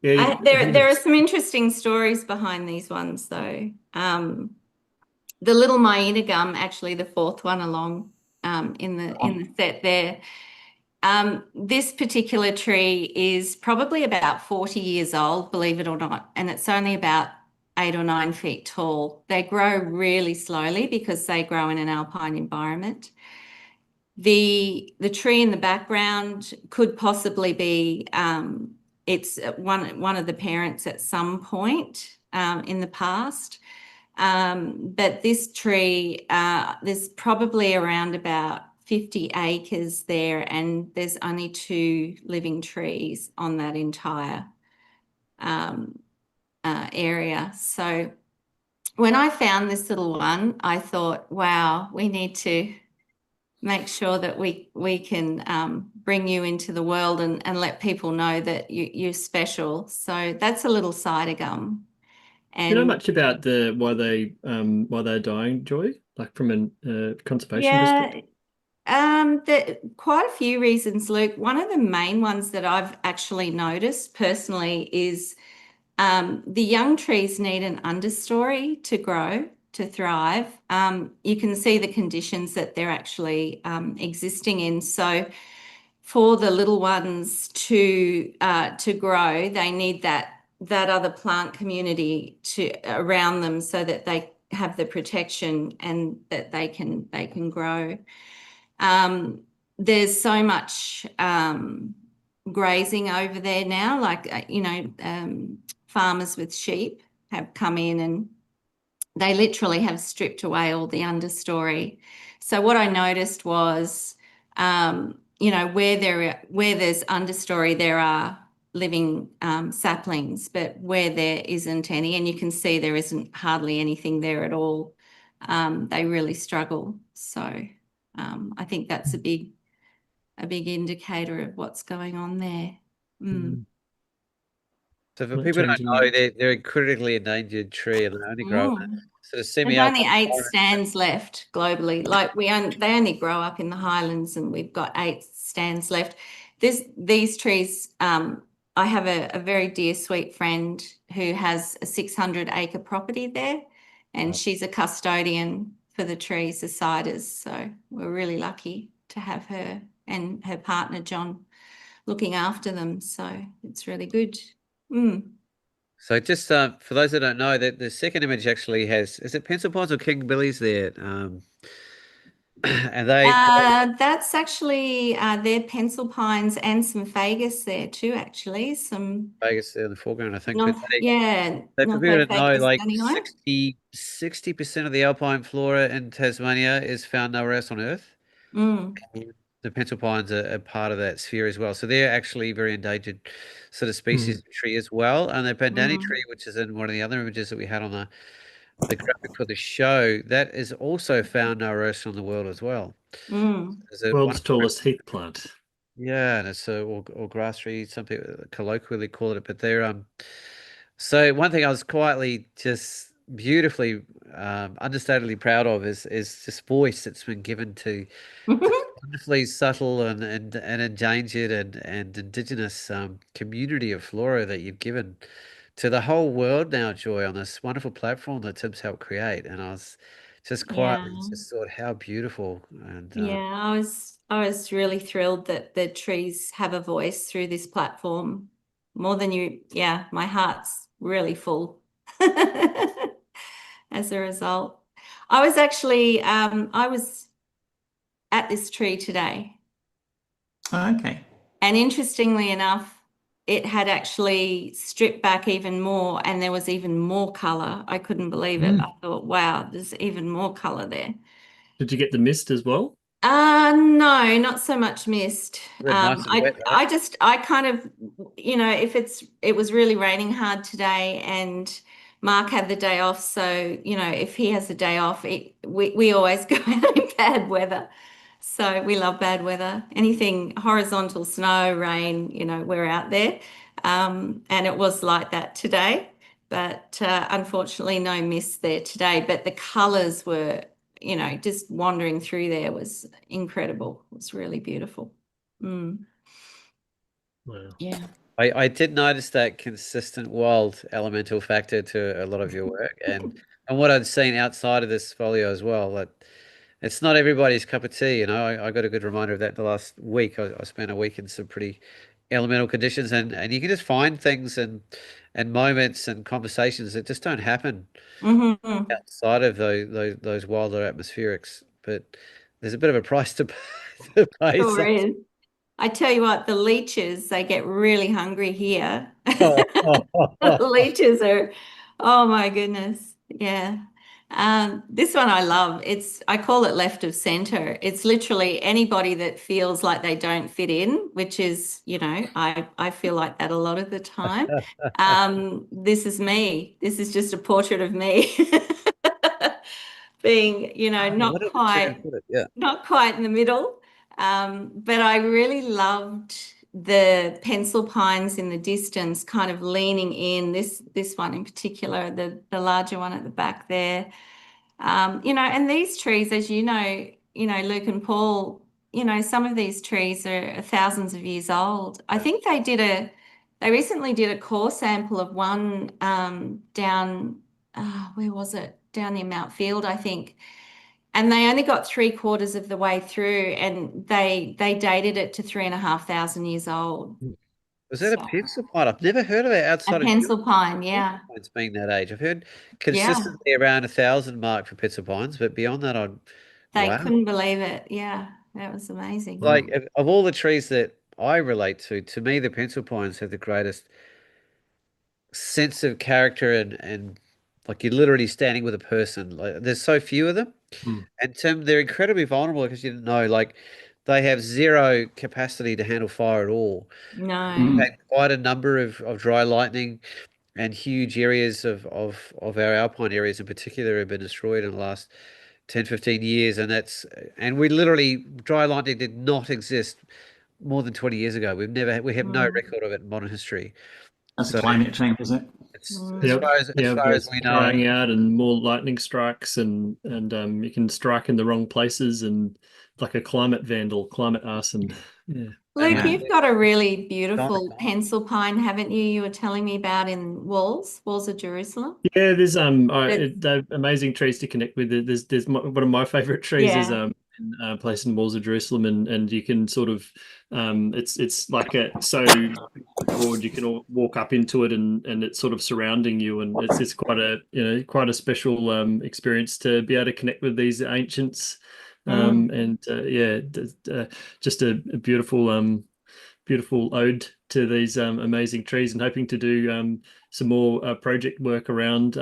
Yeah, There are some interesting stories behind these ones, though. The little Maina gum, actually the fourth one along in the set there. This particular tree is probably about 40 years old, believe it or not, and it's only about 8 or 9 feet tall. They grow really slowly because they grow in an alpine environment. The tree in the background could possibly be it's one of the parents at some point in the past. But this tree, there's probably around about 50 acres there, and there's only 2 living trees on that entire area. So when I found this little one, I thought, wow, we need to make sure that we can bring you into the world and let people know that you're special. So that's a little cider gum. Do you know And much about why they're dying, Joy? Like from a conservation perspective? Quite a few reasons, Luke. One of the main ones that I've actually noticed personally is the young trees need an understory to grow, to thrive. You can see the conditions that they're actually existing in. So for the little ones to grow, they need that other plant community around them so that have the protection and that they can grow. There's so much grazing over there now, like farmers with sheep have come in and they literally have stripped away all the understory. So what I noticed was, where there's understory, there are living saplings, but where there isn't any, and you can see there isn't hardly anything there at all, they really struggle. So I think that's a big indicator of what's going on there. So for Not people who don't changing know, much. they're a critically endangered tree, and they only grow in sort of There's semi-alpine only 8 forest. stands left globally. Like they only grow up in the highlands, and we've got 8 stands left. These trees. I have a very dear, sweet friend who has a 600-acre property there, and she's a custodian for the trees, the ciders. So we're really lucky to have her and her partner John looking after them. So it's really good. So just for those that don't know, that the second image actually has, is it pencil pines or king billies there? And That's actually they're pencil pines and some fagus there too, actually. Some Vegas there in the foreground, I think. But for people that don't know, like standing on it. 60% of the alpine flora in Tasmania is found nowhere else on Earth. The pencil pines are part of that sphere as well. So they're actually very endangered sort of species of tree as well. And the Bandani tree, which is in one of the other images that we had on the graphic for the show, that is also found nowhere else in the world as well. There's a World's tallest heath plant. Yeah, and it's or grass tree, some people colloquially call it, but they're so one thing I was quietly just beautifully understatedly proud of is this voice that's been given to wonderfully subtle and endangered and indigenous community of flora that you've given to the whole world now, Joy, on this wonderful platform that Tim's helped create. And I was just quietly just thought how beautiful and I was really thrilled that the trees have a voice through this platform. More than my heart's really full as a result. I was actually I was at this tree today. Oh, okay. And interestingly enough, it had actually stripped back even more, and there was even more color. I couldn't believe it. I thought, wow, there's even more color there. Did you get the mist as well? No, not so much mist. nice and wet, right? I kind of, if it was really raining hard today and Mark had the day off, so, if he has the day off, we always go out in bad weather. So we love bad weather. Anything horizontal, snow, rain, we're out there. And it was like that today, but unfortunately no mist there today. But the colors were, just wandering through there was incredible. It was really beautiful. Wow. Yeah. I did notice that consistent wild elemental factor to a lot of your work and what I'd seen outside of this folio as well. That it's not everybody's cup of tea, I got a good reminder of that the last week. I spent a week in some pretty elemental conditions and you can just find things and moments and conversations that just don't happen outside of those wilder atmospherics. But there's a bit of a price to pay. Sure is. I tell you what, the leeches, they get really hungry here. The leeches are, oh my goodness. Yeah. This one I love. I call it left of center. It's literally anybody that feels like they don't fit in, which is, I feel like that a lot of the time. This is me. This is just a portrait of me being, not quite in the middle. But I really loved the pencil pines in the distance, kind of leaning in. This one in particular, the larger one at the back there. And these trees, as Luke and Paul, some of these trees are thousands of years old. I think they recently did a core sample of one down, where was it? Down near Mount Field, I think. And they only got 3/4 of the way through, and they dated it to 3,500 years old. Was that a So, pencil pine? I've never heard of it a outside of pencil pine, yeah. pines being that age. I've heard Yeah. consistently around 1,000 mark for pencil pines, but beyond that, They wow. couldn't believe it. Yeah, that was amazing. Like of all the trees that I relate to me, the pencil pines have the greatest sense of character and like you're literally standing with a person. Like there's so few of them. Mm. And Tim, they're incredibly vulnerable because you didn't know, like they have zero capacity to handle fire at all. No. We've had quite a number of dry lightning and huge areas of our alpine areas in particular have been destroyed in the last 10, 15 years. And we literally, dry lightning did not exist more than 20 years ago. We have no record of it in modern history. That's So climate change, is it? it's Yep. as Yeah, far as it's we know. drying out and more lightning strikes and you can strike in the wrong places and like a climate vandal, climate arson. Yeah. Luke, Yeah. you've got a really Gone, beautiful gone. pencil pine, haven't you? You were telling me about in Walls of Jerusalem. Yeah, there's That's- they're amazing trees to connect with. One of my favorite trees is Yeah. in a place in Walls of Jerusalem, and you can sort of it's like broad you can walk up into it and it's sort of surrounding you, and it's quite a quite a special experience to be able to connect with these ancients, and yeah, just a beautiful ode to these amazing trees, and hoping to do some more project work around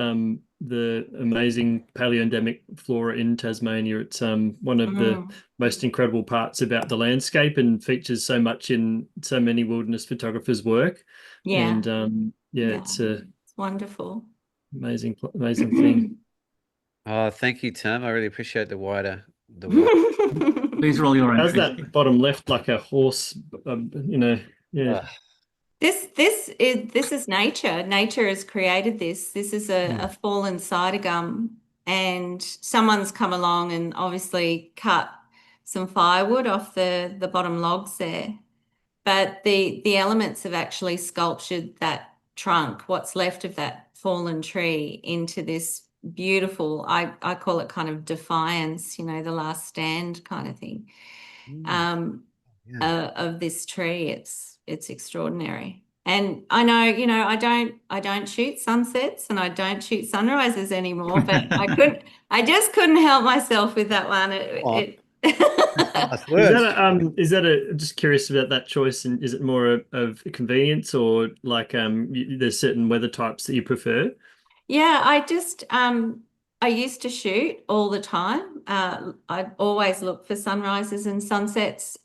the amazing paleoendemic flora in Tasmania. It's one of the most incredible parts about the landscape and features so much in so many wilderness photographers' work. Yeah. And yeah, it's a It's wonderful. amazing thing. Oh, thank you, Tim. I really appreciate the wider. These are all your How's entries. that bottom left like a horse? Yeah. This is nature. Nature has created this. This is a fallen cider gum, and someone's come along and obviously cut some firewood off the bottom logs there. But the elements have actually sculptured that trunk, what's left of that fallen tree, into this beautiful, I call it kind of defiance, the last stand kind of thing. Of this tree. It's extraordinary. And I know, I don't shoot sunsets and I don't shoot sunrises anymore, but I just couldn't help myself with that one. Is that a just curious about that choice, and is it more of a convenience or like there's certain weather types that you prefer? Yeah, I used to shoot all the time. I always look for sunrises and sunsets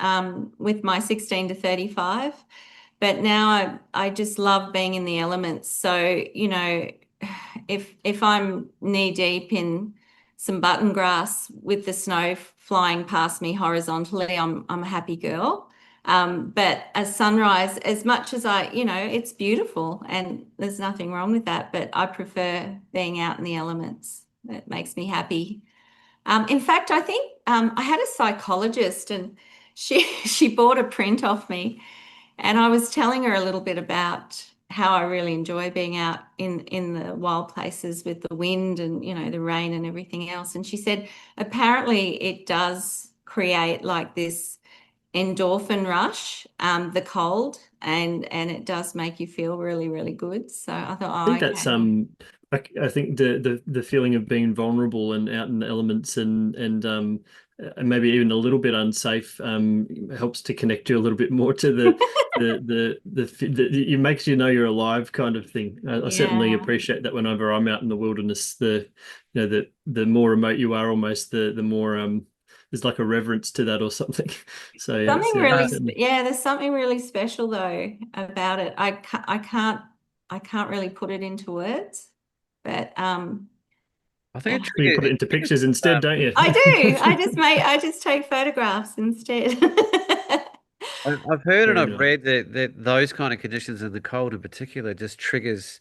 with my 16 to 35. But now I just love being in the elements. So, if I'm knee deep in some button grass with the snow flying past me horizontally, I'm a happy girl. But a sunrise, as much as it's beautiful and there's nothing wrong with that, but I prefer being out in the elements. It makes me happy. In fact, I think I had a psychologist and she bought a print off me, and I was telling her a little bit about how I really enjoy being out in the wild places with the wind and, the rain and everything else. And she said, apparently it does create like this endorphin rush, the cold, and it does make you feel really, really good. So I thought, I think that's I think the feeling of being vulnerable and out in the elements and maybe even a little bit unsafe helps to connect you a little bit more to it makes you know you're alive kind of thing. I certainly appreciate that whenever I'm out in the wilderness. The more remote you are, almost the more there's like a reverence to that or something. So yeah, there's something really special though about it. I can't really put it into words, but I think you put it into pictures instead, don't you? I do. I just take photographs instead. I've heard and Very I've nice. read that those kind of conditions in the cold in particular just triggers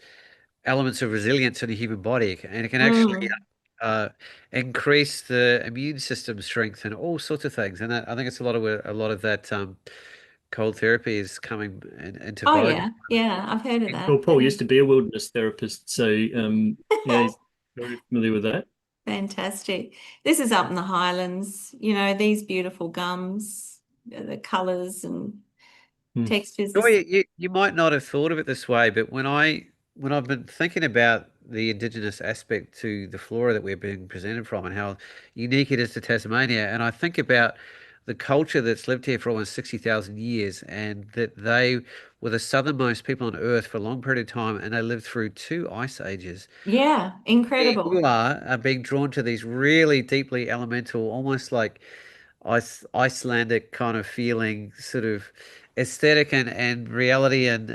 elements of resilience in the human body, and it can actually increase the immune system strength and all sorts of things. And I think it's a lot of that cold therapy is coming into Oh vogue. yeah, I've heard of that. Well, Paul used to be a wilderness therapist, so yeah, he's very familiar with that. Fantastic. This is up in the Highlands, these beautiful gums, the colours, and Textures. Joy, you might not have thought of it this way, but when I've been thinking about the indigenous aspect to the flora that we're being presented from and how unique it is to Tasmania, and I think about the culture that's lived here for almost 60,000 years, and that they were the southernmost people on Earth for a long period of time, and they lived through two ice ages. Yeah, Here incredible. you are being drawn to these really deeply elemental, almost like Icelandic kind of feeling, sort of aesthetic and reality and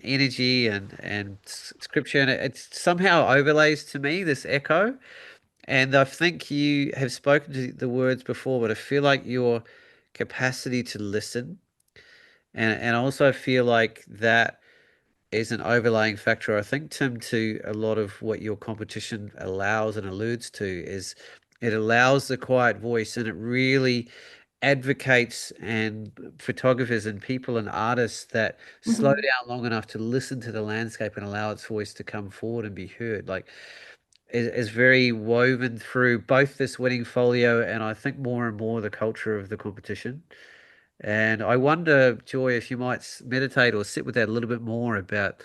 energy and scripture, and it somehow overlays to me this echo. And I think you have spoken to the words before, but I feel like your capacity to listen, and I also feel like that is an overlaying factor, I think, Tim, to a lot of what your competition allows and alludes to is it allows the quiet voice, and it really advocates and photographers and people and artists that slow Mhm. down long enough to listen to the landscape and allow its voice to come forward and be heard. Like is very woven through both this winning folio and I think more and more the culture of the competition. And I wonder, Joy, if you might meditate or sit with that a little bit more about,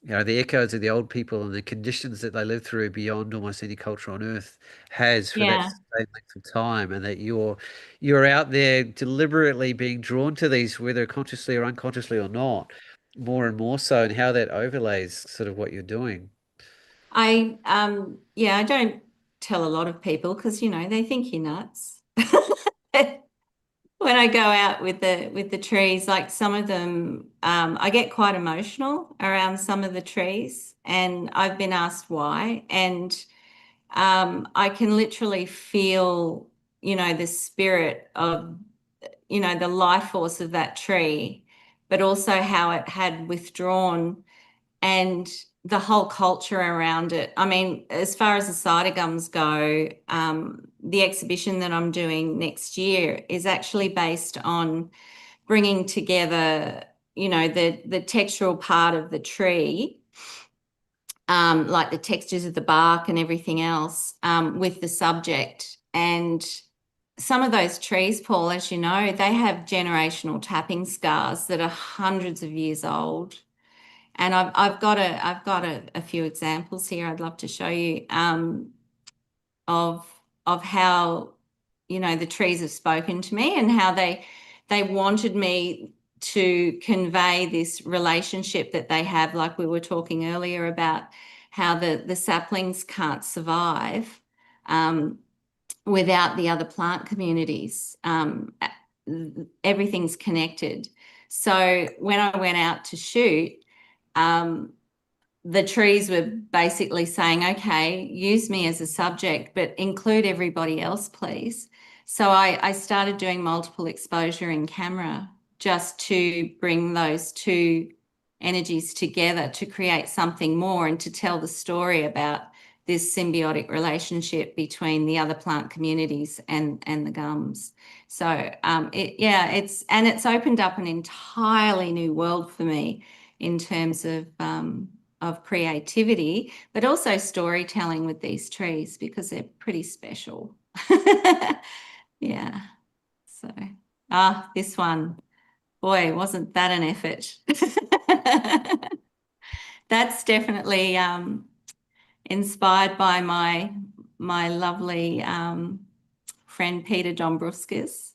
the echoes of the old people and the conditions that they lived through beyond almost any culture on earth has for that Yeah. same length of time, and that you're out there deliberately being drawn to these, whether consciously or unconsciously or not, more and more so, and how that overlays sort of what you're doing. I don't tell a lot of people because they think you're nuts. When I go out with the trees, like some of them, I get quite emotional around some of the trees, and I've been asked why. And I can literally feel, the spirit of, the life force of that tree, but also how it had withdrawn and the whole culture around it. I mean, as far as the cider gums go, the exhibition that I'm doing next year is actually based on bringing together, the textural part of the tree, like the textures of the bark and everything else, with the subject. And some of those trees, Paul, as you know, they have generational tapping scars that are hundreds of years old. And I've got a few examples here I'd love to show you, of how the trees have spoken to me and how they wanted me to convey this relationship that they have, like we were talking earlier about how the saplings can't survive without the other plant communities. Everything's connected. So when I went out to shoot, the trees were basically saying, okay, use me as a subject, but include everybody else, please. So I started doing multiple exposure in camera just to bring those two energies together to create something more and to tell the story about this symbiotic relationship between the other plant communities and the gums. So it's opened up an entirely new world for me in terms of creativity, but also storytelling with these trees because they're pretty special. Yeah. So, this one, boy, wasn't that an effort? That's definitely inspired by my lovely friend Peter Dombrovskis.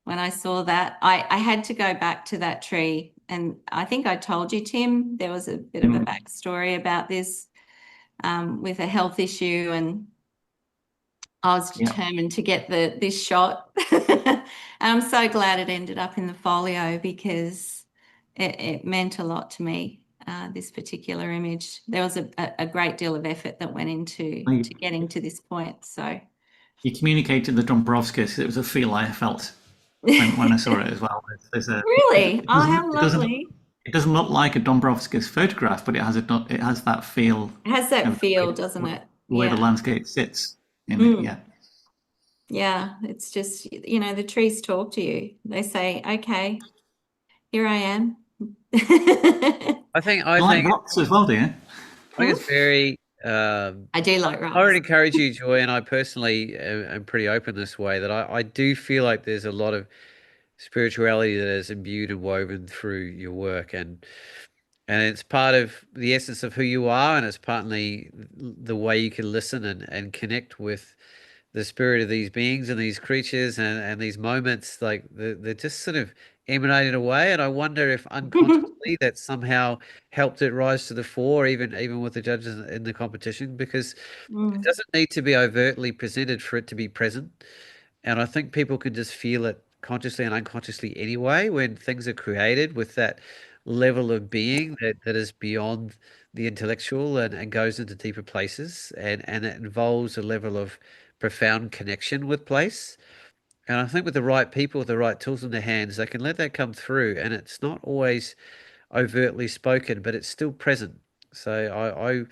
When I saw that, I had to go back to that tree. And I think I told you, Tim, there was a bit of a backstory about this with a health issue, and I was determined to get this shot. And I'm so glad it ended up in the folio because it meant a lot to me, this particular image. There was a great deal of effort that went into getting to this point. So you communicated the Dombrovskis. It was a feel I felt when I saw it as well. Really? Oh, how lovely. It doesn't look like a Dombrovskis photograph, but it has that feel. It has that feel, doesn't it? The way the landscape sits in it, yeah. Yeah, it's just, the trees talk to you. They say, okay, here I am. I think like rocks as well, do you? I think it's very. I do like rocks. I would encourage you, Joy, and I personally am pretty open this way, that I do feel like there's a lot of spirituality that is imbued and woven through your work, and it's part of the essence of who you are, and it's partly the way you can listen and connect with the spirit of these beings and these creatures and these moments. Like they're just sort of emanating away, and I wonder if unconsciously that somehow helped it rise to the fore, even with the judges in the competition, because it doesn't need to be overtly presented for it to be present. And I think people can just feel it consciously and unconsciously anyway when things are created with that level of being that is beyond the intellectual and goes into deeper places, and it involves a level of profound connection with place. And I think with the right people, with the right tools in their hands, they can let that come through. And it's not always overtly spoken, but it's still present. So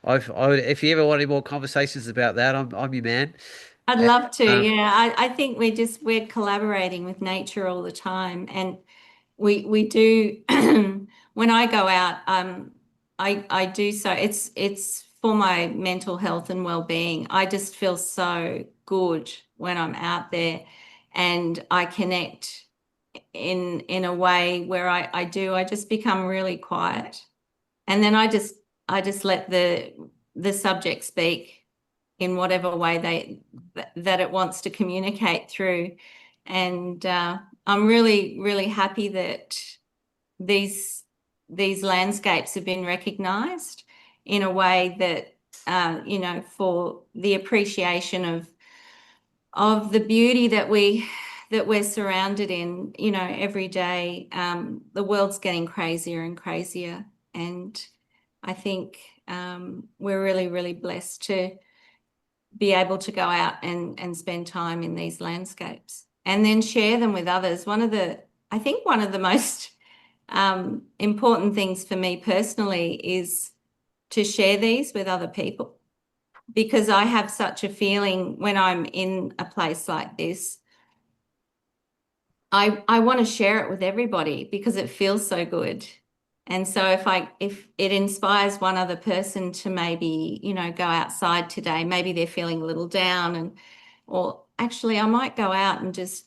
I would, if you ever want any more conversations about that, I'm your man. I'd And, love to. um, Yeah, I think we're collaborating with nature all the time, and we do when I go out, I do so it's for my mental health and well-being. I just feel so good when I'm out there, and I connect in a way where I just become really quiet, and then I just let the subject speak in whatever way that it wants to communicate through. And I'm really, really happy that these these landscapes have been recognised in a way that for the appreciation of the beauty that we're surrounded in, every day. The world's getting crazier and crazier, and I think we're really, really blessed to be able to go out and spend time in these landscapes and then share them with others. I think one of the most important things for me personally is to share these with other people, because I have such a feeling when I'm in a place like this, I want to share it with everybody because it feels so good. And so if it inspires one other person to maybe, go outside today, maybe they're feeling a little down, or actually I might go out and just,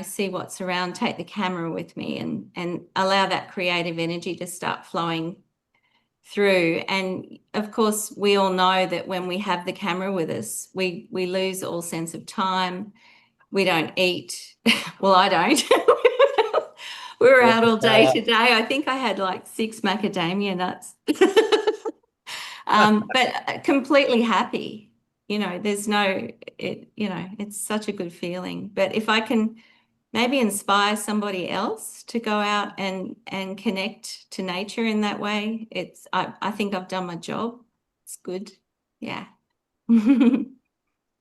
see what's around, take the camera with me and allow that creative energy to start flowing through. And of course, we all know that when we have the camera with us, we lose all sense of time. We don't eat. Well, I don't. We were out all day today. I think I had like 6 macadamia nuts. But completely happy. It's such a good feeling. But if I can maybe inspire somebody else to go out and connect to nature in that way, I think I've done my job. It's good. Yeah.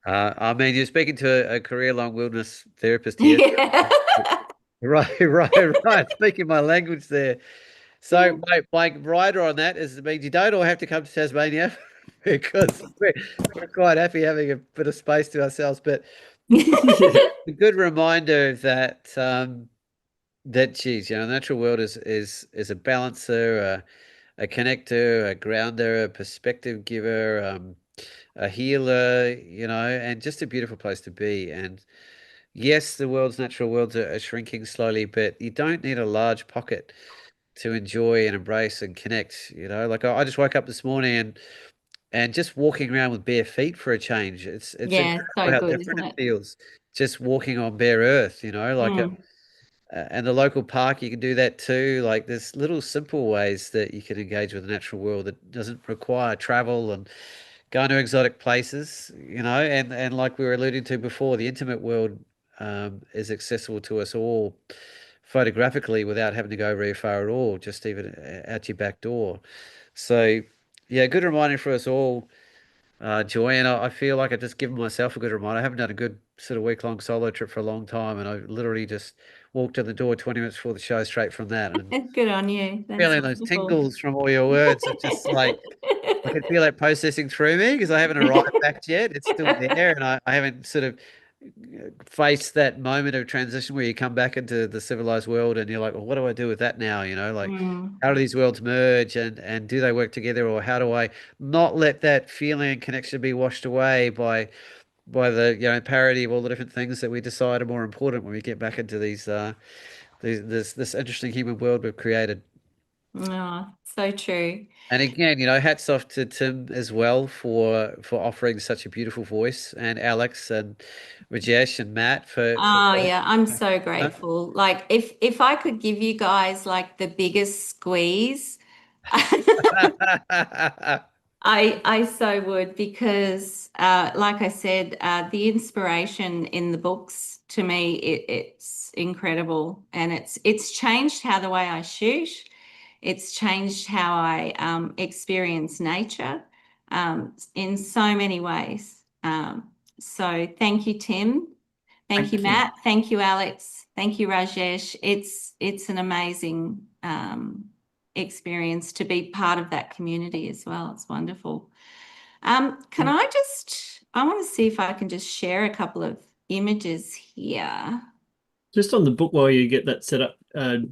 I mean, you're speaking to a career-long wilderness therapist here. Yeah. Right. Speaking my language there. So my rider on that is, it means you don't all have to come to Tasmania because we're quite happy having a bit of space to ourselves. But a good reminder that geez, the natural world is a balancer, a connector, a grounder, a perspective giver, a healer, and just a beautiful place to be. And yes, the world's natural worlds are shrinking slowly, but you don't need a large pocket to enjoy and embrace and connect. Like I just woke up this morning and just walking around with bare feet for a change. It's Yeah, incredible so how good, different isn't it it? feels just walking on bare earth. Mm. And the local park, you can do that too. Like there's little simple ways that you can engage with the natural world that doesn't require travel and going to exotic places, and like we were alluding to before, the intimate world is accessible to us all photographically without having to go very far at all, just even out your back door. So, yeah, good reminder for us all, Joy. And I feel like I've just given myself a good reminder. I haven't done a good sort of week-long solo trip for a long time, and I literally just walked in the door 20 minutes before the show straight from that. And Good on you. That's feeling those wonderful. tingles from all your words are just like I can feel that processing through me because I haven't arrived back yet. It's still there, and I haven't sort of faced that moment of transition where you come back into the civilized world and you're like, well, what do I do with that now? Like Mm. how do these worlds merge and do they work together, or how do I not let that feeling and connection be washed away by by the parity of all the different things that we decide are more important when we get back into this interesting human world we've created. Oh, so true. And again, hats off to Tim as well for offering such a beautiful voice, and Alex and Rajesh and Matt for Oh yeah, I'm so grateful. Like if I could give you guys like the biggest squeeze, I so would, because like I said, the inspiration in the books, to me, it's incredible, and it's changed how the way I shoot. It's changed how I experience nature in so many ways. So thank you, Tim. Thank you, Matt. Thank you, Alex. Thank you, Rajesh. It's an amazing experience to be part of that community as well. It's wonderful. Can I want to see if I can just share a couple of images here. Just on the book, while you get that set up,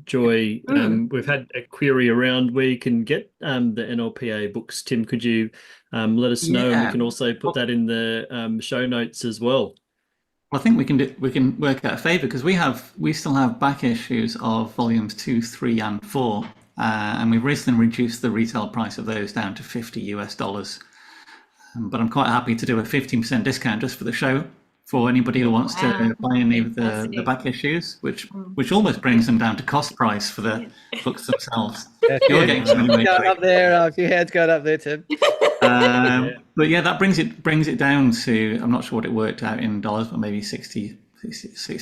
Joy, we've had a query around where you can get the NLPA books. Tim, could you let us know, and we can also put that in the show notes as well. Well, I think we can work out a favour, because we still have back issues of volumes 2, 3, and 4, and we've recently reduced the retail price of those down to $50. But I'm quite happy to do a 15% discount just for the show for anybody who wants to buy any of the back issues, which almost brings them down to cost price for the books themselves. You're getting some anyway. Up there, a few hands going up there, Tim. But yeah, that brings it down to, I'm not sure what it worked out in dollars, but maybe 60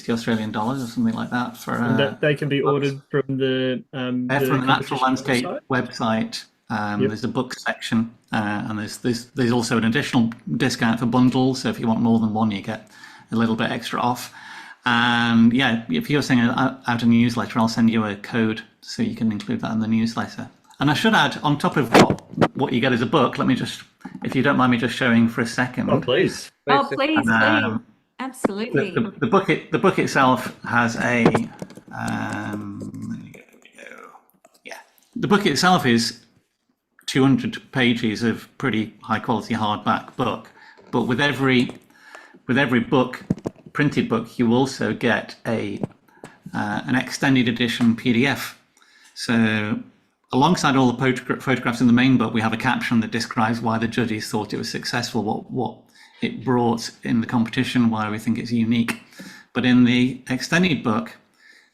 Australian dollars or something like that. For they can be ordered from the Natural Landscape website. There's a book section, and there's also an additional discount for bundles. So if you want more than one, you get a little bit extra off. And yeah, if you're sending out a newsletter, I'll send you a code so you can include that in the newsletter. And I should add, on top of what you get as a book, let me just, if you don't mind me just showing for a second. Oh, please. Please. Absolutely. The book itself has a, the book itself is 200 pages of pretty high quality hardback book, but with every book, printed book, you also get an extended edition PDF. So alongside all the photographs in the main book, we have a caption that describes why the judges thought it was successful, what it brought in the competition, why we think it's unique. But in the extended book,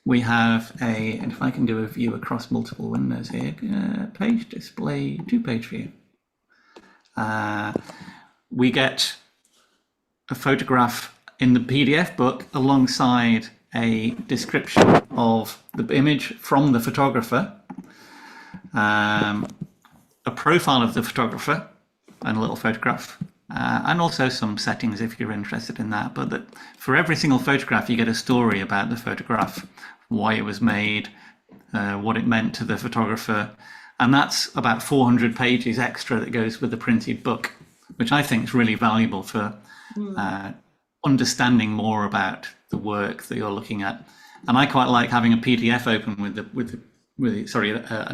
we have and if I can do a view across multiple windows here, page display, 2-page view. We get a photograph in the PDF book alongside a description of the image from the photographer, a profile of the photographer, and a little photograph, and also some settings if you're interested in that. But for every single photograph, you get a story about the photograph, why it was made, what it meant to the photographer. And that's about 400 pages extra that goes with the printed book, which I think is really valuable for understanding more about the work that you're looking at. And I quite like having a PDF open an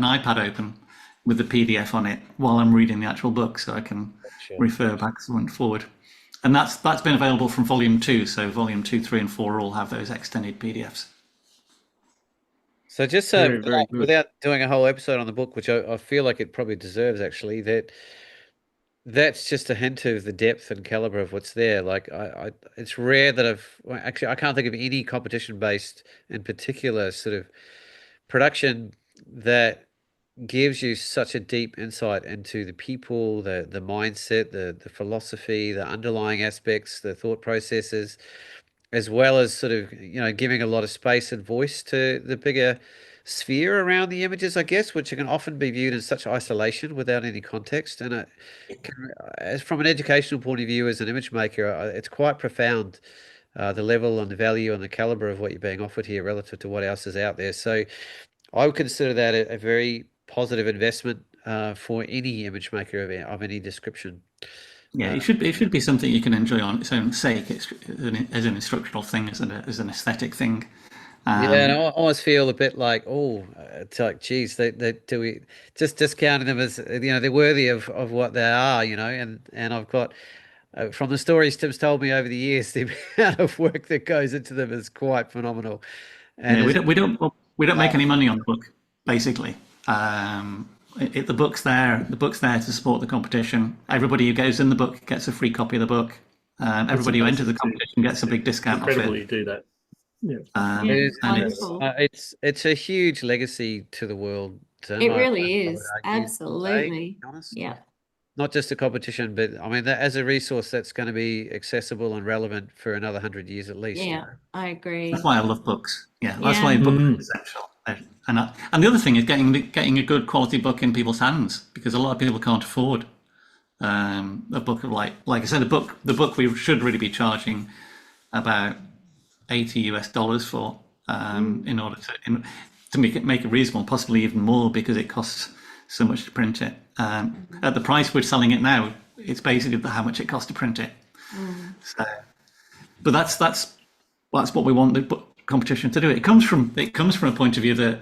iPad open with the PDF on it while I'm reading the actual book, so I can refer backwards and forward. And that's been available from volume 2. So volume 2, 3, and 4 all have those extended PDFs. So just without doing a whole episode on the book, which I feel like it probably deserves, actually, that's just a hint of the depth and caliber of what's there. Like it's rare that I can't think of any competition-based, in particular, sort of production that gives you such a deep insight into the people, the mindset, the philosophy, the underlying aspects, the thought processes, as well as sort of, giving a lot of space and voice to the bigger sphere around the images, I guess, which can often be viewed in such isolation without any context. And as from an educational point of view, as an image maker, it's quite profound, the level and the value and the caliber of what you're being offered here relative to what else is out there. So I would consider that a very positive investment for any image maker of any description. Yeah, it should be something you can enjoy on its own sake. It's as an instructional thing, as an aesthetic thing. And I always feel a bit like, it's like, geez, do we just discounting them as they're worthy of what they are, and I've got from the stories Tim's told me over the years, the amount of work that goes into them is quite phenomenal. And Yeah, it's we don't make any money on the book, basically. The book's there. The book's there to support the competition. Everybody who goes in the book gets a free copy of the book. Everybody who enters the competition gets a big discount off Incredible it. you do that. Yeah. Yeah, it is, And it's wonderful. it's a huge legacy to the world, Tim. It I really would is. argue today, to Absolutely. be honest. Yeah. Not just a competition, but I mean, that as a resource that's going to be accessible and relevant for another 100 years at least. Yeah, I agree. that's why I love books. Yeah, that's Yeah. why books are essential. And the other thing is getting a good quality book in people's hands, because a lot of people can't afford a book of like I said, the book we should really be charging about $80 for in order to make it reasonable, possibly even more, because it costs so much to print it. At the price we're selling it now, it's basically how much it costs to print it. So, but that's what we want the competition to do. It comes from a point of view that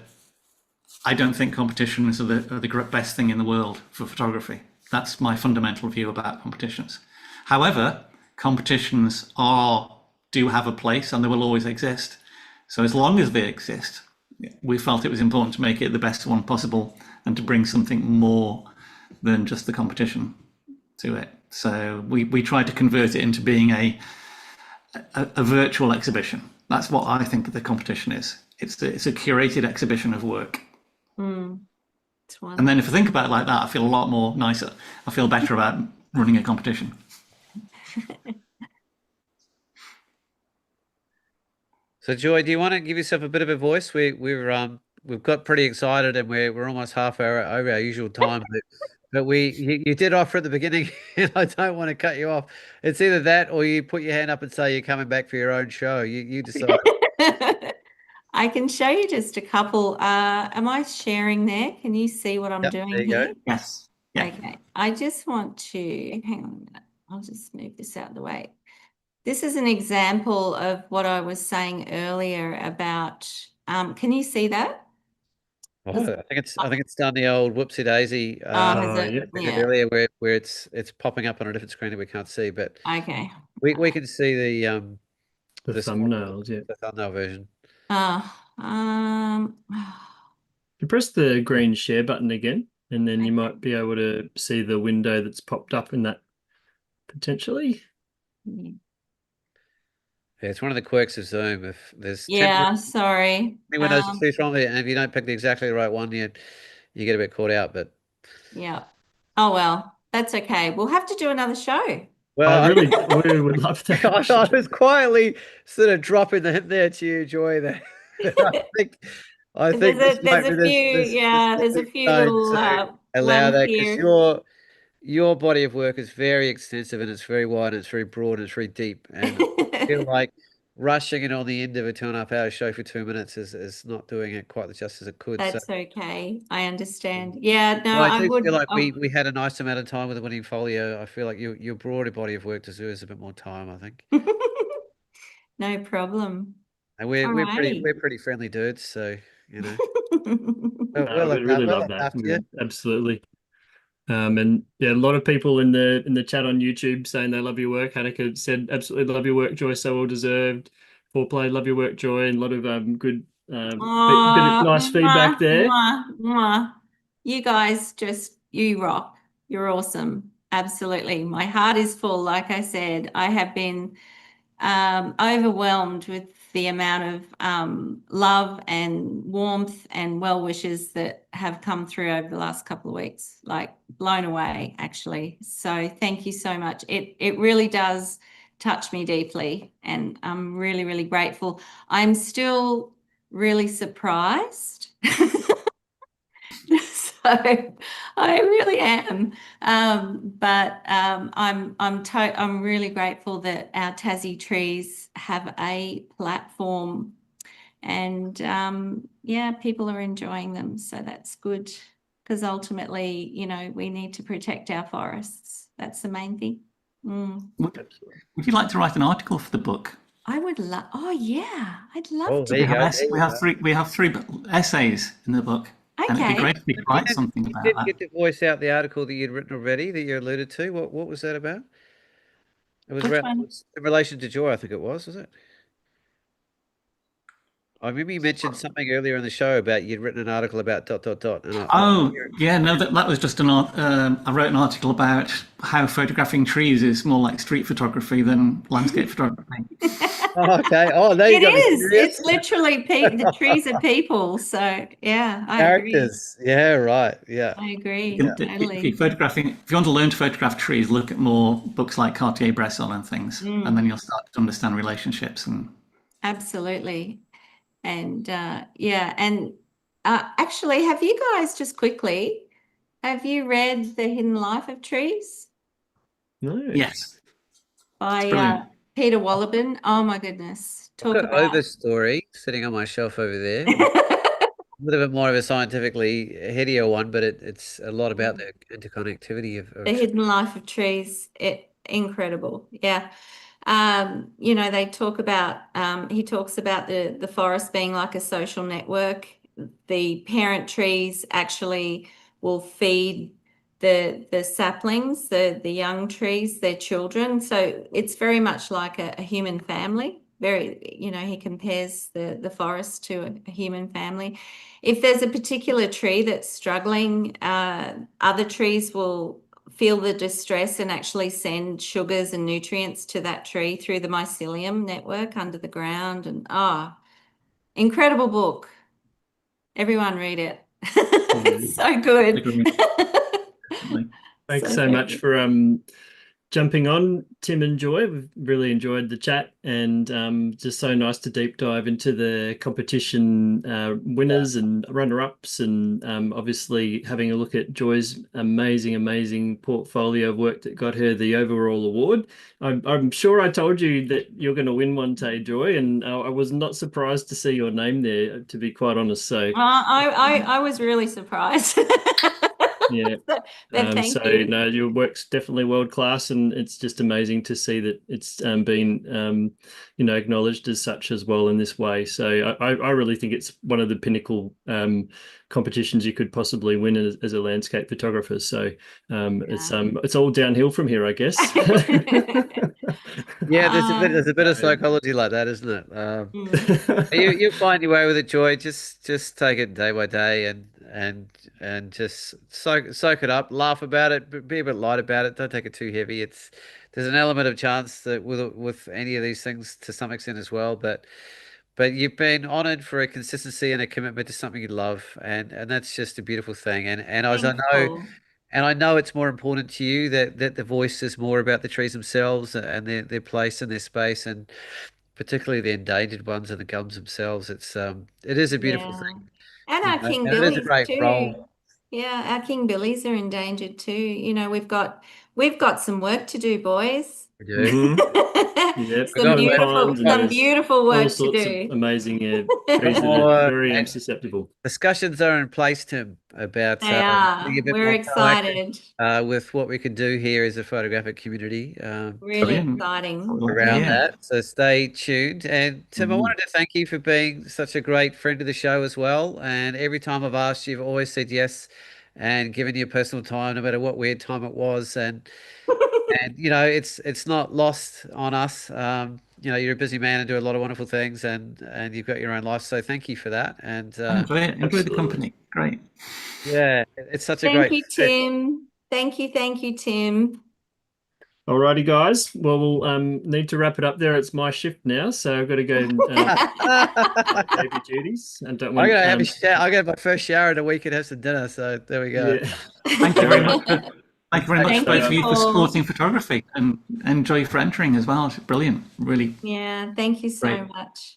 I don't think competitions are the best thing in the world for photography. That's my fundamental view about competitions. However, competitions do have a place, and they will always exist. So as long as they exist, we felt it was important to make it the best one possible and to bring something more than just the competition to it. So we tried to convert it into being a virtual exhibition. That's what I think the competition is. It's a curated exhibition of work. It's And then if I think about it like that, I feel a lot more nicer. I feel better about running a competition. So, Joy, do you want to give yourself a bit of a voice? We've got pretty excited, and we're almost half hour over our usual time. But you did offer at the beginning, and I don't want to cut you off. It's either that or you put your hand up and say you're coming back for your own show. You decide. I can show you just a couple. Am I sharing there? Can you see what I'm Yep, doing there you here? go. Yes. Yeah. Okay. I just want to hang on a minute. I'll just move this out of the way. This is an example of what I was saying earlier about. Can you see that? Oh, I think it's done the old whoopsie daisy. Has it? Yep. I did Yeah. earlier where it's popping up on a different screen that we can't see, but Okay. we can see the thumbnails, yeah. the thumbnail version. You press the green share button again, and then you might be able to see the window that's popped up in that potentially. Yeah, It's one of the quirks of Zoom. If there's sorry. windows to choose from, and if you don't pick the exactly right one, you get a bit caught out. But Yeah. Oh well, that's okay. We'll have to do another show. well, we would love that. I was quietly sort of dropping the hint there to you, Joy. That I think There's a few little allow ones that, here. because your body of work is very extensive, and it's very wide, and it's very broad, and it's very deep. And I feel like rushing it on the end of a 2.5 hour show for 2 minutes is not doing it quite the justice it could. That's okay. I understand. Yeah, no, Well, I I do would. feel like we had a nice amount of time with the winning folio. I feel like your broader body of work deserves a bit more time, I think. No problem. And we're Alrighty. pretty friendly dudes, so you know. We really love that. After you. Absolutely. And yeah, a lot of people in the chat on YouTube saying they love your work. Hanneke said, absolutely love your work, Joy, so well deserved. Foreplay, love your work, Joy, and a lot of good bit of nice feedback there. You guys you rock. You're awesome. Absolutely. My heart is full. Like I said, I have been overwhelmed with the amount of love and warmth and well wishes that have come through over the last couple of weeks. Like blown away, actually. So thank you so much. It really does touch me deeply, and I'm really, really grateful. I'm still really surprised. So I really am, but I'm really grateful that our Tassie trees have a platform, and people are enjoying them. So that's good, because ultimately, we need to protect our forests. That's the main thing. Would you like to write an article for the book? I would love. Oh yeah, I'd love to. We have three essays in the book. Okay. And it'd be great if you could write something about that. You did get to voice out the article that you'd written already that you alluded to. What was that about? It was Which around, one? in relation to Joy, I think it was it? I remember you mentioned something earlier in the show about you'd written an article about dot dot dot, and I Oh, yeah, no, that was just I wrote an article about how photographing trees is more like street photography than landscape photography. oh, okay. Oh, now you It got me is. curious. It's literally the trees are people. So yeah, I agree. Characters. Yeah, right. Yeah. I agree. If Totally. you're photographing, if you want to learn to photograph trees, look at more books like Cartier-Bresson and things, and then you'll start to understand relationships. And Absolutely. And yeah, and actually, have you guys just quickly, have you read The Hidden Life of Trees No. yes, it's by brilliant. Peter Wolleben? Oh my goodness. I've Talk got about Overstory sitting on my shelf over there. A little bit more of a scientifically headier one, but it's a lot about the interconnectivity The of Hidden Life of Trees. Incredible. Yeah. They talk about he talks about the forest being like a social network. The parent trees actually will feed the saplings, the young trees, their children. So it's very much like a human family. Very, he compares the forest to a human family. If there's a particular tree that's struggling, other trees will feel the distress and actually send sugars and nutrients to that tree through the mycelium network under the ground. And incredible book. Everyone read it. It's so good. Definitely. Thanks So so much good. for jumping on, Tim and Joy. We've really enjoyed the chat, and just so nice to deep dive into the competition winners and runner-ups, and obviously having a look at Joy's amazing portfolio of work that got her the overall award. I'm sure I told you that you're going to win one day, Joy, and I was not surprised to see your name there, to be quite honest. So I was really surprised. yeah. But thank So you. no, your work's definitely world class, and it's just amazing to see that it's been acknowledged as such as well in this way. So I really think it's one of the pinnacle competitions you could possibly win as a landscape photographer. So it's all downhill from here, I guess. yeah. There's a bit of So, psychology like that, isn't it? Mm, You find your way with it, Joy. Just take it day by day and just soak it up, laugh about it, be a bit light about it. Don't take it too heavy. There's an element of chance that with any of these things to some extent as well, but you've been honored for a consistency and a commitment to something you love, and that's just a beautiful thing. And as I thanks, know, Paul. and I know it's more important to you that the voice is more about the trees themselves and their place and their space, and particularly the endangered ones and the gums themselves. It is a beautiful Yeah. thing, And our king and it is a billies great too. role Yeah, our king billies are endangered too. We've got some work to do, boys. to do. mhm. Yep, We've Some got more work beautiful, ponds, and to some there's beautiful all work to sorts of do. amazing do. trees that are More very and susceptible. discussions are in place, Tim, about They being are. a bit We're more proactive excited. with what we can do here as a photographic community. Really Brilliant. exciting. Love to Around Yeah. hear. that. So stay tuned. And Tim, I Mhm. wanted to thank you for being such a great friend of the show as well. And every time I've asked, you've always said yes and given your personal time, no matter what weird time it was. And it's not lost on us. You're a busy man and do a lot of wonderful things, and you've got your own life. So thank you for that. And I enjoy it. Enjoy the Absolutely. company. Great. yeah, it's such a Thank great you, fit. Tim. Thank you, Tim. Alrighty, guys. Well, we'll need to wrap it up there. It's my shift now, so I've got to go and my baby duties. And don't I'm want gonna have a shower. I got my first shower in a week and have some dinner. So there we go. yeah. Thank you very much. Thank you very much, Thank So, both of you, you, for Paul. supporting photography, and enjoy for entering as well. It's brilliant. Really Yeah, thank you so great. much.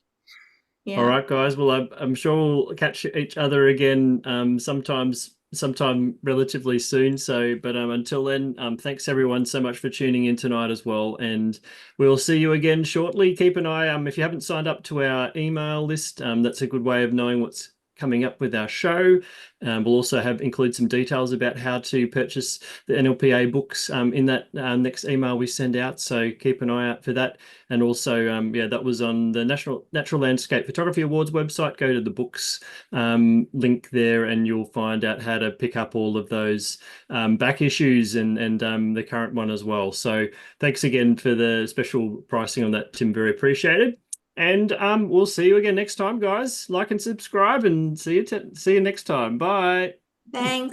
all Yeah. right, guys. Well, I'm sure we'll catch each other again sometime relatively soon. So, but until then, thanks everyone so much for tuning in tonight as well, and we'll see you again shortly. Keep an eye. If you haven't signed up to our email list, that's a good way of knowing what's coming up with our show. We'll also include some details about how to purchase the NLPA books in that next email we send out. So keep an eye out for that. And also, that was on the Natural Landscape Photography Awards website. Go to the books link there, and you'll find out how to pick up all of those back issues and the current one as well. So thanks again for the special pricing on that, Tim. Very appreciated. And we'll see you again next time, guys. Like and subscribe, and see you next time. Bye. Thanks.